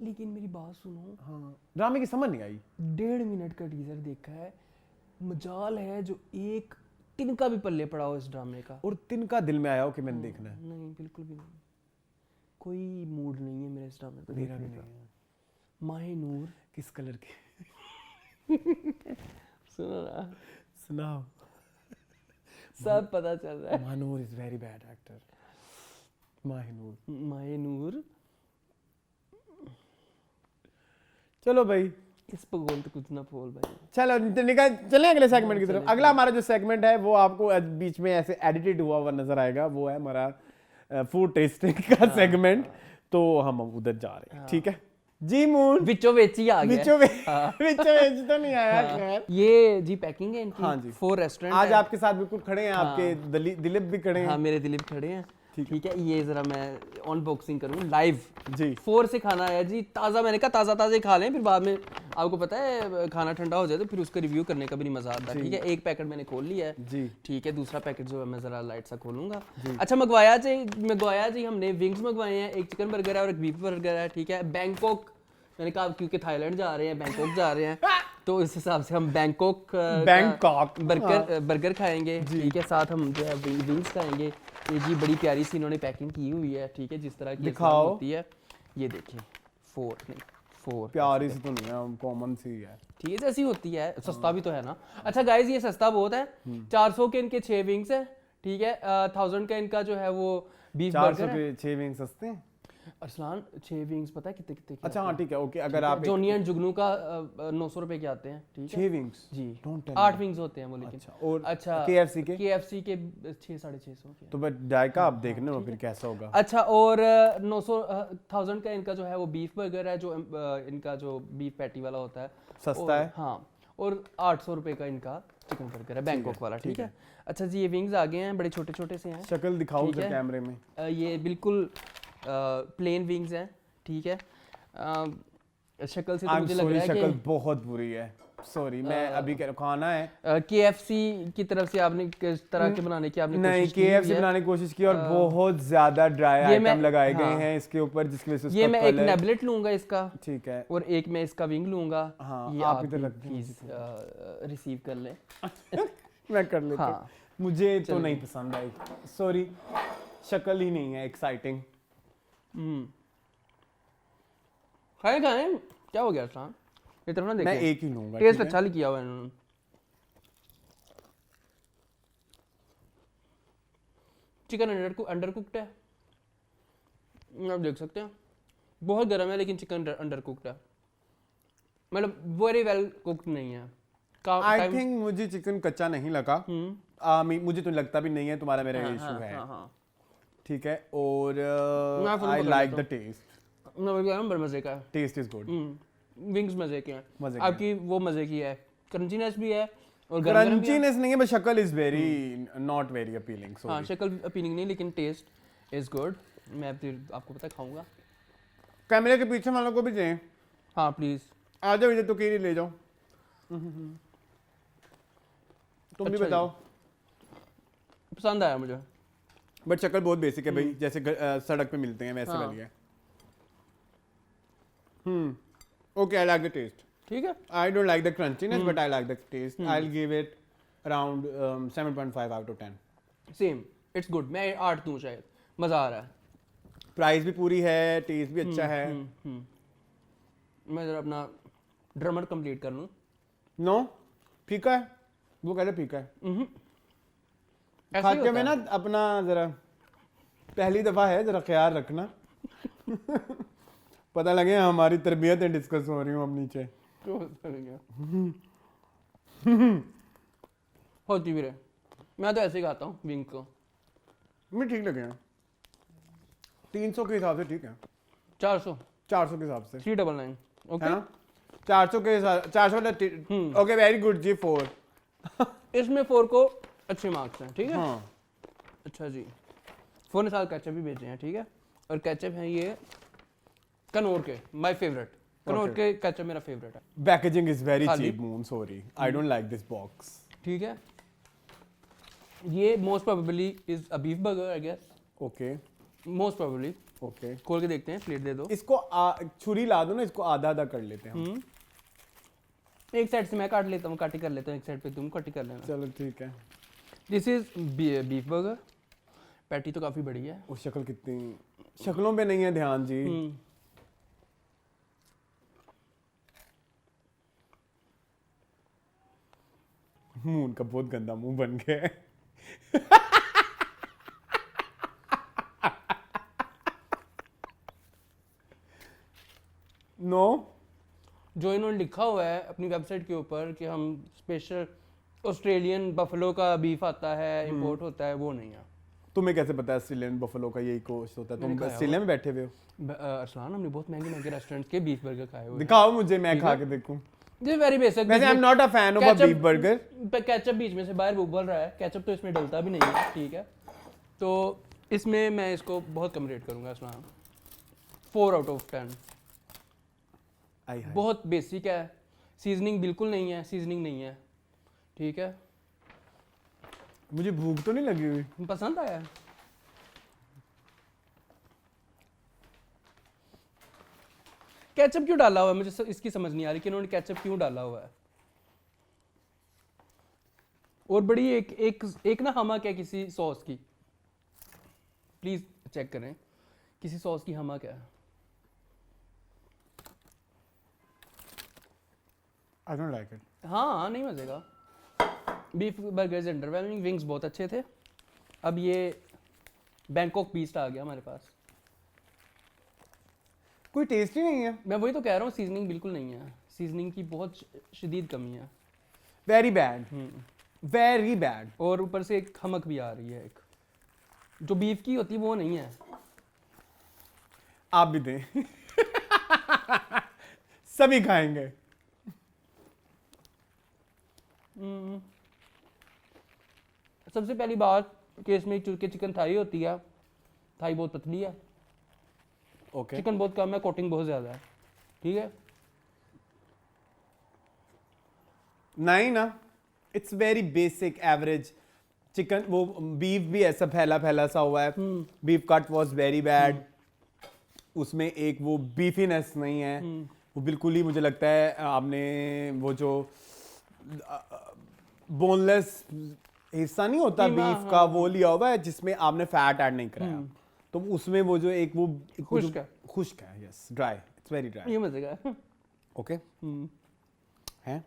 लेकिन मेरी बात सुनो, हाँ, ड्रामे की समझ नहीं आई। 1.5 मिनट का टीजर देखा है, मजाल है जो एक तिनका भी पल्ले पड़ा हो इस ड्रामे का, और तिनका दिल में आया हो कि मैंने देखना है। नहीं बिल्कुल भी नहीं, कोई मूड नहीं है मेरे इस ड्रामे को मेरा भी देखने का। नहीं है। माहे नूर किस कलर के? सुनो ना, सुनाओ। सब पता चल रहा है। Mahnoor is very bad actor. Mahnoor. Mahe Noor, चलो भाई, इस पर बोल तो कुछ ना बोल भाई। चलो निकल चलें अगले सेगमेंट की तरफ। अगला हमारा जो सेगमेंट है वो आपको बीच में ऐसे एडिटेड हुआ हुआ नजर आएगा, वो है हमारा फूड टेस्टिंग का सेगमेंट। तो हम उधर जा रहे हैं, ठीक है जी? मून विचो वेची आ गया, विचो वेच तो नहीं आया। खैर ये जी पैकिंग है इनकी। हाँ जी, 4 रेस्टोरेंट आज आपके साथ बिल्कुल खड़े हैं, आपके दिलीप भी खड़े हैं। हाँ मेरे दिलीप खड़े हैं, ठीक है। ये जरा मैं अनबॉक्सिंग करूँ लाइव जी। 4 से खाना आया जी, ताज़ा। मैंने कहा ताज़ा ही खा लें, फिर बाद में आपको पता है खाना ठंडा हो जाए तो फिर उसका रिव्यू करने का भी नहीं मजा आता, ठीक है। एक पैकेट मैंने खोल लिया है जी, ठीक है। दूसरा पैकेट जो है मैं जरा लाइट सा खोलूंगा। अच्छा, मंगवाया जी हमने विंग्स मंगवाए हैं, एक चिकन बर्गर है और एक बीफ बर्गर है, ठीक है। बैंकॉक, मैंने कहा क्योंकि थाईलैंड जा रहे हैं, बैंकॉक जा रहे हैं, तो इस हिसाब से हम बैंकॉक बर्गर खाएंगे, ठीक है। साथ हम जो है विंग्स खाएंगे। ये जी बड़ी प्यारी सी इन्होंने पैकिंग की हुई है, ठीक है, जिस तरह की होती है। ये देखिए 4 प्यारी सी तो नहीं है, कॉमन सी है, ठीक है, जैसी होती है। सस्ता भी तो है ना। अच्छा गाइस, ये सस्ता बहुत है। 400 के इनके 6 विंग्स है, ठीक है। 1000 का इनका जो है वो बीफ बर्गर है। 400 के 6 विंग सस्ते हैं अरसलान। 6 विंग्स पता है कितने के? अच्छा हाँ ठीक है, ओके। अगर आप जोनी एंड जुगनू का 900 रुपए के आते हैं, ठीक है। 6 विंग्स जी, डोंट टेल 8 विंग्स होते हैं वो, लेकिन और अच्छा KFC के 600-650 के। तो बस जायका आप देखने में फिर कैसा होगा। अच्छा, और 1000 का इनका जो है वो बीफ बर्गर है, जो इनका जो बीफ पैटी वाला होता है, सस्ता है। हाँ, और 800 रुपए का इनका चिकन बर्गर है, बैंकॉक वाला, ठीक है। अच्छा जी, ये विंग्स आ गए हैं, बड़े छोटे छोटे से हैं। शक्ल दिखाओ उधर कैमरे में। ये बिल्कुल प्लेन विंग्स हैं, ठीक है। शक्ल से तो मुझे लग रहा है शक्ल बहुत बुरी है, सॉरी। मैं अभी कह रहा हूं खाना है KFC की तरफ से आपने किस तरह के बनाने की आपने नहीं, कोशिश की है? KFC बनाने की कोशिश की और बहुत ज्यादा ड्राई आइटम लगाए गए हैं इसके ऊपर, जिसकी वजह से ये मैं एक नेबलेट लूंगा इसका, ठीक है, और एक मैं इसका विंग लूंगा। हाँ, ये आप इधर रख प्लीज रिसीव कर लें। मैं कर लेता हूं। हाँ। मुझे तो नहीं पसंद आई, सॉरी, शक्ल ही नहीं है एक्साइटिंग। खाए क्या हो गया अरसलान? ये तरफ ना देखिए, मैं एक ही लूंगा, टेस्ट अच्छा किया हुआ है इन्होंने। चिकन अंडर कुक्ड है, आप देख सकते हैं, बहुत गर्म है लेकिन चिकन अंडर कुक्ड है, मतलब वेरी वेल कुक्ड नहीं है। आई थिंक मुझे चिकन कच्चा नहीं लगा, मुझे तो लगता भी नहीं है, तुम्हारा मेरा इशू है, ठीक है। और आई लाइक द टेस्ट, बड़े मजे का है, टेस्ट इज गुड। विंग्स मजे के हैं, आपकी वो मजे की है, क्रंचीनेस भी है और क्रंचीनेस नहीं है, बट शक्ल is very not very appealing. हाँ, शक्ल अपीलिंग नहीं, लेकिन टेस्ट इज गुड। मैं फिर आपको पता खाऊंगा। कैमरे के पीछे वालों को भी दें, हाँ प्लीज। आ जाओ इधर, तो कहीं ले जाओ। तुम भी अच्छा बताओ। पसंद आया मुझे। बट शक्ल बहुत बेसिक है भाई, जैसे सड़क पे मिलते हैं वैसे हाँ। वाली है। Okay, I like the taste. ठीक है। I don't like the crunchiness but I like the taste. I will give it around 7.5 out of 10। Same, it's good. मैं 8 दूं शायद, मजा आ रहा है। प्राइस भी पूरी है, टेस्ट भी अच्छा है। मैं जरा अपना ड्रमर कंप्लीट कर लूं। नो, फीका है, वो कह रहे फीका है। ऐसे ही खाते में होता ना अपना जरा पहली दफा है, जरा ख्याल रखना। पता लगे हमारी तरबियतें डिस्कस हो रही हूँ हम नीचे। होती भी रहे। मैं तो ऐसे ही खाता हूँ विंग को। मुझे ठीक लगे हैं, 300 के हिसाब से ठीक है। 400 400 के हिसाब से 399। है ओके। ना? 400 के हिसाब 400 ओके, वेरी गुड जी। 4 इसमें 4 को अच्छे मार्क्स हैं। ठीक है। हाँ। अच्छा जी, 4 ने साथ केचप भी भेजे हैं। ठीक है। और केचप हैं ये कनौर के, माय फेवरेट। कनौर के केचप मेरा फेवरेट है। पैकेजिंग इज वेरी खाली। चीप मून, sorry I don't like this box. ठीक है। ये most probably is a beef burger I guess. Okay most probably. Okay, खोल के देखते हैं, प्लेट दे दो। इसको छुरी ला दो ना, इसको आधा आधा कर लेते हैं हम। एक साइड से मैं काट लेता हूँ, काटी कर लेता हूँ, एक साइड पे तुम काटी कर लेना। चलो ठीक है। This is beef burger. Patty तो काफी बड़ी है। वो शक्ल कितनी, शक्लों पे नहीं है ध्यान जी। मुंह उनका बहुत गंदा मुंह बन गया है। नो, जो इन्होंने लिखा हुआ है अपनी वेबसाइट के ऊपर कि हम स्पेशल ऑस्ट्रेलियन बफलो का बीफ आता है, इंपोर्ट होता है, वो नहीं है। तुम्हें कैसे पता है ऑस्ट्रेलियन बफलो का यही कोस्ट होता है? मैंने तुम खाया ऑस्ट्रेलिया में बैठे हुए हो? अरसलान, हमने बहुत महंगे महंगे रेस्टोरेंट के बीफ बर्गर खाए हुए हैं। दिखाओ मुझे, मैं खा के देखूं। This very basic. वैसे I am not a fan of a beef burger. Ketchup बीच में से बाहर उबल रहा है, केचप तो इसमें डलता भी नहीं है। ठीक है। तो इसमें मैं इसको बहुत कम रेट करूंगा अरसलान, 4 आउट ऑफ 10। बहुत बेसिक है, सीजनिंग बिल्कुल नहीं है, सीजनिंग नहीं है। ठीक है। मुझे भूख तो नहीं लगी हुई। पसंद आया। केचप क्यों डाला हुआ है, मुझे इसकी समझ नहीं आ रही कि इन्होंने केचप क्यों डाला हुआ है। और बड़ी एक ना हमक है किसी सॉस की, प्लीज चेक करें किसी सॉस की हमक है। I don't like it. हाँ, नहीं मजेगा। बीफ बर्गर्स अंडरवेलमिंग, विंग्स बहुत अच्छे थे। अब ये बैंकॉक बीस्ट आ गया हमारे पास। कोई टेस्ट ही नहीं है। मैं वही तो कह रहा हूँ, सीजनिंग बिल्कुल नहीं है, सीजनिंग की बहुत शदीद कमी है। Very bad, very bad. और ऊपर से एक खमक भी आ रही है, एक जो बीफ की होती है वो नहीं है। आप भी दें। सभी खाएंगे। सबसे पहली बात कि इसमें चूंकि चिकन थाई होती है, थाई बहुत पतली है। ओके, चिकन बहुत कम है, कोटिंग बहुत ज्यादा है। ठीक है। नहीं ना, it's very basic average chicken. वो बीफ भी ऐसा फैला फैला सा हुआ है। Beef cut was very bad. उसमें एक वो बीफीनेस नहीं है। वो बिल्कुल ही मुझे लगता है आपने वो जो बोनलेस हिस्सा नहीं होता बीफ का, वो लिया हुआ है जिसमें आपने फैट ऐड नहीं कराया। तो उसमें वो जो एक वो खुश्क है, yes, dry, it's very dry. ये मजे का। ओके है।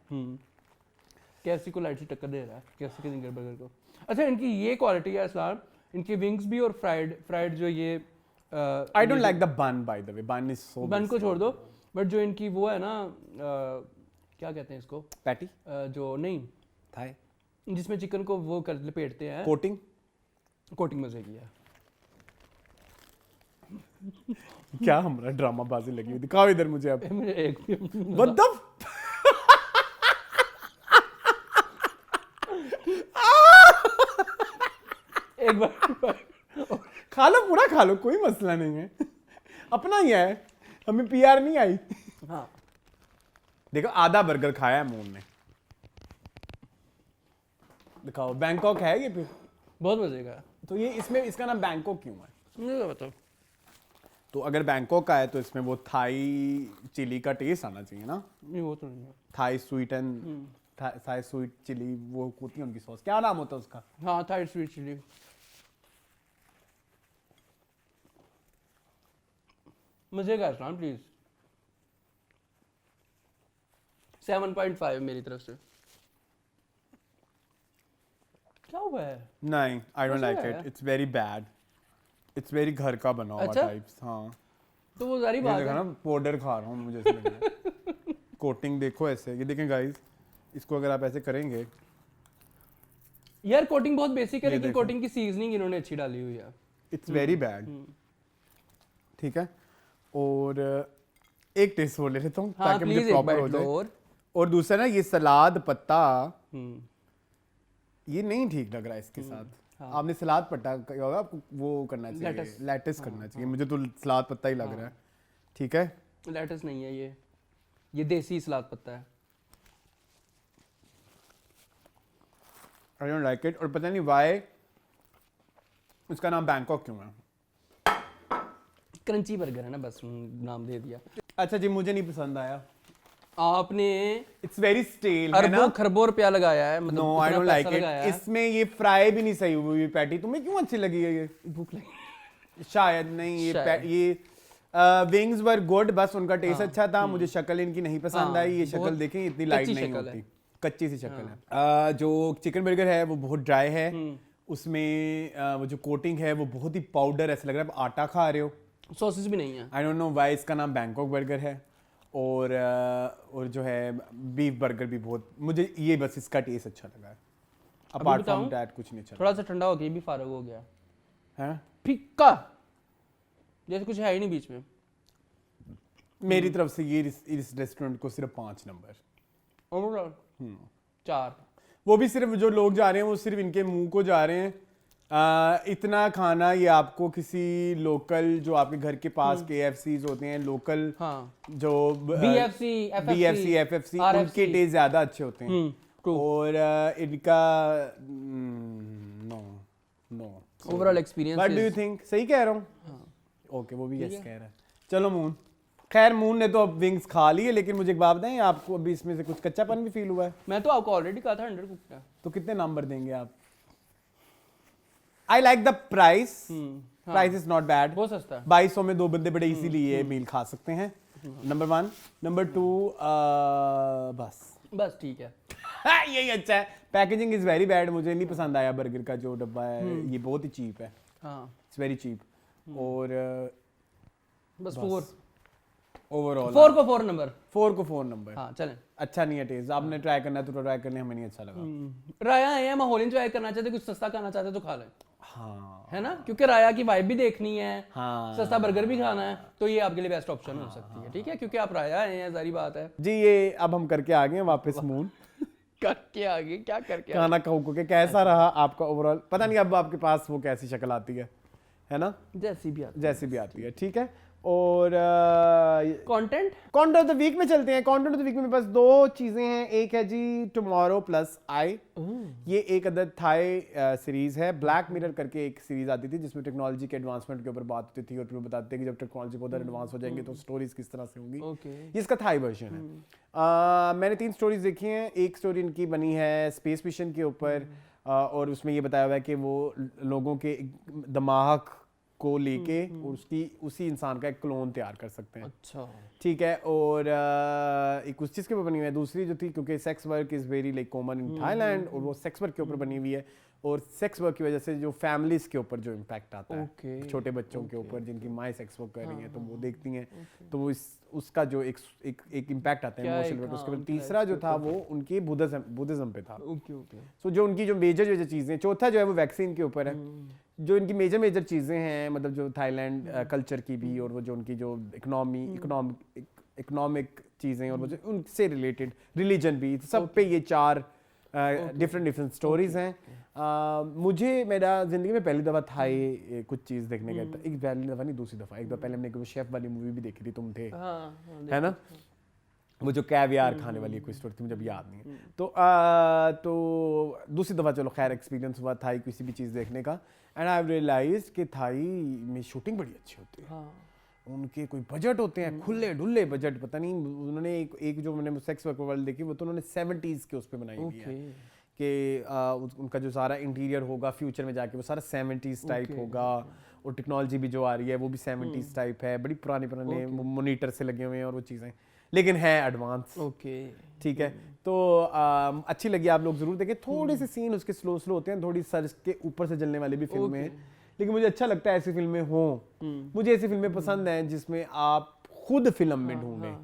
केएफसी को लाइट से टक्कर दे रहा है, केएफसी के जिंगर बर्गर को। अच्छा, इनकी ये क्वालिटी है असलान, इनकी विंग्स भी और फ्राइड जो ये आई डोंट लाइक द बन, बाय द वे। बन इज सो, बन को छोड़ दो, बट जो इनकी वो है ना, क्या कहते हैं इसको, पैटी, जो नहीं थाई, जिसमें चिकन को वो कर लपेटते हैं, कोटिंग मजे की है। क्या हमारा ड्रामा बाजी लगी हुई, दिखाओ इधर मुझे अब। मुझे एक What the एक बार खा लो, पूरा खा लो, कोई मसला नहीं है। अपना ही है, हमें पीआर नहीं आई। हाँ, देखो आधा बर्गर खाया है मून ने। दिखाओ, बैंकॉक है ये फिर? बहुत मजे का। तो ये इसमें इसका नाम बैंकॉक क्यों है? मुझे बताओ। तो अगर बैंकॉक का है तो इसमें वो थाई चिली का टेस्ट आना चाहिए ना। नहीं वो तो नहीं है। Thai sweet and Thai sweet chilli वो होती है उनकी सॉस, क्या नाम होता है उसका? हाँ थाई स्वीट चिली। मजे का है प्लीज। 7.5 मेरी तरफ से। क्या हुआ है? नहीं, आई don't like it, it's very bad, it's very घर का बना हुआ अच्छा? टाइप्स। हाँ तो वो सारी ये बात देखो है ना, पाउडर खा रहा हूँ मुझे ऐसा लग रहा है। कोटिंग देखो ऐसे, ये देखें गाइस, इसको अगर आप ऐसे करेंगे। यार कोटिंग बहुत बेसिक है, ये लेकिन देखो। कोटिंग की सीजनिंग इन्होंने अच्छी डाली हुई है। It's very bad. ठीक है, और एक टेस्ट वो ले लेता हूँ हाँ ताकि मुझे प्लीज एक प्रॉपर हो बाइट लो जाए। और। और दूसरा ना, ये सलाद पत्ता हम्म, ये नहीं ठीक लग रहा है इसके साथ। आपने सलाद पत्ता होगा, आपको वो करना चाहिए, लेटस करना चाहिए। मुझे तो सलाद पत्ता ही लग रहा है। ठीक है, लेटस नहीं है ये देसी सलाद पत्ता है। I don't like it. और पता नहीं वाई उसका नाम बैंकॉक क्यों है। क्रंची बर्गर है ना, बस नाम दे दिया। अच्छा जी, मुझे नहीं पसंद आया। आपने इट्स वेरी स्टेल है ना। अरबों खरबों रुपया लगाया है, मतलब नो आई इतना डोंट लाइक पैसा इट। लगाया है। इसमें ये फ्राई भी नहीं सही हुई पैटी। तुम्हें क्यों अच्छी लगी है ये? भूख लगी। शायद नहीं, ये शायद। ये विंग्स वर गुड, बस उनका टेस्ट अच्छा था। मुझे शक्ल इनकी नहीं पसंद आई। ये शक्ल बहुत देखें, इतनी लाइट कच्ची नहीं शक्ल होती, है। कच्ची सी शक्ल है। जो चिकन बर्गर है वो बहुत ड्राई है। उसमें वो जो कोटिंग है वो बहुत ही पाउडर, ऐसा लग रहा है आप आटा खा रहे हो। सॉसेस भी नहीं है। आई डोंट नो व्हाई इसका नाम बैंकॉक बर्गर है। और जो है बीफ बर्गर भी बहुत, मुझे ये बस इसका टेस्ट अच्छा लगा है। अपार्ट फ्रॉम दैट कुछ नहीं अच्छा थोड़ा सा ठंडा हो गया, भी फारग हो गया है। फीका, जैसे कुछ है ही नहीं बीच में। मेरी तरफ से ये इस रेस्टोरेंट को सिर्फ 5 नंबर। 4। वो भी सिर्फ जो लोग जा रहे हैं वो सिर्फ इनके मुंह को जा रहे हैं। इतना खाना ये आपको किसी लोकल, जो आपके घर के पास KFCs होते हैं, लोकल हाँ। जो BFC, FFC RFC, उनके टेस्ट ज्यादा अच्छे होते हैं। true। और इनका no no overall experience. What do you think? सही कह रहा हूँ? ओके, वो भी यस कह रहा है। चलो मून, खैर मून ने तो अब विंग्स खा लिए, लेकिन मुझे एक बात बताएं, आपको अभी इसमें से कुछ कच्चापन भी फील हुआ है? मैं तो आपको ऑलरेडी कहा था अंडर कुक्ड है। तो कितने नंबर देंगे आप? आई like the price. Price is not bad, बहुत सस्ता है। 2200 में 2 बंदे बड़े इजीली ये मील खा सकते हैं। नंबर 1। नंबर 2 बस ठीक है। यही अच्छा है। पैकेजिंग इज वेरी बैड, मुझे नहीं पसंद आया बर्गर का जो डब्बा है। ये बहुत ही चीप है, हाँ इट्स वेरी चीप। और बस 4 ओवरऑल 4 को 4 नंबर। 4 को 4 नंबर। हाँ चलें। अच्छा नहीं है टेस्ट, आपने ट्राई करना है तो ट्राई करने, हमें नहीं अच्छा लगा। राया है, माहौल एंजॉय करना चाहते, कुछ सस्ता खाना चाहते तो खा लें। हाँ है ना, क्योंकि राया की वाइब भी देखनी है। हाँ। सस्ता बर्गर भी खाना है, तो ये आपके लिए बेस्ट ऑप्शन हो सकती है। ठीक है, क्योंकि आप राया आए हैं, सारी बात है। जी, ये अब हम करके आ गए हैं वापस मून। करके आगे क्या करके खाना खाओ के कैसा रहा आपका ओवरऑल? पता नहीं अब आपके पास वो कैसी शक्ल आती है ना? जैसी भी आती जैसी भी आती है। ठीक है, और कंटेंट ऑफ द वीक में चलते हैं। कंटेंट ऑफ द वीक में मेरे पास 2 चीजें हैं। एक है जी टुमारो प्लस आई, ये एक अदर थाई सीरीज है। ब्लैक मिरर करके एक सीरीज आती थी जिसमें टेक्नोलॉजी के एडवांसमेंट के ऊपर बात होती थी, और फिर बताते थे कि जब टेक्नोलॉजी बहुत एडवांस हो जाएंगे तो स्टोरीज किस तरह से होंगी। ये इसका थाई वर्जन है। मैंने 3 स्टोरीज देखी हैं। एक स्टोरी इनकी बनी है स्पेस मिशन के ऊपर, और उसमें ये बताया हुआ है कि वो लोगों के दिमाग को लेके उसी इंसान का एक क्लोन तैयार कर सकते हैं। अच्छा ठीक है, और एक उस चीज़ के ऊपर बनी हुई है। दूसरी जो थी, क्योंकि sex work is very like common in Thailand, और वो सेक्स वर्क के ऊपर बनी हुई है। और सेक्स वर्क की वजह से जो फैमिलीज के ऊपर जो इम्पैक्ट आता है, छोटे बच्चों के ऊपर जिनकी माएँ सेक्स वर्क कर रही हैं, तो वो देखती हैं, तो वो उसका जो एक इम्पैक्ट आता है इमोशनल। उसके बाद तीसरा जो था वो उनकी बुद्धिज्म पे था। सो जो उनकी जो मेजर चीज़ें, चौथा जो है वो वैक्सीन के ऊपर है। जो इनकी मेजर चीज़ें हैं, मतलब जो थाईलैंड कल्चर की भी, और वो जो उनकी जो इकोनॉमिक चीज़ें, और वो जो उनसे रिलेटेड रिलीजन भी, सब पे ये 4 डिफरेंट स्टोरीज हैं। मुझे मेरा ज़िंदगी में पहली दफ़ा थाई कुछ चीज़ देखने का था। एक पहली दफ़ा नहीं, दूसरी दफ़ा। एक दफ़ा पहले हमने शेफ वाली मूवी भी देखी थी, तुम थे, है ना? वो जो कैवियार खाने वाली कोई स्टोरी थी, मुझे अभी याद नहीं है। तो दूसरी दफ़ा चलो खैर एक्सपीरियंस हुआ थाई किसी भी चीज़ देखने का, एंड आई रियलाइज कि थाई में शूटिंग बड़ी अच्छी होती है। उनके कोई बजट होते हैं खुले डुल्ले बजट, पता नहीं उन्होंने एक जो मैंने सेक्स वर्कर वर्ल्ड देखी वो तो उन्होंने 70s के उस पर बनाई हुई है कि उनका जो सारा इंटीरियर होगा फ्यूचर में जाके वो सारा 70s टाइप होगा, और टेक्नोलॉजी भी जो आ रही है वो भी 70s टाइप है, बड़ी पुराने मोनीटर से लगे हुए हैं और वो चीज़ें, लेकिन है एडवांस। ठीक है, तो अच्छी लगी, आप लोग जरूर देखें। थोड़े से सीन उसके स्लो होते हैं, थोड़ी सर के ऊपर से जलने वाली भी फिल्में हैं, लेकिन मुझे अच्छा लगता है ऐसी फिल्में हों। मुझे ऐसी फिल्में पसंद हैं जिसमें आप खुद फिल्म में ढूंढें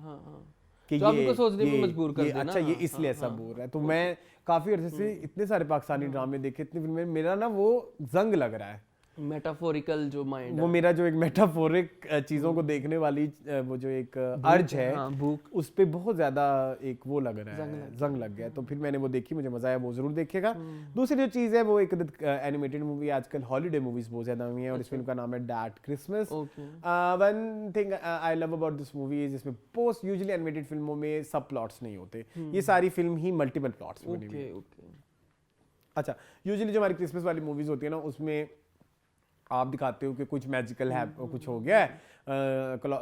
कि तो आपको सोचने पे मजबूर कर देना, अच्छा ये इसलिए ऐसा बोल रहा है। तो मैं काफी अर्से से इतने सारे पाकिस्तानी ड्रामे देखे, इतनी फिल्में, मेरा ना वो जंग लग रहा है, मेटाफोरिकल जो माइंड वो मेरा जो एक मेटाफोरिक चीजों को देखने वाली वो जो एक अर्ज है, भूख, उस पे बहुत ज्यादा एक वो लग रहा है, जंग लग गया। तो फिर मैंने वो देखी, मुझे मजा आया, वो जरूर देखेगा। दूसरी जो चीज है वो एक एनिमेटेड मूवी, आजकल हॉलीडे मूवीज बहुत ज्यादा हुई हैं, और इस फिल्म का नाम है dad Christmas. One thing I love about this movie is इसमें पोस्ट यूजुअली एनिमेटेड फिल्मों में सब प्लॉट्स नहीं होते, ये सारी फिल्म ही मल्टीपल प्लॉट्स बनी हुई है। अच्छा, यूजुअली जो हमारी क्रिसमस वाली मूवीज होती है ना, उसमें आप दिखाते हो कि कुछ मैजिकल है, कुछ हो गया है,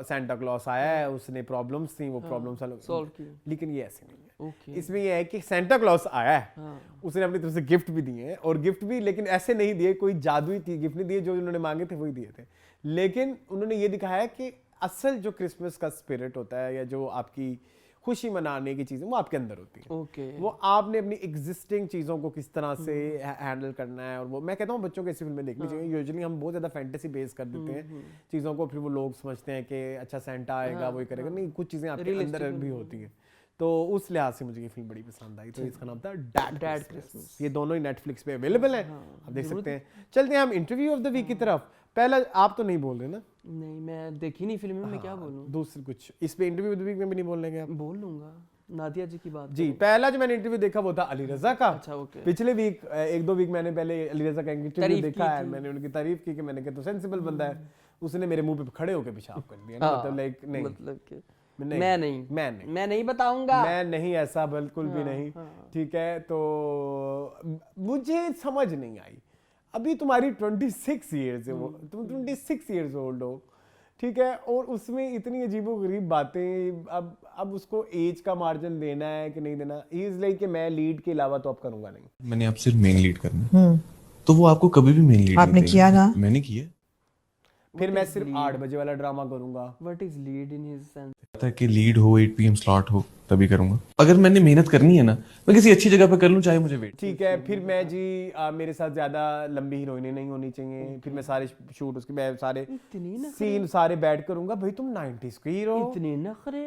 सेंटा क्लॉस आया है, उसने प्रॉब्लम्स थी, वो प्रॉब्लम्स सॉल्व की, लेकिन ये ऐसे नहीं है। इसमें ये है कि सेंटा क्लॉस आया है, उसने अपनी तरफ से गिफ्ट भी दिए हैं, और गिफ्ट भी लेकिन ऐसे नहीं दिए, कोई जादुई गिफ्ट नहीं दिए, जो उन्होंने मांगे थे वही दिए थे, लेकिन उन्होंने ये दिखाया कि असल जो क्रिसमस का स्पिरिट होता है, या जो आपकी खुशी मनाने की चीजें, वो आपके अंदर होती है। वो आपने अपनी एग्जिस्टिंग चीजों को किस तरह से हैंडल करना है, और वो मैं कहता हूँ बच्चों को ऐसी फिल्में देखनी चाहिए। यूजुअली हम बहुत ज्यादा फैंटेसी बेस कर देते हैं चीजों को, फिर वो लोग समझते हैं कि अच्छा सेंटा आएगा वही करेगा, नहीं, कुछ चीजें आपके अंदर भी होती हैं। तो उस लिहाज से मुझे ये फिल्म बड़ी पसंद आई। तो इसका नाम था डैड क्रिसमस। ये दोनों ही नेटफ्लिक्स पे अवेलेबल है, आप देख सकते हैं। चलते हैं हम इंटरव्यू ऑफ द वीक की तरफ। पहला आप तो नहीं बोल रहे ना? नहीं, मैं देखी नहीं फिल्म में, मैं क्या बोलूं। दूसरी कुछ इस पे इंटरव्यू ऑफ द वीक में भी नहीं बोल लेंगे आप? बोल लूंगा, नादिया जी की बात जी। पहला जो मैंने इंटरव्यू देखा वो था अली रजा का। अच्छा, ओके। पिछले वीक 1-2 वीक मैंने पहले अली रजा का इंटरव्यू देखा है, मैंने उनकी तारीफ की कि मैंने कहा तो सेंसिबल बंदा है, उसने मेरे मुंह पे खड़े होकर पेशाब कर दिया, मतलब लाइक नहीं, मतलब कि मैं नहीं बताऊंगा, मैं नहीं, ऐसा बिल्कुल भी नहीं। ठीक है, तो मुझे समझ नहीं आई। अभी तुम्हारी 26 ईयर्स है, वो तुम 26 ईयर्स ओल्ड हो, ठीक है, और उसमें इतनी अजीबोगरीब बातें, अब उसको एज का मार्जिन देना है कि नहीं देना। ही इज लाइक कि मैं लीड के अलावा तो अब करूंगा नहीं। मैंने आप सिर्फ मेन लीड करना, तो वो आपको कभी भी मेन लीड आपने किया ना? मैंने किया। फिर मैं सिर्फ 8 बजे वाला ड्रामा करूंगा। What is lead in his sense? पता कि लीड हो 8 PM स्लॉट हो तभी करूंगा। अगर मैंने मेहनत करनी है ना, मैं किसी अच्छी जगह पे कर लूं, चाहे मुझे वेट। ठीक है, फिर मैं जी मेरे साथ ज्यादा लंबी हीरोइनें नहीं होनी चाहिए। फिर मैं सारे शूट उसके मैं सारे सीन सारे बैठ करूंगा। भाई तुम 90s के हीरो, इतने नखरे,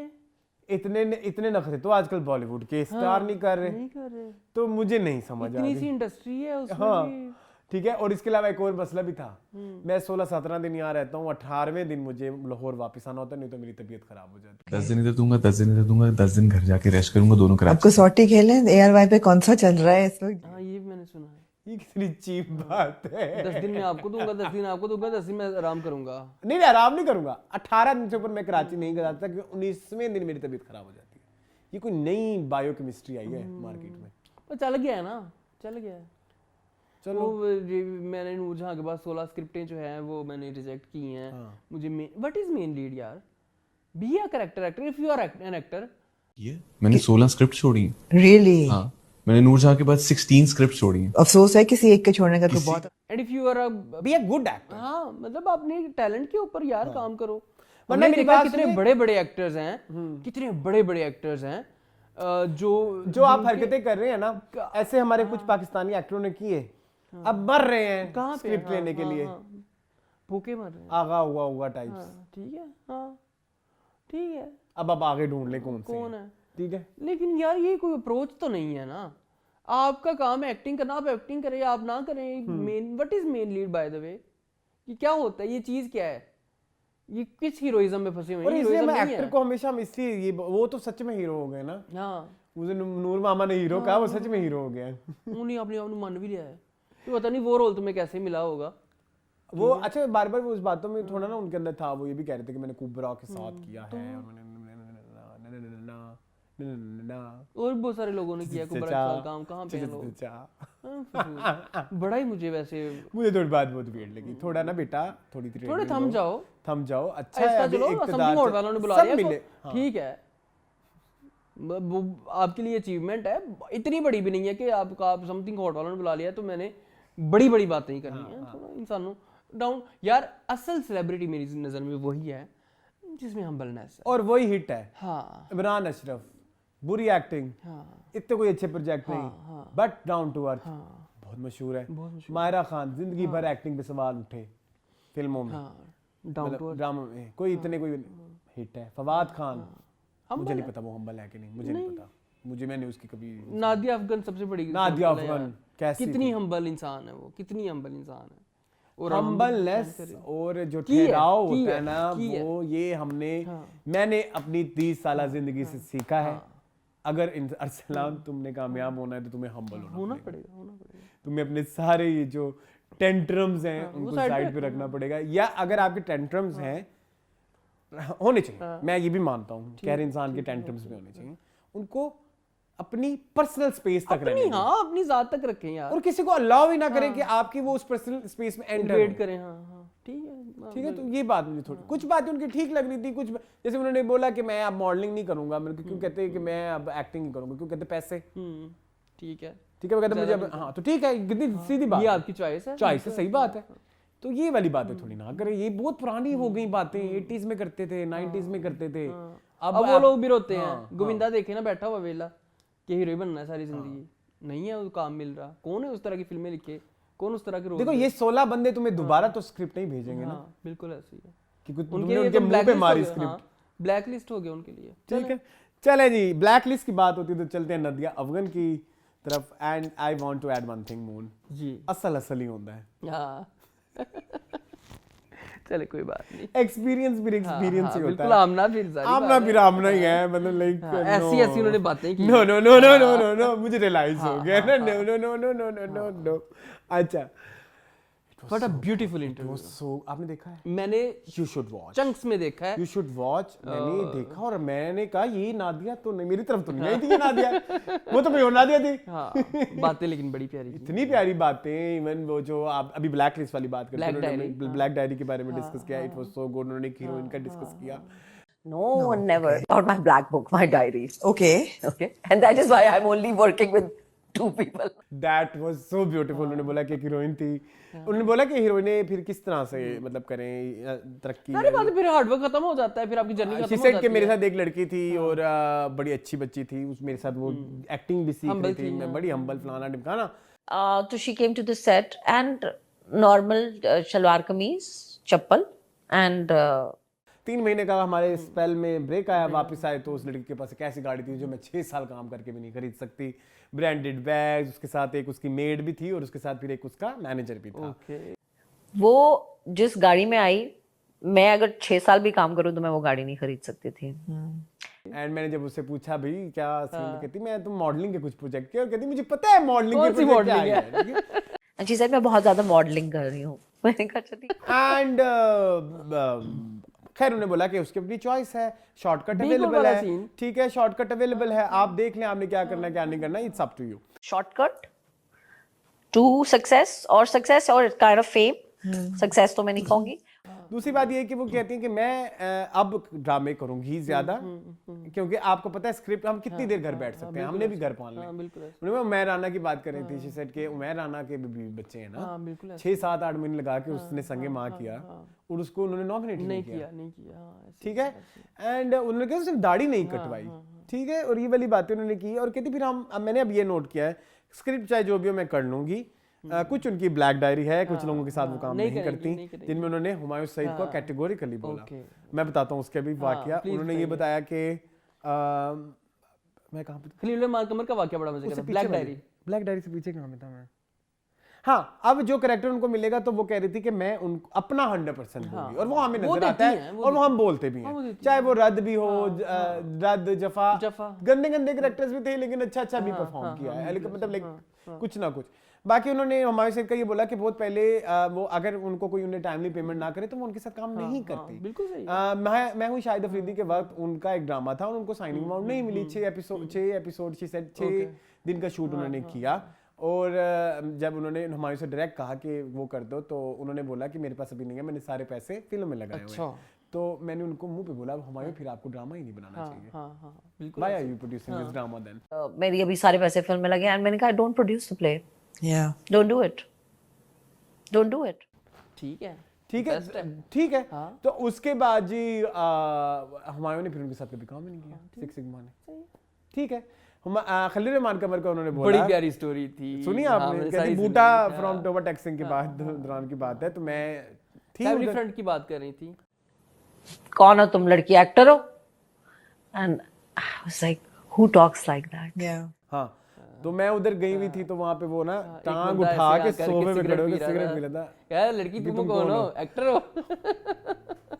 इतने नखरे तो आजकल बॉलीवुड के स्टार नहीं कर रहे, तो मुझे नहीं समझ आ रही। इतनी सी इंडस्ट्री है उसमें। हाँ, ठीक है। और इसके अलावा एक और मसला भी था, मैं 16-17 दिन यहाँ रहता हूँ, 18वें दिन मुझे लाहौर वापस आना होता, नहीं तो मेरी तबीयत खराब हो जाती। 10 दिन इधर दूंगा, 10 दिन इधर दूंगा, 10 दिन घर जाके रेस्ट करूंगा, दोनों करा। आपको सॉटी खेलें ARY पे कौन सा चल रहा है इस वक्त? हाँ, ये मैंने सुना है। ये कितनी चीप बात है। 10 दिन मैं आपको दूंगा, 10 दिन आपको दूंगा, 10 दिन मैं आराम करूंगा। नहीं, आराम नहीं करूंगा। 18 दिन से ऊपर मैं कराची नहीं गया था, क्योंकि 19वें दिन मेरी तबीयत खराब हो जाती है। ये कोई नई बायोकेमिस्ट्री आई है मार्केट में। वो चल गया है ना, चल गया है। चलो, मैंने नूरजहां के बाद 16 स्क्रिप्टें जो हैं वो मैंने रिजेक्ट की हैं। मुझे व्हाट इज मेन लीड यार? Be a character actor if you are an actor. ये मैंने 16 स्क्रिप्ट छोड़ी हैं। रियली? हाँ, मैंने नूरजहां के बाद 16 स्क्रिप्ट छोड़ी हैं। अफसोस है किसी एक के छोड़ने का, तो बहुत। And if you R be a good actor, हाँ, मतलब अपने टैलेंट के ऊपर यार काम करो। वरना मेरी बात कितने बड़े-बड़े एक्टर्स हैं, कितने बड़े-बड़े एक्टर्स हैं जो आप हरकतें कर रहे हैं ना, ऐसे हमारे कुछ पाकिस्तानी एक्टरों ने किए, अब मर रहे हैं स्क्रिप्ट लेने के लिए, भूखे मर रहे हैं, आगा हुआ टाइप्स। ठीक है, हाँ ठीक है। अब आगे ढूंढ ले कौन है, ठीक है। लेकिन यार ये कोई अप्रोच तो नहीं है ना। आपका काम है एक्टिंग करना, आप एक्टिंग करें, आप ना करें। Main what is main lead by the way? ये क्या होता है, ये चीज क्या है? ये किस हीरोइज्म में फंसे हुए हैं? इसलिए मैं एक्टर को हमेशा हम इसलिए ये वो तो सच में हीरो हो गए ना। हाँ, मुझे नूर मामा ने हीरो कहा, वो सच में हीरो हो गया। उन्हें अपने आप मान भी लिया है। तो पता नहीं वो रोल तुम्हें कैसे मिला होगा वो। अच्छा, बार बार वो उस बातों में थोड़ा ना उनके अंदर था, वो ये भी कह रहे थे कि मैंने कुबरा के साथ किया है, और मैंने ना और बहुत सारे लोगों ने किया, कोई बड़ा साल काम कहाँ पे हैं लोग। हाँ, बड़ा ही मुझे वैसे मुझे थोड़ी बात बहुत वियर्ड लगी, थोड़ा ना बेटा थोड़ी थोड़े थम जाओ, अच्छा है, अभी चलो इक़्तिदार समथिंग होटल वालों ने बुला सब लिया मिले, तो ठीक है, वो आपके लिए अचीवमेंट है, इतनी बड़ी भी नहीं है कि आप समथिंग होटल वालों ने बुला लिया तो मैंने बड़ी बड़ी बातें ही करनी है। थोड़ा इंसानों डाउन यार, असल सेलिब्रिटी मेरी नज़र में वही है जिसमें हम्बलनेस है, और वही हिट है। हाँ इमरान अशरफ, बुरी एक्टिंग, हाँ इतने कोई अच्छे प्रोजेक्ट नहीं, हाँ। बट डाउन टू अर्थ, हाँ बहुत मशहूर है। बहुत मशहूर। मायरा खान जिंदगी भर एक्टिंग पे सवाल उठे फिल्मों में, हाँ डाउन टू ड्रामा में, कोई इतने कोई हिट है। फवाद खान, मुझे नहीं पता वो हम्बल है कि नहीं, मुझे नहीं पता, मैंने उसकी कभी। नादिया अफगान सबसे बड़ी नादिया अफगान कैसी कितनी हम्बल इंसान है वो, कितनी हम्बल इंसान है, और हम्बलनेस और जो ठहराव होता है ना की है। वो ये मैंने अपनी 30 साल जिंदगी से सीखा है। अगर अरसलान तुमने कामयाब होना है तो तुम्हें हम्बल होना पड़ेगा। तुम्हें अपने सारे ये जो टेंट्रम्स हैं उनको साइड पे रखना पड़ेगा, या अगर आपके टेंट्रम्स हैं होने चाहिए, मैं ये भी मानता हूँ कि हर इंसान के टेंट्रम्स भी होने चाहिए, उनको अपनी पर्सनल स्पेस तक रहने दें। हाँ अपनी जात तक रखें यार, और किसी को अलाउ ही ना करें कि आपकी वो उस पर्सनल स्पेस में एंटर करें। हाँ ठीक है। तो ये बात मुझे थोड़ी कुछ बातें उनकी ठीक लग रही थी, कुछ जैसे उन्होंने बोला कि मैं अब मॉडलिंग नहीं करूंगा, मेरे को क्यों कहते हैं कि मैं अब एक्टिंग ही करूंगा, क्यों कहते पैसे। ठीक है वो कहते मुझे हाँ तो ठीक है, कितनी सीधी बात, ये आपकी चॉइस है, सही बात है। तो ये वाली बातें थोड़ी ना करें, ये बहुत पुरानी हो गई बातें, 80s में करते थे, 90s में करते थे। अब वो लोग भी रोते हैं, गोविंदा देखे ना बैठा हुआ वेला कि हीरो बनना है सारी जिंदगी, नहीं है वो काम मिल रहा, कौन है उस तरह की फिल्में लिखे, कौन उस तरह के रोल। देखो ये 16 बंदे तुम्हें दोबारा तो स्क्रिप्ट नहीं भेजेंगे ना, बिल्कुल ऐसे ही है कि उनके मुंह पे मारी स्क्रिप्ट, ब्लैक लिस्ट हो गया उनके लिए। ठीक है चले जी, ब्लैक लिस्ट की बात होती है तो चलते हैं नादिया अफगान की तरफ। And I want to add one thing Moon ji, असल ही होता है। हाँ चले कोई बात नहीं, एक्सपीरियंस भी एक्सपीरियंस ही होता है, बिल्कुल आमना फिर आमना ही है, मतलब लाइक ऐसी उन्होंने बातें की। नो मुझे रियलाइज हो गया ना, नो अच्छा। What a beautiful interview. So आपने देखा है? मैंने यू शुड वॉच, चंक्स में देखा है, यू शुड वॉच। मैंने देखा और मैंने कहा ये नादिया तो नहीं, मेरी तरफ तो नहीं आई थी ये नादिया, वो तो कोई और नादिया थी। हाँ बातें लेकिन बड़ी प्यारी, इतनी प्यारी बातें। इवन वो जो आप अभी ब्लैक लिस्ट वाली बात करते हैं, ब्लैक डायरी के बारे में डिस्कस किया, इट वाज सो गुड, उन्होंने एक हीरोइन का डिस्कस किया। No, never. About my black book, my diaries. Okay. And that is why I'm only working with 2 people. That was so beautiful. उन्होंने बोला कि एक हीरोइन थी, उन्होंने बोला कि हीरोइनें फिर किस तरह से मतलब करें तरक्की, सारी बातें फिर हार्ड वर्क खत्म हो जाता है, फिर आपकी जर्नी खत्म हो जाती है। कि मेरे साथ एक लड़की थी और बड़ी अच्छी बच्ची थी, उस मेरे साथ वो एक्टिंग भी सीख रही थी, मैं बड़ी हम्बल फलाना ढिमकाना। तो she came to the set and normal salwar kameez, chappal and 3 महीने का हमारे स्पेल में ब्रेक आया, वापस आए तो उस लड़की के पास एक ऐसी गाड़ी थी जो मैं 6 साल काम करके भी नहीं खरीद सकती, ब्रांडेड बैग्स, उसके साथ एक उसकी मेड भी थी और उसके साथ फिर एक उसका मैनेजर भी था। वो जिस गाड़ी में आई, मैं अगर 6 साल भी काम करूं तो मैं वो गाड़ी नहीं खरीद सकती थी। एंड मैंने जब उससे पूछा भाई क्या सीन, कहती मैं तो मॉडलिंग के कुछ प्रोजेक्ट किए, और कहती मुझे पता है मॉडलिंग के प्रोजेक्ट क्या है। And she said मैं बहुत ज्यादा मॉडलिंग कर रही हूँ। मैंने कहा चलिए। एंड खैर उन्होंने बोला कि उसकी अपनी चॉइस है, शॉर्टकट अवेलेबल है, ठीक है शॉर्टकट अवेलेबल है, आप देख लें आपने क्या करना है क्या नहीं करना, it's up to you. Shortcut to success और काइंड ऑफ फेम, सक्सेस तो मैं नहीं कहूंगी। दूसरी बात ये है कि वो कहती हैं कि मैं अब ड्रामे करूंगी ज्यादा, क्योंकि आपको पता है स्क्रिप्ट हम कितनी देर घर बैठ सकते हैं, हमने भी घर पाल लिया। उमैर राना की बात कर रही थी, शी सेड कि उमैर राना के भी बच्चे हैं ना, 6-7-8 महीने लगा के उसने संगे माँ किया और उसको उन्होंने नॉमिनेट नहीं किया, ठीक है। एंड उन्होंने कहा सिर्फ दाढ़ी नहीं कटवाई, ठीक है, और ये वाली बातें उन्होंने की। और कहती फिर मैंने अब ये नोट किया है स्क्रिप्ट चाहे जो भी हो मैं कर लूंगी। कुछ उनकी ब्लैक डायरी है, कुछ लोगों के साथ वो काम नहीं करती, जिनमें उन्होंने हुमायूं सईद को कैटेगोरिकली बोला। मैं बताता हूँ उसके भी वाकया। उन्होंने ये बताया कि मैं कहाँ पे, खलील माल कमर का वाकया बड़ा मजे का था। ब्लैक डायरी से पीछे कहाँ पे था मैं? हाँ, अब जो कैरेक्टर उनको मिलेगा तो वो कह रही थी कि मैं उनको अपना 100% दूंगी, और वो हमें नजर आता है और वो हम बोलते भी हैं, चाहे वो रद्द भी हो, रद्द, जफा, गंदे गंदे कैरेक्टर्स भी थे लेकिन अच्छा भी परफॉर्म किया है, मतलब लाइक कुछ ना कुछ। बाकी उन्होंने हमारे साथ का ये बोला कि बहुत पहले वो अगर उनको कोई उन्हें टाइमली पेमेंट ना करे तो वो उनके साथ काम नहीं करती। बिल्कुल सही। मैं हूँ शाहिद अफरीदी के वक्त उनका एक ड्रामा था और उनको साइनिंग अमाउंट नहीं मिली। 6 एपिसोड 6 दिन का शूट उन्होंने किया, और जब उन्होंने हमारे से डायरेक्ट कहा कि वो कर दो तो उन्होंने बोला कि मेरे पास अभी नहीं है, मैंने सारे पैसे फिल्म में लगाए हुए हैं। तो मैंने उनको मुंह पे बोला, हमारे फिर आपको ड्रामा ही नहीं बनाना चाहिए, बिल्कुल। Why are you producing this drama then? मेरी अभी सारे पैसे फिल्म में लगे एंड मैंने कहा don't produce the play, don't do it. ठीक है। तो उसके बाद जी हुमायूं ने फिर उनके साथ कभी काम ही नहीं किया, सिक्स सिग्मा ने। ठीक है, खलील रहमान कमर का उन्होंने बोला, बड़ी प्यारी स्टोरी थी, सुनी आपने? कहती बूटा फ्रॉम टोबा टैक्सिंग के बाद दौरान की बात है, तो मैं थी फैमिली फ्रंट की बात कर रही थी। कौन हो तुम, लड़की एक्टर हो? And I was like who talks like that. हाँ, तो मैं उधर गई हुई थी, तो वहां पे वो ना टांग उठा के सोफे पे खड़े होकर सिगरेट पी रहा था। क्या लड़की तुम कौन हो, एक्टर हो?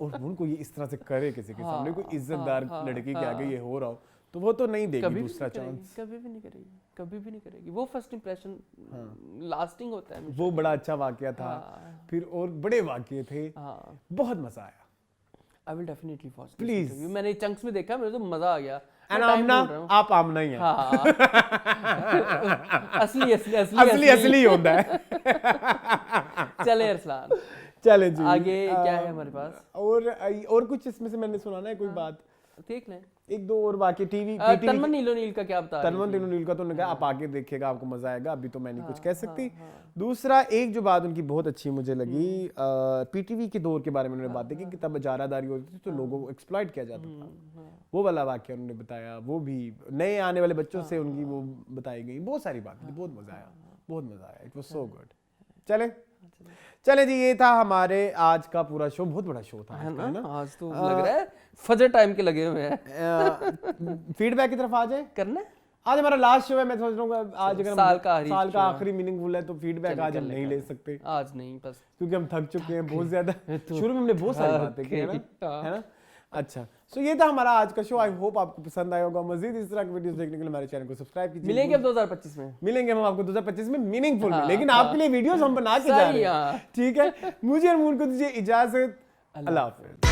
और उनको ये इस तरह से करे किसी के सामने, कोई इज्जतदार लड़की के आगे ये हो रहा हो, तो वो तो नहीं देगी दूसरा चांस, कभी भी नहीं करेगी। वो फर्स्ट इंप्रेशन लास्टिंग होता है। वो बड़ा अच्छा वाकया था, फिर और बड़े वाकये थे, बहुत मजा आया। I will definitely watch this Please. interview. मैंने चंक्स में देखा, मुझे तो मजा आ गया। एंड आमना, आप आमना ही हैं। असली होता है। चले अरसलान, चले जी, आगे क्या है हमारे पास? और कुछ इसमें से मैंने सुना ना कोई बात, देख लें एक दो और बाकी टीवी। तन्मन नीलोनील का क्या बता? तन्मन नीलोनील का तो उन्होंने कहा आप आगे देखिएगा, आपको मजा आएगा, अभी तो मैं नहीं कुछ कह सकती। दूसरा एक जो बात उनकी बहुत अच्छी मुझे लगी, पीटीवी के दौर के बारे में उन्होंने बातें की कि तब इजारादारी होती थी तो लोगों को एक्सप्लॉइट किया जाता था, वो वाला वाकया उन्होंने बताया, वो भी नए आने वाले बच्चों से उनकी वो बताई गई, बहुत सारी बातें, बहुत मजा आया, इट वाज सो गुड। चले जी, ये था हमारे आज का पूरा शो, बहुत बड़ा शो था है ना? आज तो लग रहा है फजर टाइम के लगे हुए हैं। फीडबैक की तरफ आ जाए, करना आज हमारा लास्ट शो है, मैं सोच रहा हूँ आज अगर साल का आखिरी मीनिंगफुल है तो फीडबैक आज हम नहीं ले सकते, आज नहीं, बस क्योंकि हम थक चुके हैं बहुत ज्यादा। शुरू में हमने बहुत सारी बातें की है ना। अच्छा, सो ये था हमारा आज का शो। आई होप आपको पसंद आया होगा। मजीद इस तरह की वीडियोस देखने के लिए हमारे चैनल को सब्सक्राइब कीजिए। मिलेंगे अब 2025 में, मिलेंगे हम आपको 2025 में मीनिंगफुल में, लेकिन आपके लिए वीडियोस हम बना के जा रहे हैं, ठीक है। मुझे और मून को दीजिए इजाजत, अल्लाह हाफिज़।